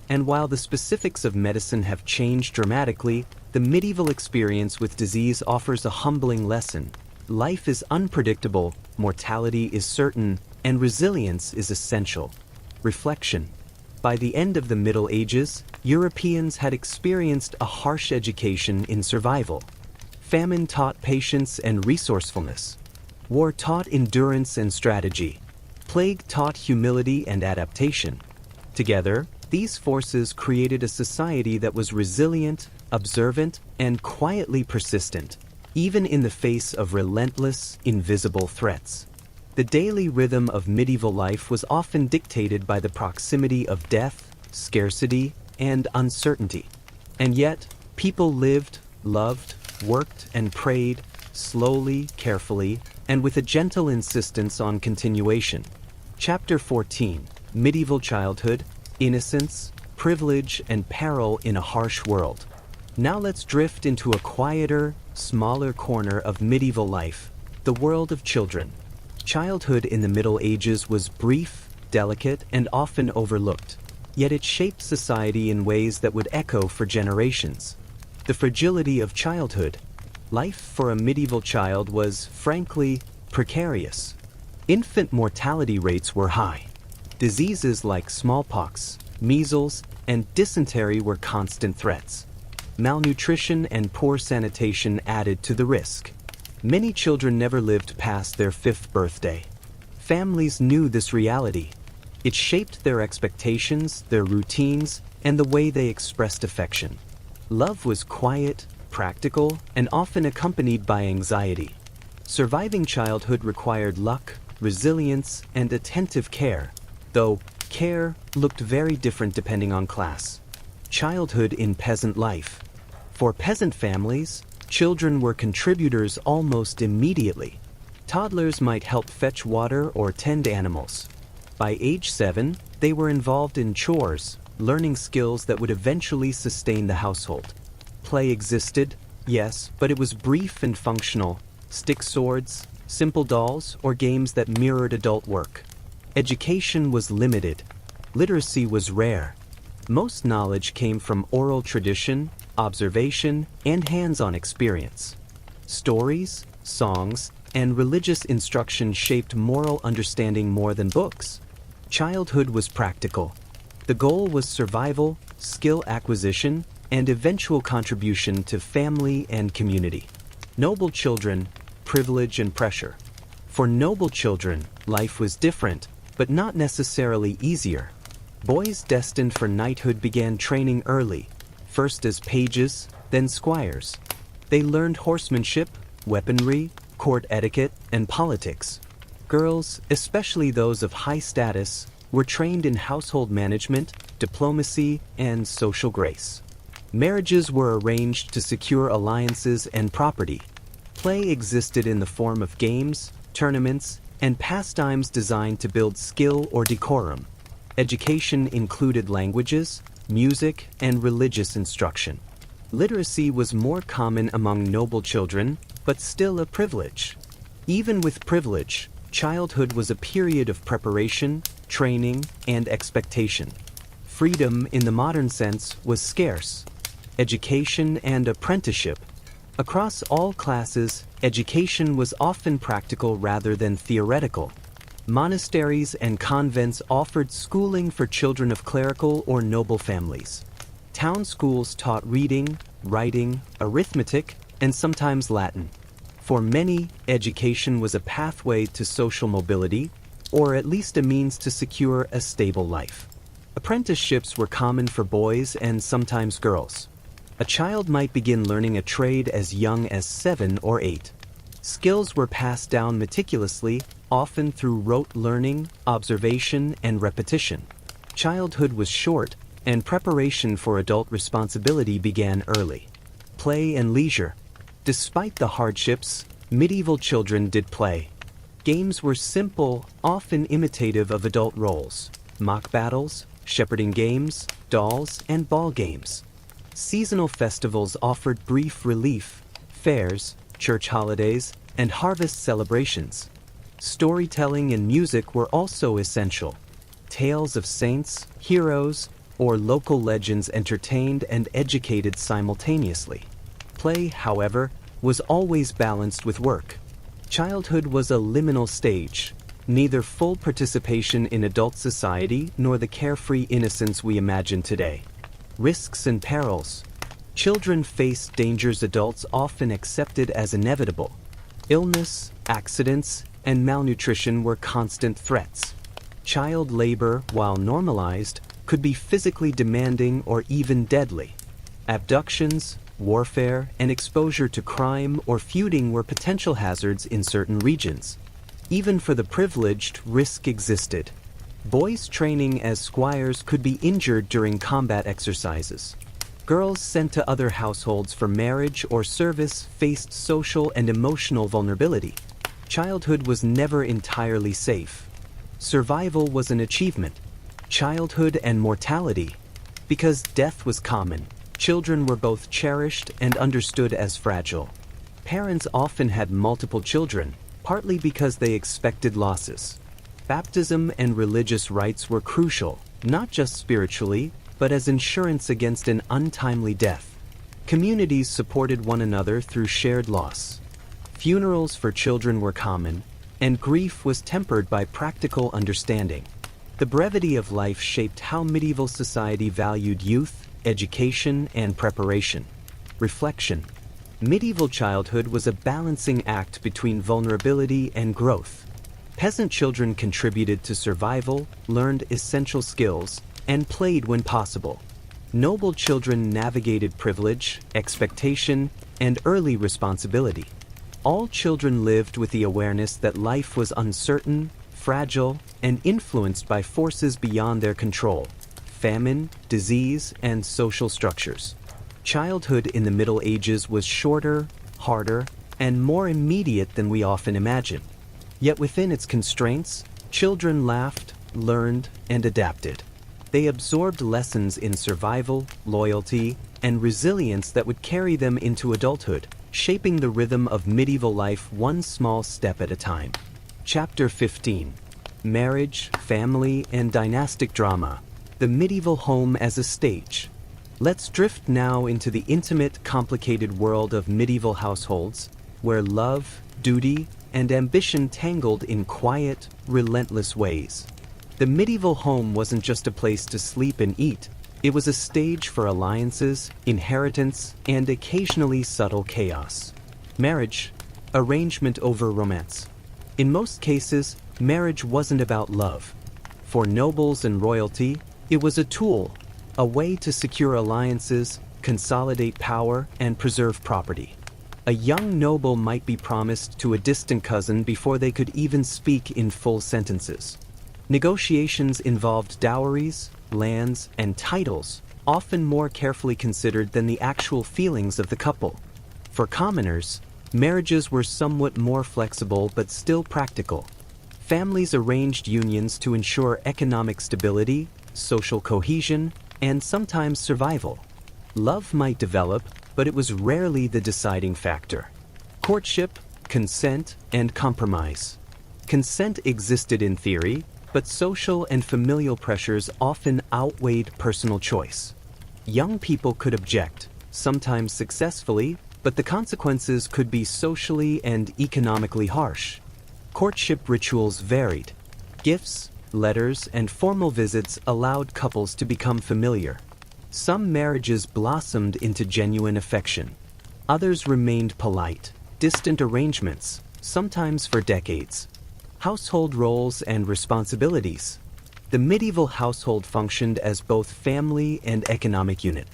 And while the specifics of medicine have changed dramatically, the medieval experience with disease offers a humbling lesson. Life is unpredictable, mortality is certain, and resilience is essential. Reflection. By the end of the Middle Ages, Europeans had experienced a harsh education in survival. Famine taught patience and resourcefulness. War taught endurance and strategy. Plague taught humility and adaptation. Together, these forces created a society that was resilient, observant, and quietly persistent, even in the face of relentless, invisible threats. The daily rhythm of medieval life was often dictated by the proximity of death, scarcity, and uncertainty. And yet, people lived, loved, worked, and prayed, slowly, carefully, and with a gentle insistence on continuation. Chapter 14. Medieval Childhood, Innocence, Privilege, and Peril in a Harsh World. Now let's drift into a quieter, smaller corner of medieval life, the world of children. Childhood in the Middle Ages was brief, delicate, and often overlooked, yet it shaped society in ways that would echo for generations. The fragility of childhood. Life for a medieval child was, frankly, precarious. Infant mortality rates were high. Diseases like smallpox, measles, and dysentery were constant threats. Malnutrition and poor sanitation added to the risk. Many children never lived past their 5th birthday. Families knew this reality. It shaped their expectations, their routines, and the way they expressed affection. Love was quiet, practical, and often accompanied by anxiety. Surviving childhood required luck, resilience, and attentive care, though care looked very different depending on class. Childhood in peasant life. For peasant families, children were contributors almost immediately. Toddlers might help fetch water or tend animals. By age 7, they were involved in chores, learning skills that would eventually sustain the household. Play existed, yes, but it was brief and functional. Stick swords, simple dolls, or games that mirrored adult work. Education was limited. Literacy was rare. Most knowledge came from oral tradition, observation, and hands-on experience. Stories, songs, and religious instruction shaped moral understanding more than books. Childhood was practical. The goal was survival, skill acquisition, and eventual contribution to family and community. Noble children, privilege and pressure. For noble children, life was different, but not necessarily easier. Boys destined for knighthood began training early, first as pages, then squires. They learned horsemanship, weaponry, court etiquette, and politics. Girls, especially those of high status, were trained in household management, diplomacy, and social grace. Marriages were arranged to secure alliances and property. Play existed in the form of games, tournaments, and pastimes designed to build skill or decorum. Education included languages, music, and religious instruction. Literacy was more common among noble children, but still a privilege. Even with privilege, childhood was a period of preparation, training, and expectation. Freedom, in the modern sense, was scarce. Education and apprenticeship. Across all classes, education was often practical rather than theoretical. Monasteries and convents offered schooling for children of clerical or noble families. Town schools taught reading, writing, arithmetic, and sometimes Latin. For many, education was a pathway to social mobility, or at least a means to secure a stable life. Apprenticeships were common for boys and sometimes girls. A child might begin learning a trade as young as 7 or 8. Skills were passed down meticulously, often through rote learning, observation, and repetition. Childhood was short, and preparation for adult responsibility began early. Play and leisure. Despite the hardships, medieval children did play. Games were simple, often imitative of adult roles. Mock battles, shepherding games, dolls, and ball games. Seasonal festivals offered brief relief, fairs, church holidays, and harvest celebrations. Storytelling and music were also essential. Tales of saints, heroes, or local legends entertained and educated simultaneously. Play, however, was always balanced with work. Childhood was a liminal stage, neither full participation in adult society nor the carefree innocence we imagine today. Risks and perils. Children faced dangers adults often accepted as inevitable. Illness, accidents, and malnutrition were constant threats. Child labor, while normalized, could be physically demanding or even deadly. Abductions, warfare, and exposure to crime or feuding were potential hazards in certain regions. Even for the privileged, risk existed. Boys training as squires could be injured during combat exercises. Girls sent to other households for marriage or service faced social and emotional vulnerability. Childhood was never entirely safe. Survival was an achievement. Childhood and mortality. Because death was common, children were both cherished and understood as fragile. Parents often had multiple children, partly because they expected losses. Baptism and religious rites were crucial, not just spiritually, but as insurance against an untimely death. Communities supported one another through shared loss. Funerals for children were common, and grief was tempered by practical understanding. The brevity of life shaped how medieval society valued youth, education, and preparation. Reflection. Medieval childhood was a balancing act between vulnerability and growth. Peasant children contributed to survival, learned essential skills, and played when possible. Noble children navigated privilege, expectation, and early responsibility. All children lived with the awareness that life was uncertain, fragile, and influenced by forces beyond their control: famine, disease, and social structures. Childhood in the Middle Ages was shorter, harder, and more immediate than we often imagine. Yet within its constraints, children laughed, learned, and adapted. They absorbed lessons in survival, loyalty, and resilience that would carry them into adulthood, shaping the rhythm of medieval life one small step at a time. Chapter 15. Marriage, Family, and Dynastic Drama. The Medieval Home as a Stage. Let's drift now into the intimate, complicated world of medieval households, where love, duty, and ambition tangled in quiet, relentless ways. The medieval home wasn't just a place to sleep and eat, it was a stage for alliances, inheritance, and occasionally subtle chaos. Marriage, arrangement over romance. In most cases, marriage wasn't about love. For nobles and royalty, it was a tool, a way to secure alliances, consolidate power, and preserve property. A young noble might be promised to a distant cousin before they could even speak in full sentences. Negotiations involved dowries, lands, and titles, often more carefully considered than the actual feelings of the couple. For commoners, marriages were somewhat more flexible but still practical. Families arranged unions to ensure economic stability, social cohesion, and sometimes survival. Love might develop, but it was rarely the deciding factor. Courtship, consent, and compromise. Consent existed in theory, but social and familial pressures often outweighed personal choice. Young people could object, sometimes successfully, but the consequences could be socially and economically harsh. Courtship rituals varied. Gifts, letters, and formal visits allowed couples to become familiar. Some marriages blossomed into genuine affection. Others remained polite, distant arrangements, sometimes for decades. Household roles and responsibilities. The medieval household functioned as both family and economic unit.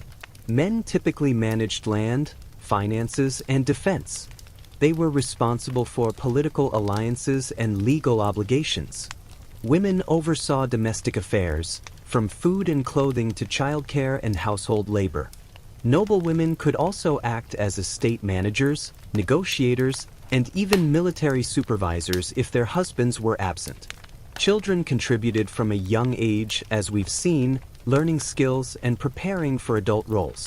Men typically managed land, finances, and defense. They were responsible for political alliances and legal obligations. Women oversaw domestic affairs, from food and clothing to childcare and household labor. Noble women could also act as estate managers, negotiators, and even military supervisors if their husbands were absent. Children contributed from a young age, as we've seen, learning skills and preparing for adult roles.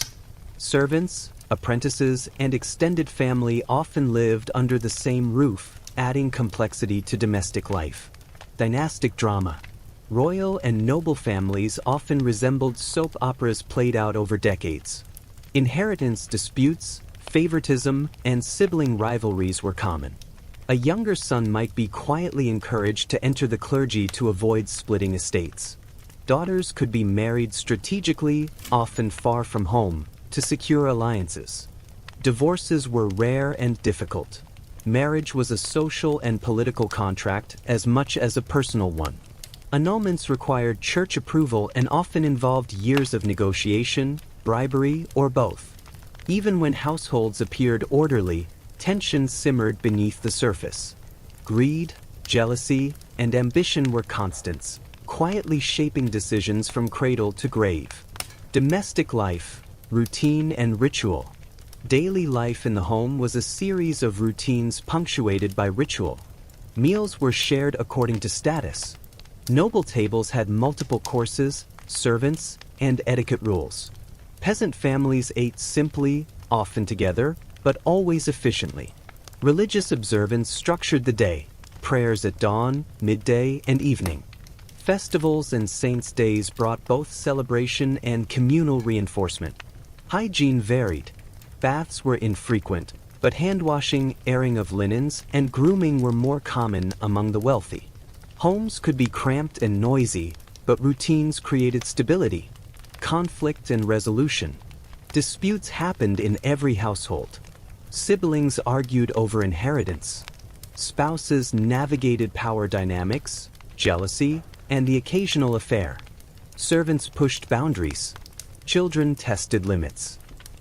Servants, apprentices, and extended family often lived under the same roof, adding complexity to domestic life. Dynastic drama. Royal and noble families often resembled soap operas played out over decades. Inheritance disputes, favoritism, and sibling rivalries were common. A younger son might be quietly encouraged to enter the clergy to avoid splitting estates. Daughters could be married strategically, often far from home, to secure alliances. Divorces were rare and difficult. Marriage was a social and political contract as much as a personal one. Annulments required church approval and often involved years of negotiation, bribery, or both. Even when households appeared orderly, tension simmered beneath the surface. Greed, jealousy, and ambition were constants, quietly shaping decisions from cradle to grave. Domestic life, routine and ritual. Daily life in the home was a series of routines punctuated by ritual. Meals were shared according to status. Noble tables had multiple courses, servants, and etiquette rules. Peasant families ate simply, often together, but always efficiently. Religious observance structured the day, prayers at dawn, midday, and evening. Festivals and saints' days brought both celebration and communal reinforcement. Hygiene varied. Baths were infrequent, but hand-washing, airing of linens, and grooming were more common among the wealthy. Homes could be cramped and noisy, but routines created stability, conflict, and resolution. Disputes happened in every household. Siblings argued over inheritance. Spouses navigated power dynamics, jealousy, and the occasional affair. Servants pushed boundaries. Children tested limits.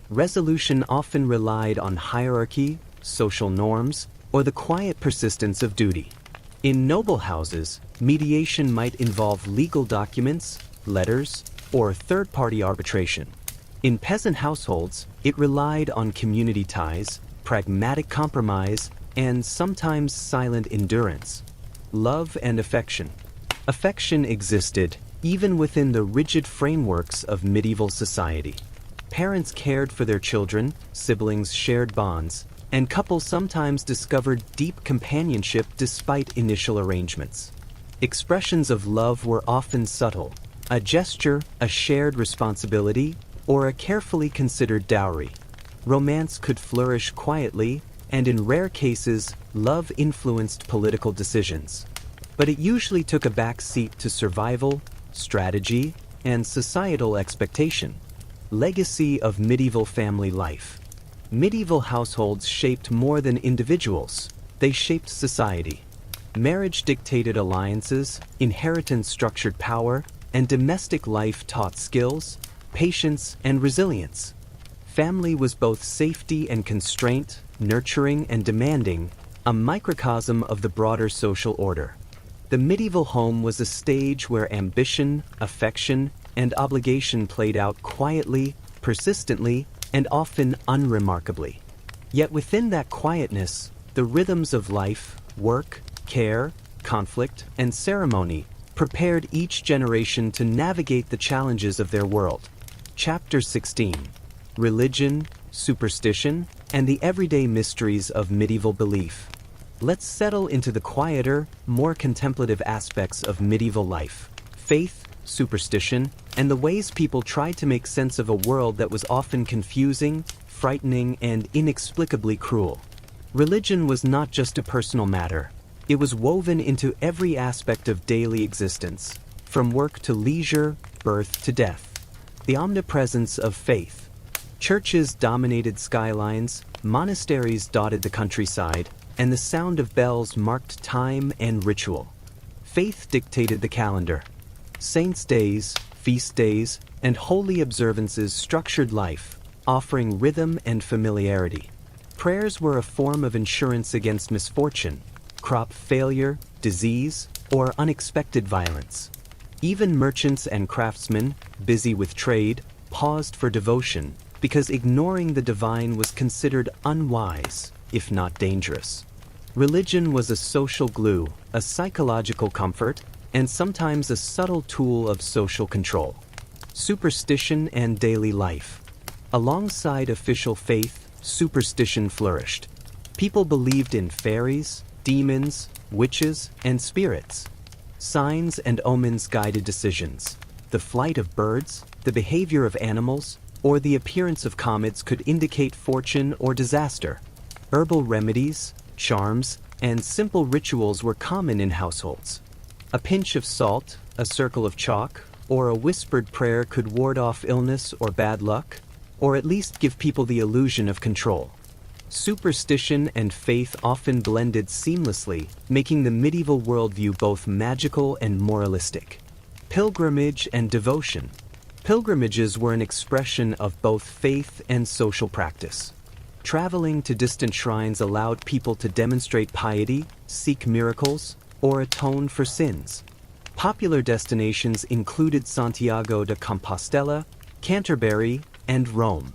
Resolution often relied on hierarchy, social norms, or the quiet persistence of duty. In noble houses, mediation might involve legal documents, letters, or third-party arbitration. In peasant households, it relied on community ties, pragmatic compromise, and sometimes silent endurance. Love and affection. Affection existed even within the rigid frameworks of medieval society. Parents cared for their children, siblings shared bonds, and couples sometimes discovered deep companionship despite initial arrangements. Expressions of love were often subtle: a gesture, a shared responsibility, or a carefully considered dowry. Romance could flourish quietly, and in rare cases, love influenced political decisions. But it usually took a back seat to survival, strategy, and societal expectation. Legacy of medieval family life. Medieval households shaped more than individuals, they shaped society. Marriage dictated alliances, inheritance structured power, and domestic life taught skills, patience, and resilience. Family was both safety and constraint, nurturing and demanding, a microcosm of the broader social order. The medieval home was a stage where ambition, affection, and obligation played out quietly, persistently, and often unremarkably. Yet within that quietness, the rhythms of life, work, care, conflict, and ceremony prepared each generation to navigate the challenges of their world. Chapter 16. Religion, Superstition, and the Everyday Mysteries of Medieval Belief. Let's settle into the quieter, more contemplative aspects of medieval life: faith, superstition, and the ways people tried to make sense of a world that was often confusing, frightening, and inexplicably cruel. Religion was not just a personal matter. It was woven into every aspect of daily existence, from work to leisure, birth to death. The omnipresence of faith. Churches dominated skylines, monasteries dotted the countryside, and the sound of bells marked time and ritual. Faith dictated the calendar. Saints' days, feast days, and holy observances structured life, offering rhythm and familiarity. Prayers were a form of insurance against misfortune, crop failure, disease, or unexpected violence. Even merchants and craftsmen, busy with trade, paused for devotion, because ignoring the divine was considered unwise, if not dangerous. Religion was a social glue, a psychological comfort, and sometimes a subtle tool of social control. Superstition and daily life. Alongside official faith, superstition flourished. People believed in fairies, demons, witches, and spirits. Signs and omens guided decisions. The flight of birds, the behavior of animals, or the appearance of comets could indicate fortune or disaster. Herbal remedies, charms, and simple rituals were common in households. A pinch of salt, a circle of chalk, or a whispered prayer could ward off illness or bad luck, or at least give people the illusion of control. Superstition and faith often blended seamlessly, making the medieval worldview both magical and moralistic. Pilgrimage and devotion. Pilgrimages were an expression of both faith and social practice. Traveling to distant shrines allowed people to demonstrate piety, seek miracles, or atone for sins. Popular destinations included Santiago de Compostela, Canterbury, and Rome.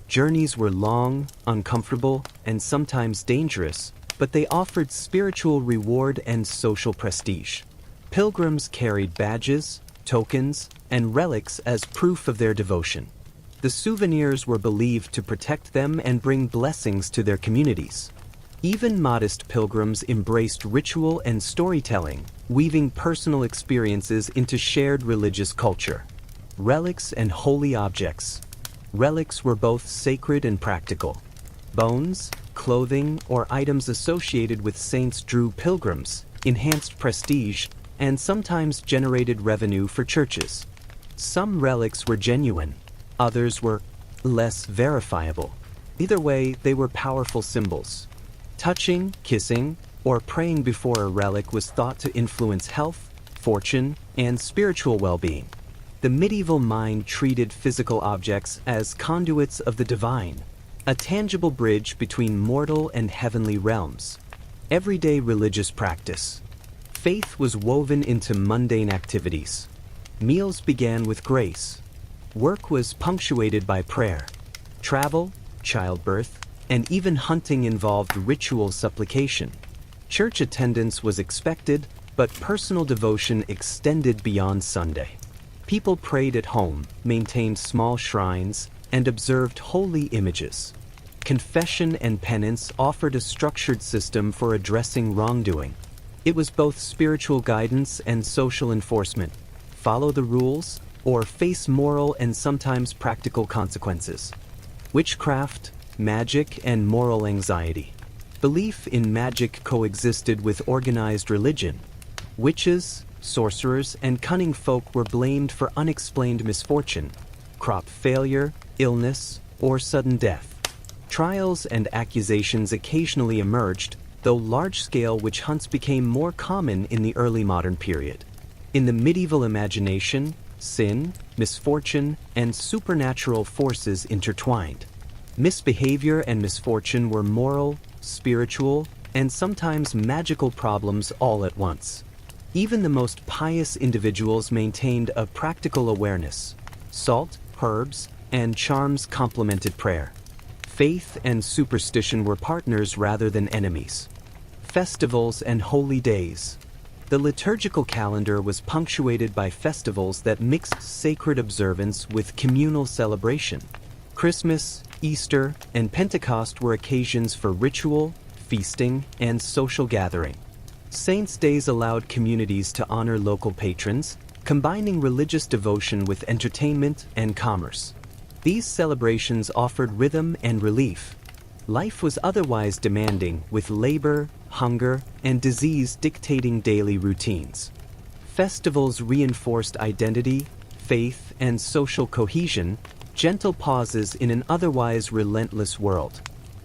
Journeys were long, uncomfortable, and sometimes dangerous, but they offered spiritual reward and social prestige. Pilgrims carried badges, tokens, and relics as proof of their devotion. The souvenirs were believed to protect them and bring blessings to their communities. Even modest pilgrims embraced ritual and storytelling, weaving personal experiences into shared religious culture. Relics and holy objects. Relics were both sacred and practical. Bones, clothing, or items associated with saints drew pilgrims, enhanced prestige, and sometimes generated revenue for churches. Some relics were genuine, others were less verifiable. Either way, they were powerful symbols. Touching, kissing, or praying before a relic was thought to influence health, fortune, and spiritual well-being. The medieval mind treated physical objects as conduits of the divine, a tangible bridge between mortal and heavenly realms. Everyday religious practice. Faith was woven into mundane activities. Meals began with grace. Work was punctuated by prayer. Travel, childbirth, and even hunting involved ritual supplication. Church attendance was expected, but personal devotion extended beyond Sunday. People prayed at home, maintained small shrines, and observed holy images. Confession and penance offered a structured system for addressing wrongdoing. It was both spiritual guidance and social enforcement. Follow the rules, or face moral and sometimes practical consequences. Witchcraft, magic, and moral anxiety. Belief in magic coexisted with organized religion. Witches, sorcerers, and cunning folk were blamed for unexplained misfortune, crop failure, illness, or sudden death. Trials and accusations occasionally emerged, though large-scale witch hunts became more common in the early modern period. In the medieval imagination, sin, misfortune, and supernatural forces intertwined. Misbehavior and misfortune were moral, spiritual, and sometimes magical problems all at once. Even the most pious individuals maintained a practical awareness. Salt, herbs, and charms complemented prayer. Faith and superstition were partners rather than enemies. Festivals and holy days. The liturgical calendar was punctuated by festivals that mixed sacred observance with communal celebration. Christmas, Easter, and Pentecost were occasions for ritual, feasting, and social gathering. Saints' days allowed communities to honor local patrons, combining religious devotion with entertainment and commerce. These celebrations offered rhythm and relief. Life was otherwise demanding, with labor, hunger, and disease dictating daily routines. Festivals reinforced identity, faith, and social cohesion, gentle pauses in an otherwise relentless world.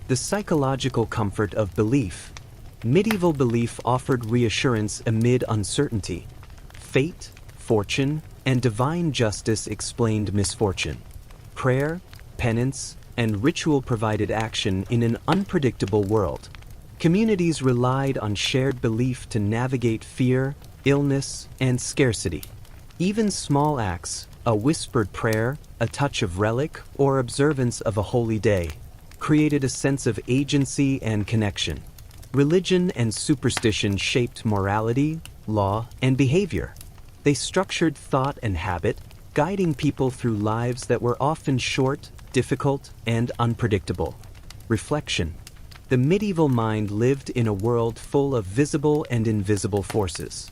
The psychological comfort of belief. Medieval belief offered reassurance amid uncertainty. Fate, fortune, and divine justice explained misfortune. Prayer, penance, and ritual provided action in an unpredictable world. Communities relied on shared belief to navigate fear, illness, and scarcity. Even small acts, a whispered prayer, a touch of relic, or observance of a holy day, created a sense of agency and connection. Religion and superstition shaped morality, law, and behavior. They structured thought and habit, guiding people through lives that were often short, difficult, and unpredictable. Reflection. The medieval mind lived in a world full of visible and invisible forces.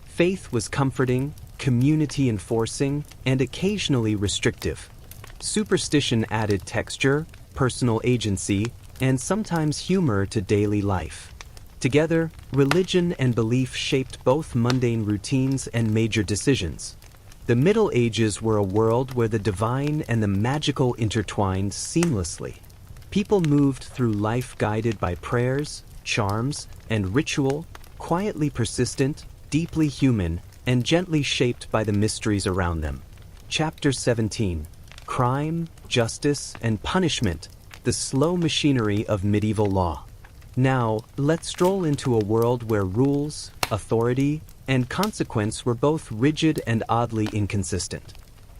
Faith was comforting, community enforcing, and occasionally restrictive. Superstition added texture, personal agency, and sometimes humor to daily life. Together, religion and belief shaped both mundane routines and major decisions. The Middle Ages were a world where the divine and the magical intertwined seamlessly. People moved through life guided by prayers, charms, and ritual, quietly persistent, deeply human, and gently shaped by the mysteries around them. Chapter 17. Crime, Justice, and Punishment, the slow machinery of medieval law. Now, let's stroll into a world where rules, authority, and consequence were both rigid and oddly inconsistent.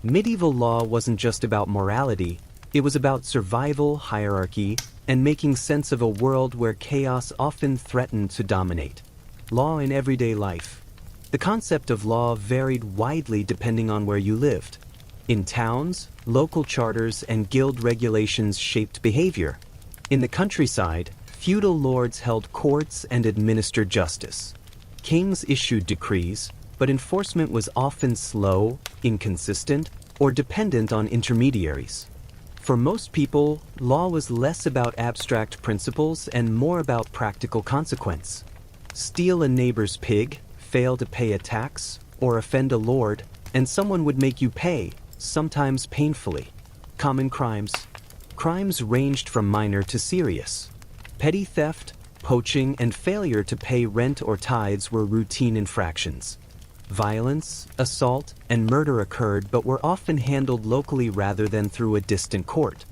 Medieval law wasn't just about morality, it was about survival, hierarchy, and making sense of a world where chaos often threatened to dominate. Law in everyday life. The concept of law varied widely depending on where you lived. In towns, local charters and guild regulations shaped behavior. In the countryside, feudal lords held courts and administered justice. Kings issued decrees, but enforcement was often slow, inconsistent, or dependent on intermediaries. For most people, law was less about abstract principles and more about practical consequence. Steal a neighbor's pig, fail to pay a tax, or offend a lord, and someone would make you pay, sometimes painfully. Common crimes. Crimes ranged from minor to serious. Petty theft, poaching, and failure to pay rent or tithes were routine infractions. Violence, assault, and murder occurred but were often handled locally rather than through a distant court.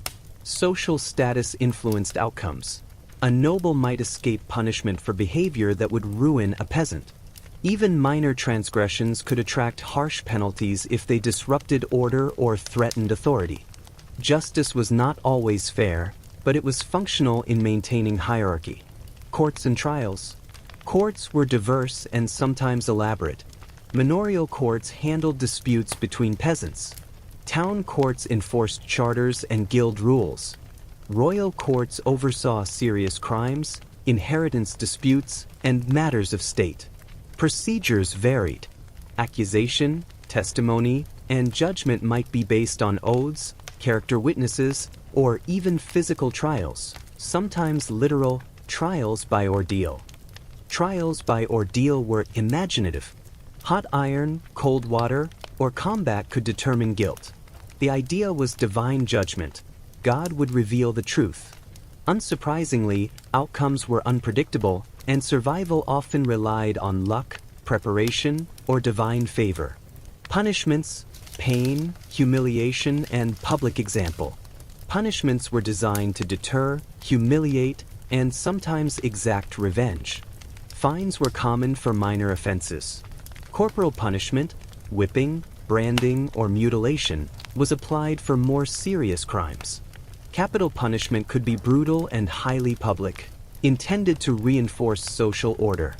Social status influenced outcomes. A noble might escape punishment for behavior that would ruin a peasant. Even minor transgressions could attract harsh penalties if they disrupted order or threatened authority. Justice was not always fair, but it was functional in maintaining hierarchy. Courts and trials. Courts were diverse and sometimes elaborate. Manorial courts handled disputes between peasants. Town courts enforced charters and guild rules. Royal courts oversaw serious crimes, inheritance disputes, and matters of state. Procedures varied. Accusation, testimony, and judgment might be based on oaths, character witnesses, or even physical trials, sometimes literal trials by ordeal. Trials by ordeal were imaginative. Hot iron, cold water, or combat could determine guilt. The idea was divine judgment. God would reveal the truth. Unsurprisingly, outcomes were unpredictable, and survival often relied on luck, preparation, or divine favor. Punishments, pain, humiliation, and public example. Punishments were designed to deter, humiliate, and sometimes exact revenge. Fines were common for minor offenses. Corporal punishment, whipping, branding, or mutilation, was applied for more serious crimes. Capital punishment could be brutal and highly public, intended to reinforce social order.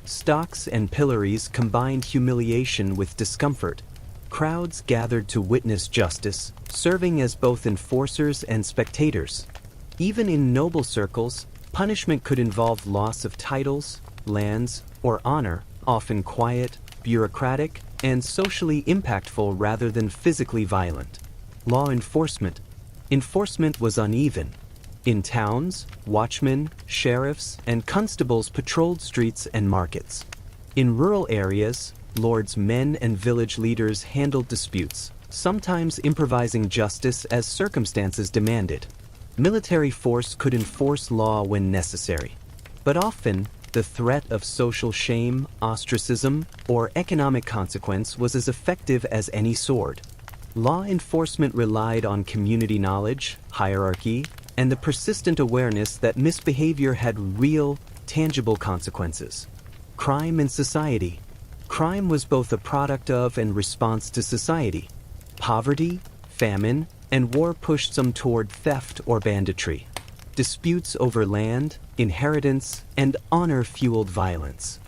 Stocks and pillories combined humiliation with discomfort. Crowds gathered to witness justice, serving as both enforcers and spectators. Even in noble circles, punishment could involve loss of titles, lands, or honor, often quiet, bureaucratic, and socially impactful rather than physically violent. Law enforcement. Enforcement was uneven. In towns, watchmen, sheriffs, and constables patrolled streets and markets. In rural areas, lords' men and village leaders handled disputes, sometimes improvising justice as circumstances demanded. Military force could enforce law when necessary, but often the threat of social shame, ostracism, or economic consequence was as effective as any sword. Law enforcement relied on community knowledge, hierarchy, and the persistent awareness that misbehavior had real, tangible consequences. Crime in society. Crime was both a product of and response to society. Poverty, famine, and war pushed some toward theft or banditry. Disputes over land, inheritance, and honor fueled violence.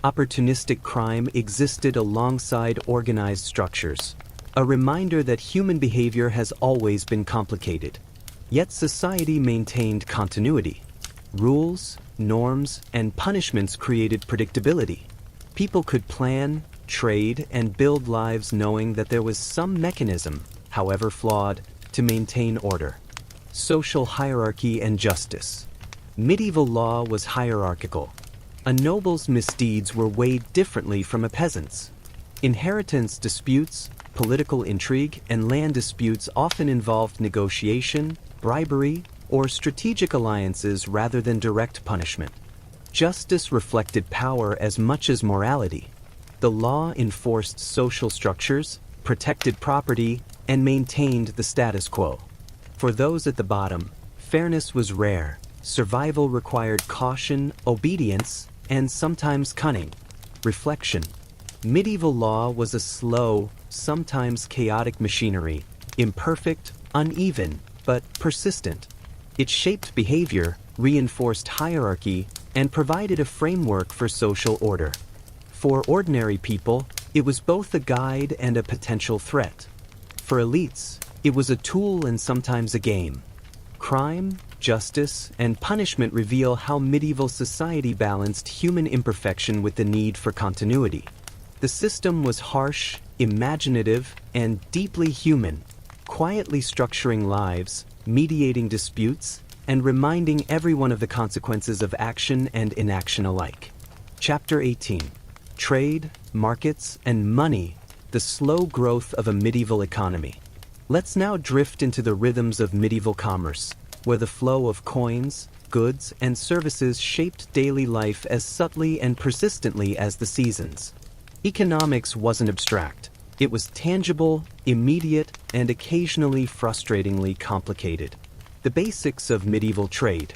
Opportunistic crime existed alongside organized structures, a reminder that human behavior has always been complicated. Yet society maintained continuity. Rules, norms, and punishments created predictability. People could plan, trade, and build lives knowing that there was some mechanism, however flawed, to maintain order. Social hierarchy and justice. Medieval law was hierarchical. A noble's misdeeds were weighed differently from a peasant's. Inheritance disputes, political intrigue, and land disputes often involved negotiation, bribery, or strategic alliances rather than direct punishment. Justice reflected power as much as morality. The law enforced social structures, protected property, and maintained the status quo. For those at the bottom, fairness was rare. Survival required caution, obedience, and sometimes cunning. Reflection. Medieval law was a slow, sometimes chaotic machinery, imperfect, uneven, but persistent. It shaped behavior, reinforced hierarchy, and provided a framework for social order. For ordinary people, it was both a guide and a potential threat. For elites, it was a tool and sometimes a game. Crime, justice, and punishment reveal how medieval society balanced human imperfection with the need for continuity. The system was harsh, imaginative, and deeply human, quietly structuring lives, mediating disputes, and reminding everyone of the consequences of action and inaction alike. Chapter 18. Trade, Markets, and Money, the Slow Growth of a Medieval Economy. Let's now drift into the rhythms of medieval commerce, where the flow of coins, goods, and services shaped daily life as subtly and persistently as the seasons. Economics wasn't abstract. It was tangible, immediate, and occasionally frustratingly complicated. The basics of medieval trade.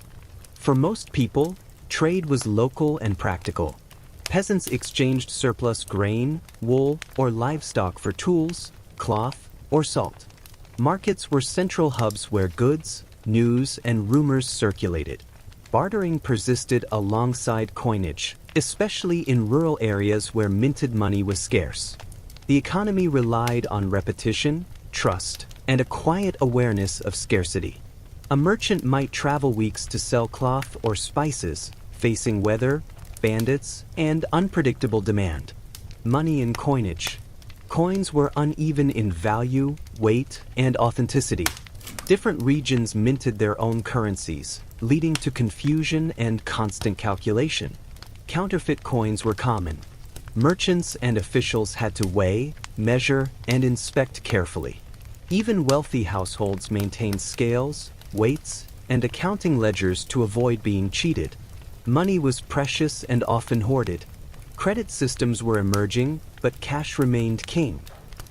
For most people, trade was local and practical. Peasants exchanged surplus grain, wool, or livestock for tools, cloth, or salt. Markets were central hubs where goods, news, and rumors circulated. Bartering persisted alongside coinage, especially in rural areas where minted money was scarce. The economy relied on repetition, trust, and a quiet awareness of scarcity. A merchant might travel weeks to sell cloth or spices, facing weather, bandits, and unpredictable demand. Money and coinage. Coins were uneven in value, weight, and authenticity. Different regions minted their own currencies, leading to confusion and constant calculation. Counterfeit coins were common. Merchants and officials had to weigh, measure, and inspect carefully. Even wealthy households maintained scales, weights, and accounting ledgers to avoid being cheated. Money was precious and often hoarded. Credit systems were emerging, but cash remained king.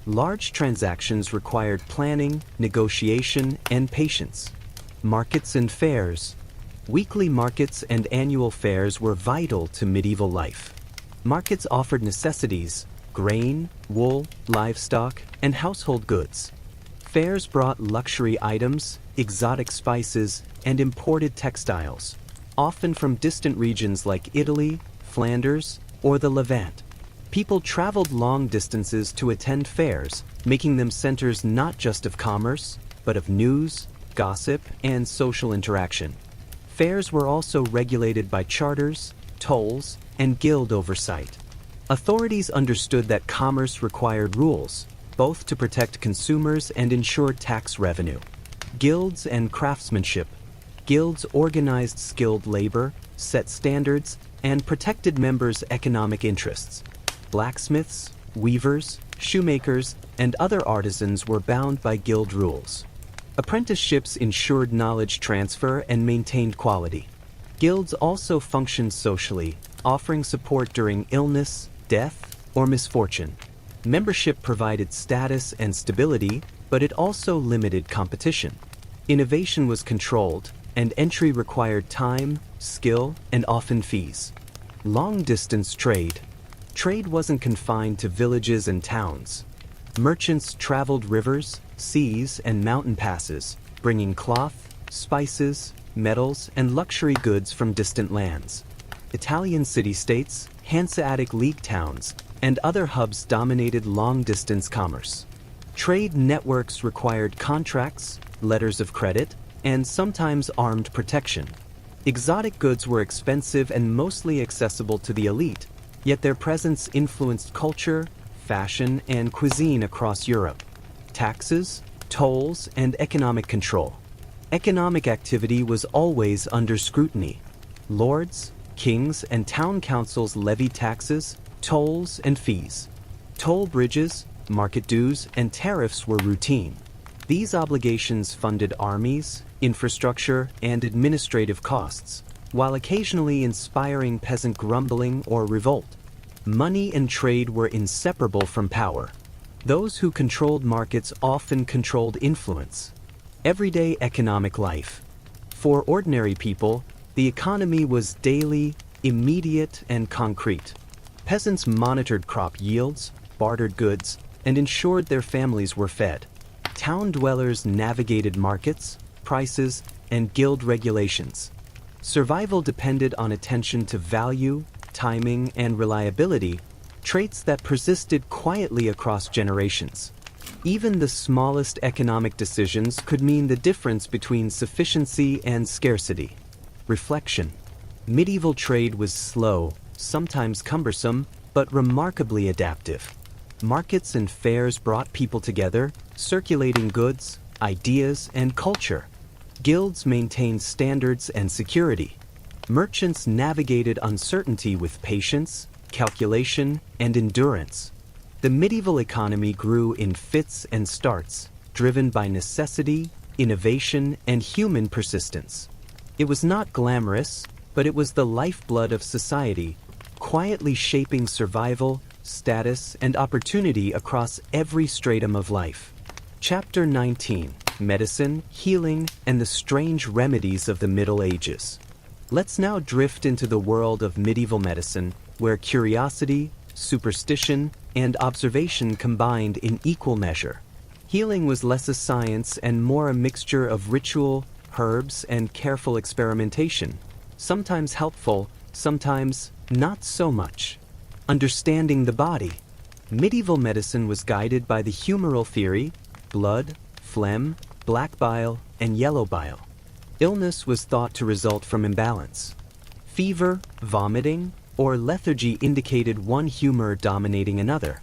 Large transactions required planning, negotiation, and patience. Markets and fairs. Weekly markets and annual fairs were vital to medieval life. Markets offered necessities, grain, wool, livestock, and household goods. Fairs brought luxury items, exotic spices, and imported textiles, often from distant regions like Italy, Flanders, or the Levant. People traveled long distances to attend fairs, making them centers not just of commerce, but of news, gossip, and social interaction. Fairs were also regulated by charters, tolls, and guild oversight. Authorities understood that commerce required rules, both to protect consumers and ensure tax revenue. Guilds and craftsmanship. Guilds organized skilled labor, set standards, and protected members' economic interests. Blacksmiths, weavers, shoemakers, and other artisans were bound by guild rules. Apprenticeships ensured knowledge transfer and maintained quality. Guilds also functioned socially, offering support during illness, death, or misfortune. Membership provided status and stability, but it also limited competition. Innovation was controlled, and entry required time, skill, and often fees. Long-distance trade. Trade wasn't confined to villages and towns. Merchants traveled rivers, seas, and mountain passes, bringing cloth, spices, metals, and luxury goods from distant lands. Italian city-states, Hanseatic League towns, and other hubs dominated long-distance commerce. Trade networks required contracts, letters of credit, and sometimes armed protection. Exotic goods were expensive and mostly accessible to the elite, yet their presence influenced culture, fashion, and cuisine across Europe. Taxes, tolls, and economic control. Economic activity was always under scrutiny. Lords, kings, and town councils levied taxes, tolls, and fees. Toll bridges, market dues, and tariffs were routine. These obligations funded armies, infrastructure, and administrative costs, while occasionally inspiring peasant grumbling or revolt. Money and trade were inseparable from power. Those who controlled markets often controlled influence. Everyday economic life. For ordinary people, the economy was daily, immediate, and concrete. Peasants monitored crop yields, bartered goods, and ensured their families were fed. Town dwellers navigated markets, prices, and guild regulations. Survival depended on attention to value, timing, and reliability, traits that persisted quietly across generations. Even the smallest economic decisions could mean the difference between sufficiency and scarcity. Reflection. Medieval trade was slow, sometimes cumbersome, but remarkably adaptive. Markets and fairs brought people together, circulating goods, ideas, and culture. Guilds maintained standards and security. Merchants navigated uncertainty with patience, calculation, and endurance. The medieval economy grew in fits and starts, driven by necessity, innovation, and human persistence. It was not glamorous, but it was the lifeblood of society, quietly shaping survival, status, and opportunity across every stratum of life. Chapter 19: Medicine, Healing, and the Strange Remedies of the Middle Ages. Let's now drift into the world of medieval medicine, where curiosity, superstition, and observation combined in equal measure. Healing was less a science and more a mixture of ritual, herbs, and careful experimentation, sometimes helpful, sometimes not so much. Understanding the body. Medieval medicine was guided by the humoral theory: blood, phlegm, black bile, and yellow bile. Illness was thought to result from imbalance. Fever, vomiting, or lethargy indicated one humor dominating another.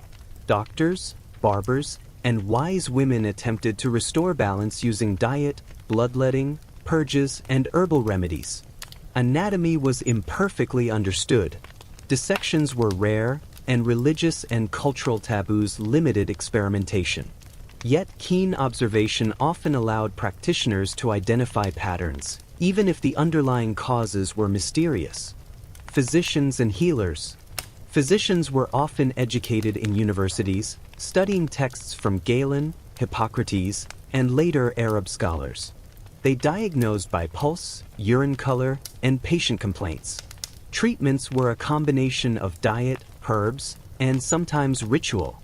Doctors, barbers, and wise women attempted to restore balance using diet, bloodletting, purges, and herbal remedies. Anatomy was imperfectly understood. Dissections were rare, and religious and cultural taboos limited experimentation. Yet keen observation often allowed practitioners to identify patterns, even if the underlying causes were mysterious. Physicians and healers. Physicians were often educated in universities, studying texts from Galen, Hippocrates, and later Arab scholars. They diagnosed by pulse, urine color, and patient complaints. Treatments were a combination of diet, herbs, and sometimes ritual.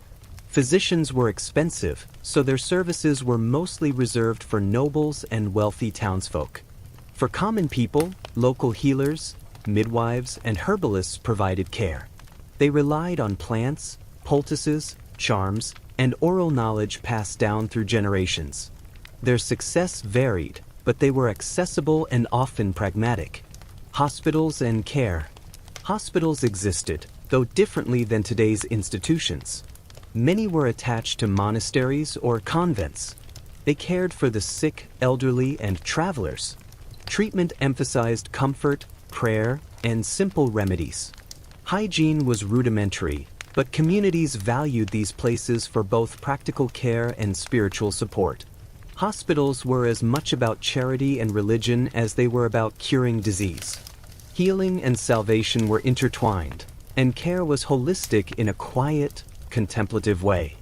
Physicians were expensive, so their services were mostly reserved for nobles and wealthy townsfolk. For common people, local healers, midwives, and herbalists provided care. They relied on plants, poultices, charms, and oral knowledge passed down through generations. Their success varied, but they were accessible and often pragmatic. Hospitals and care. Hospitals existed, though differently than today's institutions. Many were attached to monasteries or convents. They cared for the sick, elderly, and travelers. Treatment emphasized comfort, prayer, and simple remedies. Hygiene was rudimentary, but communities valued these places for both practical care and spiritual support. Hospitals were as much about charity and religion as they were about curing disease. Healing and salvation were intertwined, and care was holistic in a quiet, contemplative way.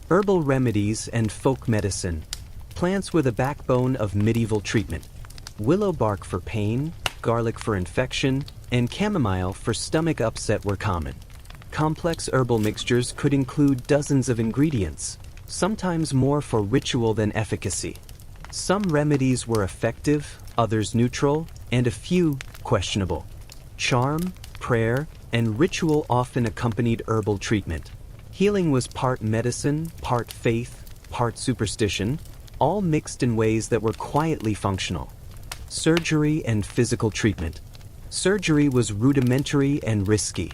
Herbal remedies and folk medicine. Plants were the backbone of medieval treatment. Willow bark for pain, garlic for infection, and chamomile for stomach upset were common. Complex herbal mixtures could include dozens of ingredients, sometimes more for ritual than efficacy. Some remedies were effective, others neutral, and a few questionable. Charm, prayer, and ritual often accompanied herbal treatment. Healing was part medicine, part faith, part superstition, all mixed in ways that were quietly functional. Surgery and physical treatment. Surgery was rudimentary and risky.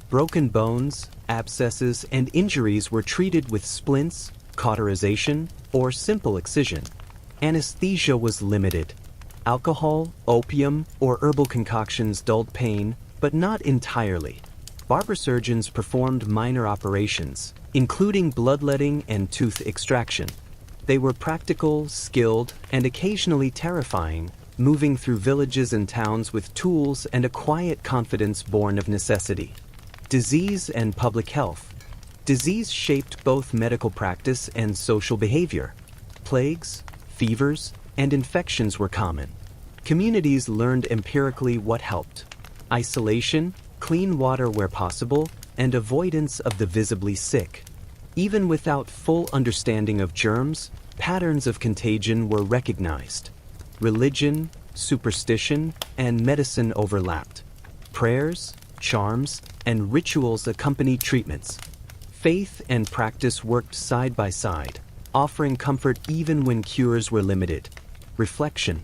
Broken bones, abscesses, and injuries were treated with splints, cauterization, or simple excision. Anesthesia was limited. Alcohol, opium, or herbal concoctions dulled pain, but not entirely. Barber surgeons performed minor operations, including bloodletting and tooth extraction. They were practical, skilled, and occasionally terrifying, moving through villages and towns with tools and a quiet confidence born of necessity. Disease and public health. Disease shaped both medical practice and social behavior. Plagues, fevers, and infections were common. Communities learned empirically what helped. Isolation, clean water where possible, and avoidance of the visibly sick. Even without full understanding of germs, patterns of contagion were recognized. Religion, superstition, and medicine overlapped. Prayers, charms, and rituals accompanied treatments. Faith and practice worked side by side, offering comfort even when cures were limited. Reflection.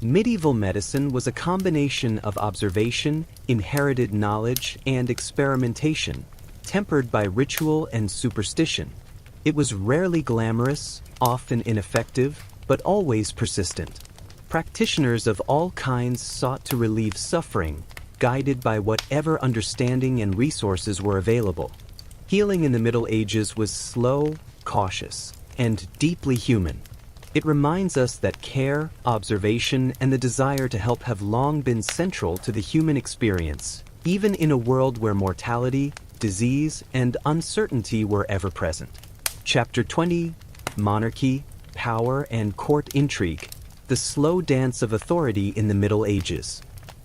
Medieval medicine was a combination of observation, inherited knowledge, and experimentation, tempered by ritual and superstition. It was rarely glamorous, often ineffective, but always persistent. Practitioners of all kinds sought to relieve suffering, guided by whatever understanding and resources were available. Healing in the Middle Ages was slow, cautious, and deeply human. It reminds us that care, observation, and the desire to help have long been central to the human experience, even in a world where mortality, disease, and uncertainty were ever present. Chapter 20, Monarchy, Power, and Court Intrigue, the slow dance of authority in the Middle Ages.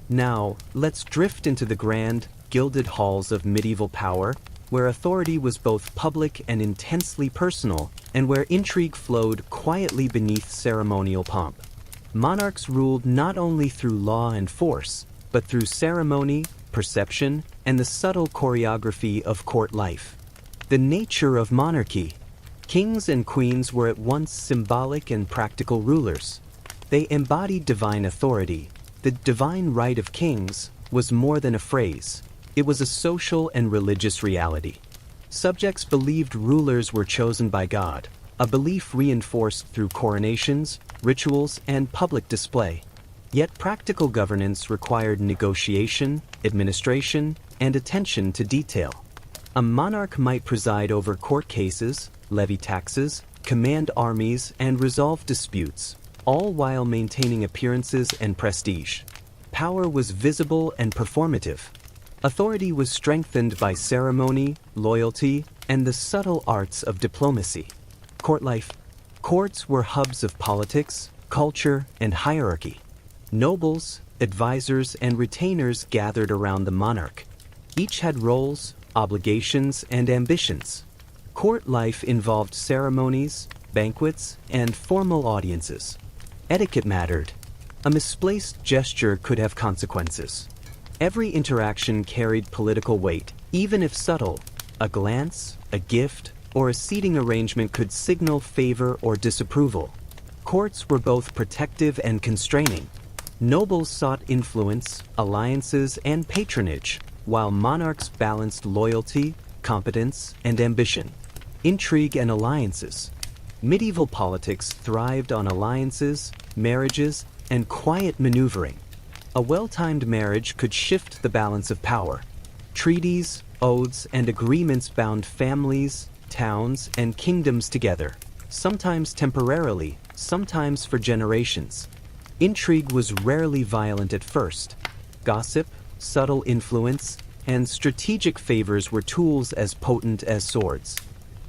Now, let's drift into the grand, gilded halls of medieval power, where authority was both public and intensely personal, and where intrigue flowed quietly beneath ceremonial pomp. Monarchs ruled not only through law and force, but through ceremony, perception, and the subtle choreography of court life. The nature of monarchy. Kings and queens were at once symbolic and practical rulers. They embodied divine authority. The divine right of kings was more than a phrase. It was a social and religious reality. Subjects believed rulers were chosen by God, a belief reinforced through coronations, rituals, and public display. Yet practical governance required negotiation, administration, and attention to detail. A monarch might preside over court cases, levy taxes, command armies, and resolve disputes, all while maintaining appearances and prestige. Power was visible and performative. Authority was strengthened by ceremony, loyalty, and the subtle arts of diplomacy. Court life. Courts were hubs of politics, culture, and hierarchy. Nobles, advisors, and retainers gathered around the monarch. Each had roles, obligations, and ambitions. Court life involved ceremonies, banquets, and formal audiences. Etiquette mattered. A misplaced gesture could have consequences. Every interaction carried political weight, even if subtle. A glance, a gift, or a seating arrangement could signal favor or disapproval. Courts were both protective and constraining. Nobles sought influence, alliances, and patronage, while monarchs balanced loyalty, competence, and ambition. Intrigue and alliances. Medieval politics thrived on alliances, marriages, and quiet maneuvering. A well-timed marriage could shift the balance of power. Treaties, oaths, and agreements bound families, towns, and kingdoms together, sometimes temporarily, sometimes for generations. Intrigue was rarely violent at first. Gossip, subtle influence, and strategic favors were tools as potent as swords.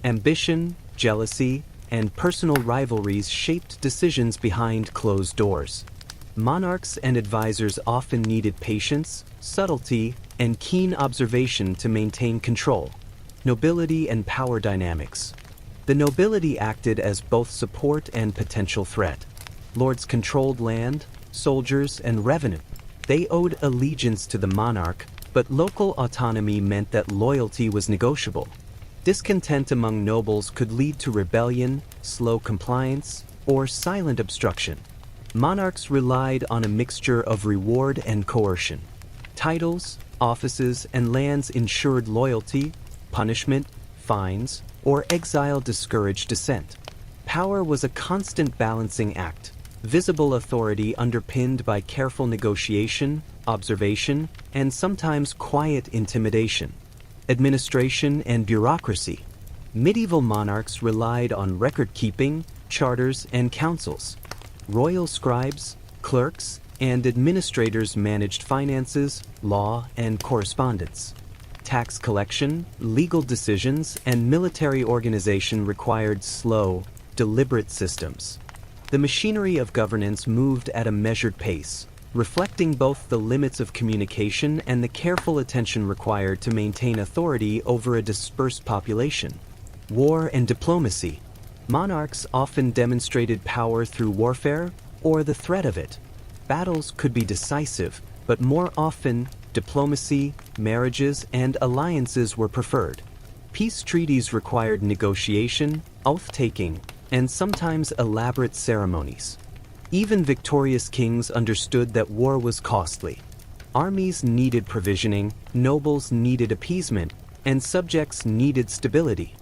Ambition, jealousy, and personal rivalries shaped decisions behind closed doors. Monarchs and advisors often needed patience, subtlety, and keen observation to maintain control. Nobility and power dynamics. The nobility acted as both support and potential threat. Lords controlled land, soldiers, and revenue. They owed allegiance to the monarch, but local autonomy meant that loyalty was negotiable. Discontent among nobles could lead to rebellion, slow compliance, or silent obstruction. Monarchs relied on a mixture of reward and coercion. Titles, offices, and lands ensured loyalty. Punishment, fines, or exile discouraged dissent. Power was a constant balancing act. Visible authority underpinned by careful negotiation, observation, and sometimes quiet intimidation. Administration and bureaucracy. Medieval monarchs relied on record-keeping, charters, and councils. Royal scribes, clerks, and administrators managed finances, law, and correspondence. Tax collection, legal decisions, and military organization required slow, deliberate systems. The machinery of governance moved at a measured pace, reflecting both the limits of communication and the careful attention required to maintain authority over a dispersed population. War and diplomacy. Monarchs often demonstrated power through warfare or the threat of it. Battles could be decisive, but more often, diplomacy, marriages, and alliances were preferred. Peace treaties required negotiation, oath-taking, and sometimes elaborate ceremonies. Even victorious kings understood that war was costly. Armies needed provisioning, nobles needed appeasement, and subjects needed stability.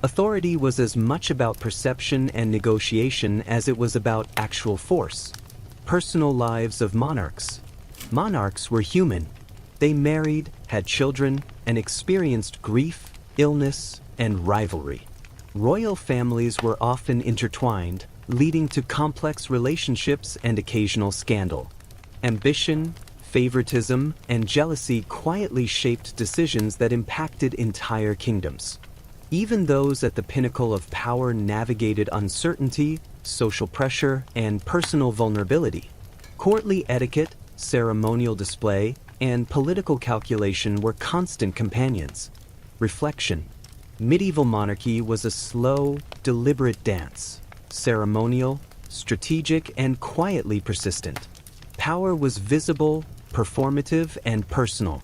Authority was as much about perception and negotiation as it was about actual force. Personal lives of monarchs. Monarchs were human. They married, had children, and experienced grief, illness, and rivalry. Royal families were often intertwined, leading to complex relationships and occasional scandal. Ambition, favoritism, and jealousy quietly shaped decisions that impacted entire kingdoms. Even those at the pinnacle of power navigated uncertainty, social pressure, and personal vulnerability. Courtly etiquette, ceremonial display, and political calculation were constant companions. Reflection. Medieval monarchy was a slow, deliberate dance. Ceremonial, strategic, and quietly persistent. Power was visible, performative, and personal.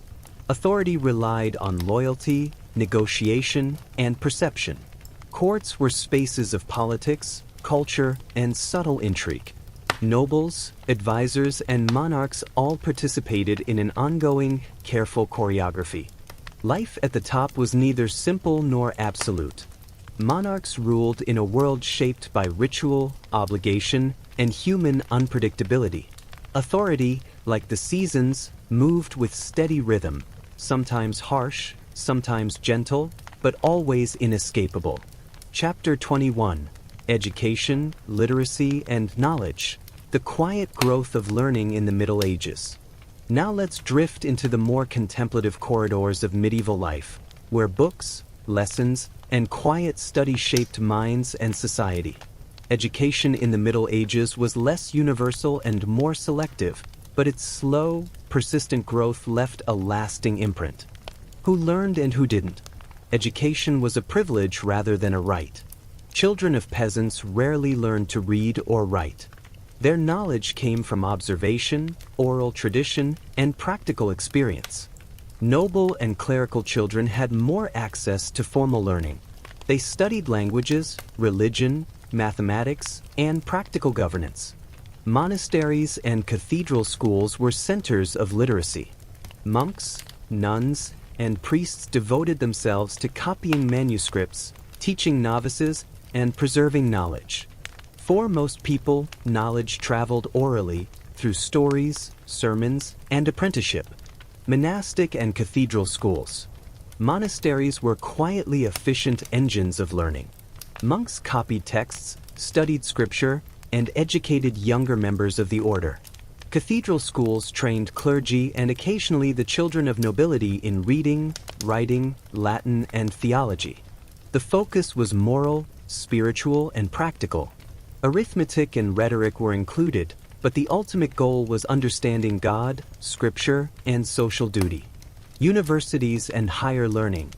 Authority relied on loyalty, negotiation, and perception. Courts were spaces of politics, culture, and subtle intrigue. Nobles, advisors, and monarchs all participated in an ongoing, careful choreography. Life at the top was neither simple nor absolute. Monarchs ruled in a world shaped by ritual, obligation, and human unpredictability. Authority, like the seasons, moved with steady rhythm, sometimes harsh, sometimes gentle, but always inescapable. Chapter 21: Education, Literacy, and Knowledge. The quiet growth of learning in the Middle Ages. Now let's drift into the more contemplative corridors of medieval life, where books, lessons, and quiet study shaped minds and society. Education in the Middle Ages was less universal and more selective, but its slow, persistent growth left a lasting imprint. Who learned and who didn't? Education was a privilege rather than a right. Children of peasants rarely learned to read or write. Their knowledge came from observation, oral tradition, and practical experience. Noble and clerical children had more access to formal learning. They studied languages, religion, mathematics, and practical governance. Monasteries and cathedral schools were centers of literacy. Monks, nuns, and priests devoted themselves to copying manuscripts, teaching novices, and preserving knowledge. For most people, knowledge traveled orally through stories, sermons, and apprenticeship. Monastic and cathedral schools. Monasteries were quietly efficient engines of learning. Monks copied texts, studied scripture, and educated younger members of the order. Cathedral schools trained clergy and occasionally the children of nobility in reading, writing, Latin, and theology. The focus was moral, spiritual, and practical. Arithmetic and rhetoric were included, but the ultimate goal was understanding God, scripture, and social duty. Universities and higher learning.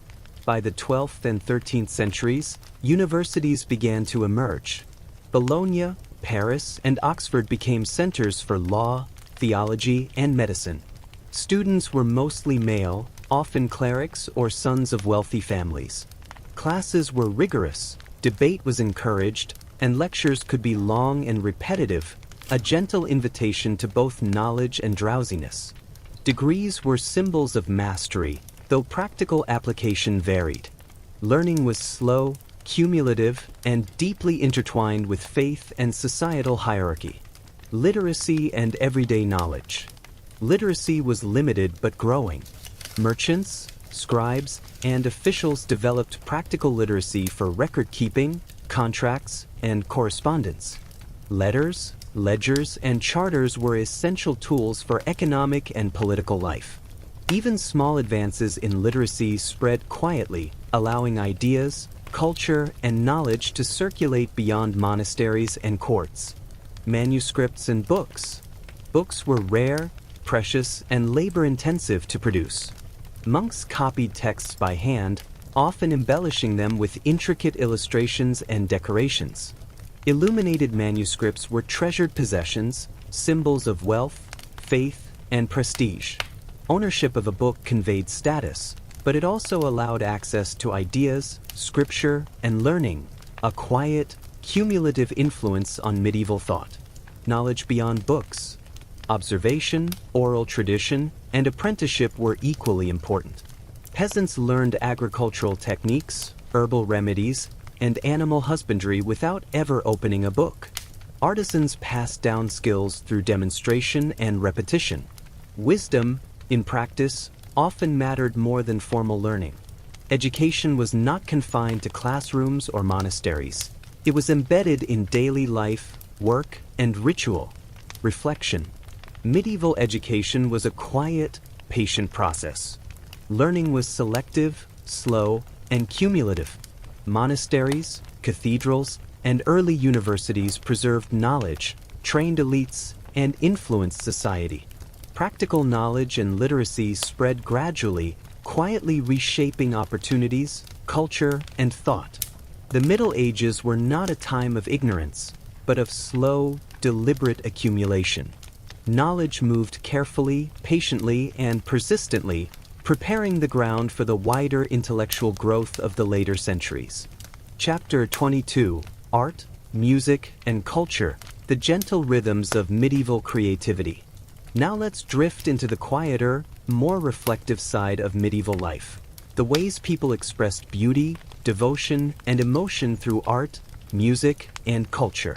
By the 12th and 13th centuries, universities began to emerge. Bologna, Paris, and Oxford became centers for law, theology, and medicine. Students were mostly male, often clerics or sons of wealthy families. Classes were rigorous, debate was encouraged, and lectures could be long and repetitive, a gentle invitation to both knowledge and drowsiness. Degrees were symbols of mastery, though practical application varied. Learning was slow, cumulative, and deeply intertwined with faith and societal hierarchy. Literacy and everyday knowledge. Literacy was limited but growing. Merchants, scribes, and officials developed practical literacy for record-keeping, contracts, and correspondence. Letters, ledgers, and charters were essential tools for economic and political life. Even small advances in literacy spread quietly, allowing ideas, culture, and knowledge to circulate beyond monasteries and courts. Manuscripts and books. Books were rare, precious, and labor-intensive to produce. Monks copied texts by hand, often embellishing them with intricate illustrations and decorations. Illuminated manuscripts were treasured possessions, symbols of wealth, faith, and prestige. Ownership of a book conveyed status, but it also allowed access to ideas, scripture, and learning, a quiet, cumulative influence on medieval thought. Knowledge beyond books. Observation, oral tradition, and apprenticeship were equally important. Peasants learned agricultural techniques, herbal remedies, and animal husbandry without ever opening a book. Artisans passed down skills through demonstration and repetition. Wisdom, in practice, often mattered more than formal learning. Education was not confined to classrooms or monasteries. It was embedded in daily life, work, and ritual. Reflection. Medieval education was a quiet, patient process. Learning was selective, slow, and cumulative. Monasteries, cathedrals, and early universities preserved knowledge, trained elites, and influenced society. Practical knowledge and literacy spread gradually, quietly reshaping opportunities, culture, and thought. The Middle Ages were not a time of ignorance. but of slow, deliberate accumulation. Knowledge moved carefully, patiently, and persistently, preparing the ground for the wider intellectual growth of the later centuries. Chapter 22: Art, Music, and Culture, the gentle rhythms of medieval creativity. Now let's drift into the quieter, more reflective side of medieval life. The ways people expressed beauty, devotion, and emotion through art, music, and culture.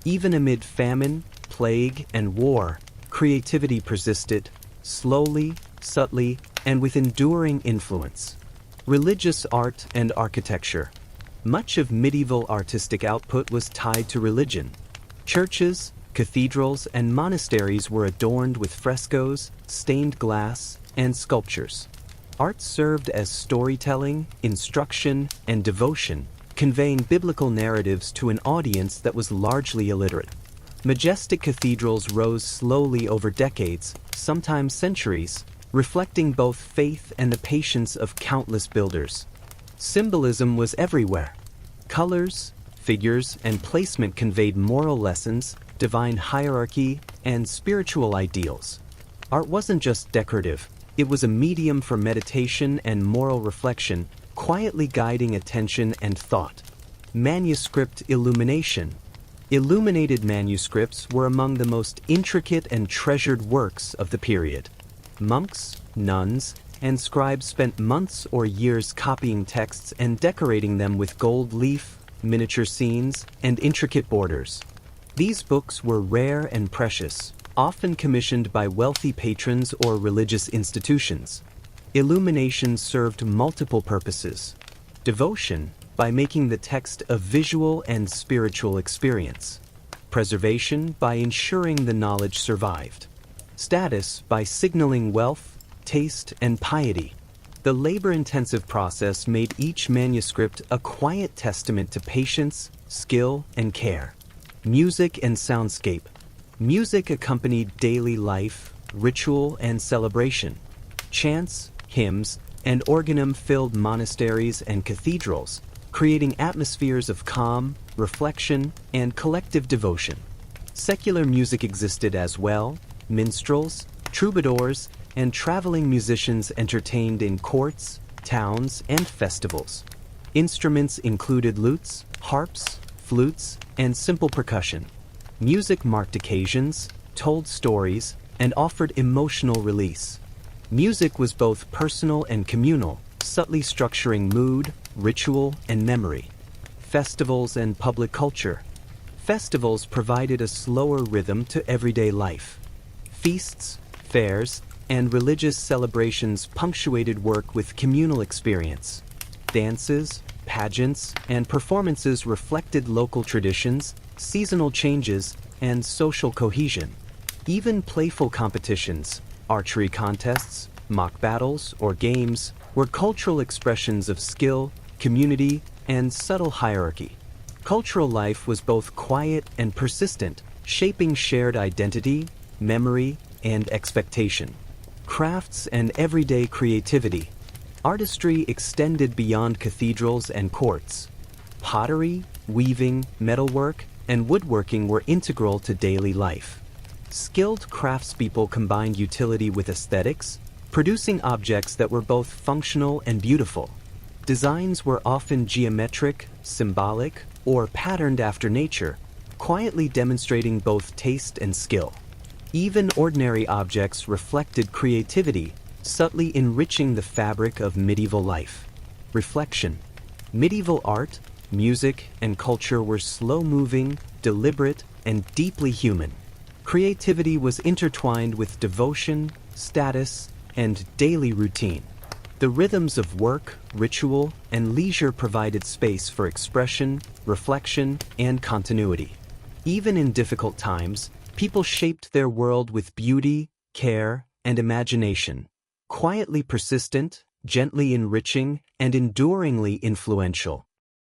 Even amid famine, plague, and war, creativity persisted, slowly, subtly, and with enduring influence. Religious art and architecture. Much of medieval artistic output was tied to religion. Churches, cathedrals, and monasteries were adorned with frescoes, stained glass, and sculptures. Art served as storytelling, instruction, and devotion, conveying biblical narratives to an audience that was largely illiterate. Majestic cathedrals rose slowly over decades, sometimes centuries, reflecting both faith and the patience of countless builders. Symbolism was everywhere. Colors, figures, and placement conveyed moral lessons, divine hierarchy, and spiritual ideals. Art wasn't just decorative, it was a medium for meditation and moral reflection, quietly guiding attention and thought. Manuscript illumination. Illuminated manuscripts were among the most intricate and treasured works of the period. Monks, nuns, and scribes spent months or years copying texts and decorating them with gold leaf, miniature scenes, and intricate borders. These books were rare and precious, often commissioned by wealthy patrons or religious institutions. Illumination served multiple purposes. Devotion, by making the text a visual and spiritual experience. Preservation, by ensuring the knowledge survived. Status, by signaling wealth, taste, and piety. The labor-intensive process made each manuscript a quiet testament to patience, skill, and care. Music and soundscape. Music accompanied daily life, ritual, and celebration. Chants, hymns, and organum filled monasteries and cathedrals, creating atmospheres of calm, reflection, and collective devotion. Secular music existed as well. Minstrels, troubadours, and traveling musicians entertained in courts, towns, and festivals. Instruments included lutes, harps, flutes, and simple percussion. Music marked occasions, told stories, and offered emotional release. Music was both personal and communal, subtly structuring mood, ritual, and memory. Festivals and public culture. Festivals provided a slower rhythm to everyday life. Feasts, fairs, and religious celebrations punctuated work with communal experience. Dances, pageants, and performances reflected local traditions, seasonal changes, and social cohesion. Even playful competitions, archery contests, mock battles, or games, were cultural expressions of skill, community, and subtle hierarchy. Cultural life was both quiet and persistent, shaping shared identity, memory, and expectation. Crafts and everyday creativity. Artistry extended beyond cathedrals and courts. Pottery, weaving, metalwork, and woodworking were integral to daily life. Skilled craftspeople combined utility with aesthetics, producing objects that were both functional and beautiful. Designs were often geometric, symbolic, or patterned after nature, quietly demonstrating both taste and skill. Even ordinary objects reflected creativity, subtly enriching the fabric of medieval life. Reflection. Medieval art, music, and culture were slow-moving, deliberate, and deeply human. Creativity was intertwined with devotion, status, and daily routine. The rhythms of work, ritual, and leisure provided space for expression, reflection, and continuity. Even in difficult times, people shaped their world with beauty, care, and imagination. Quietly persistent, gently enriching, and enduringly influential.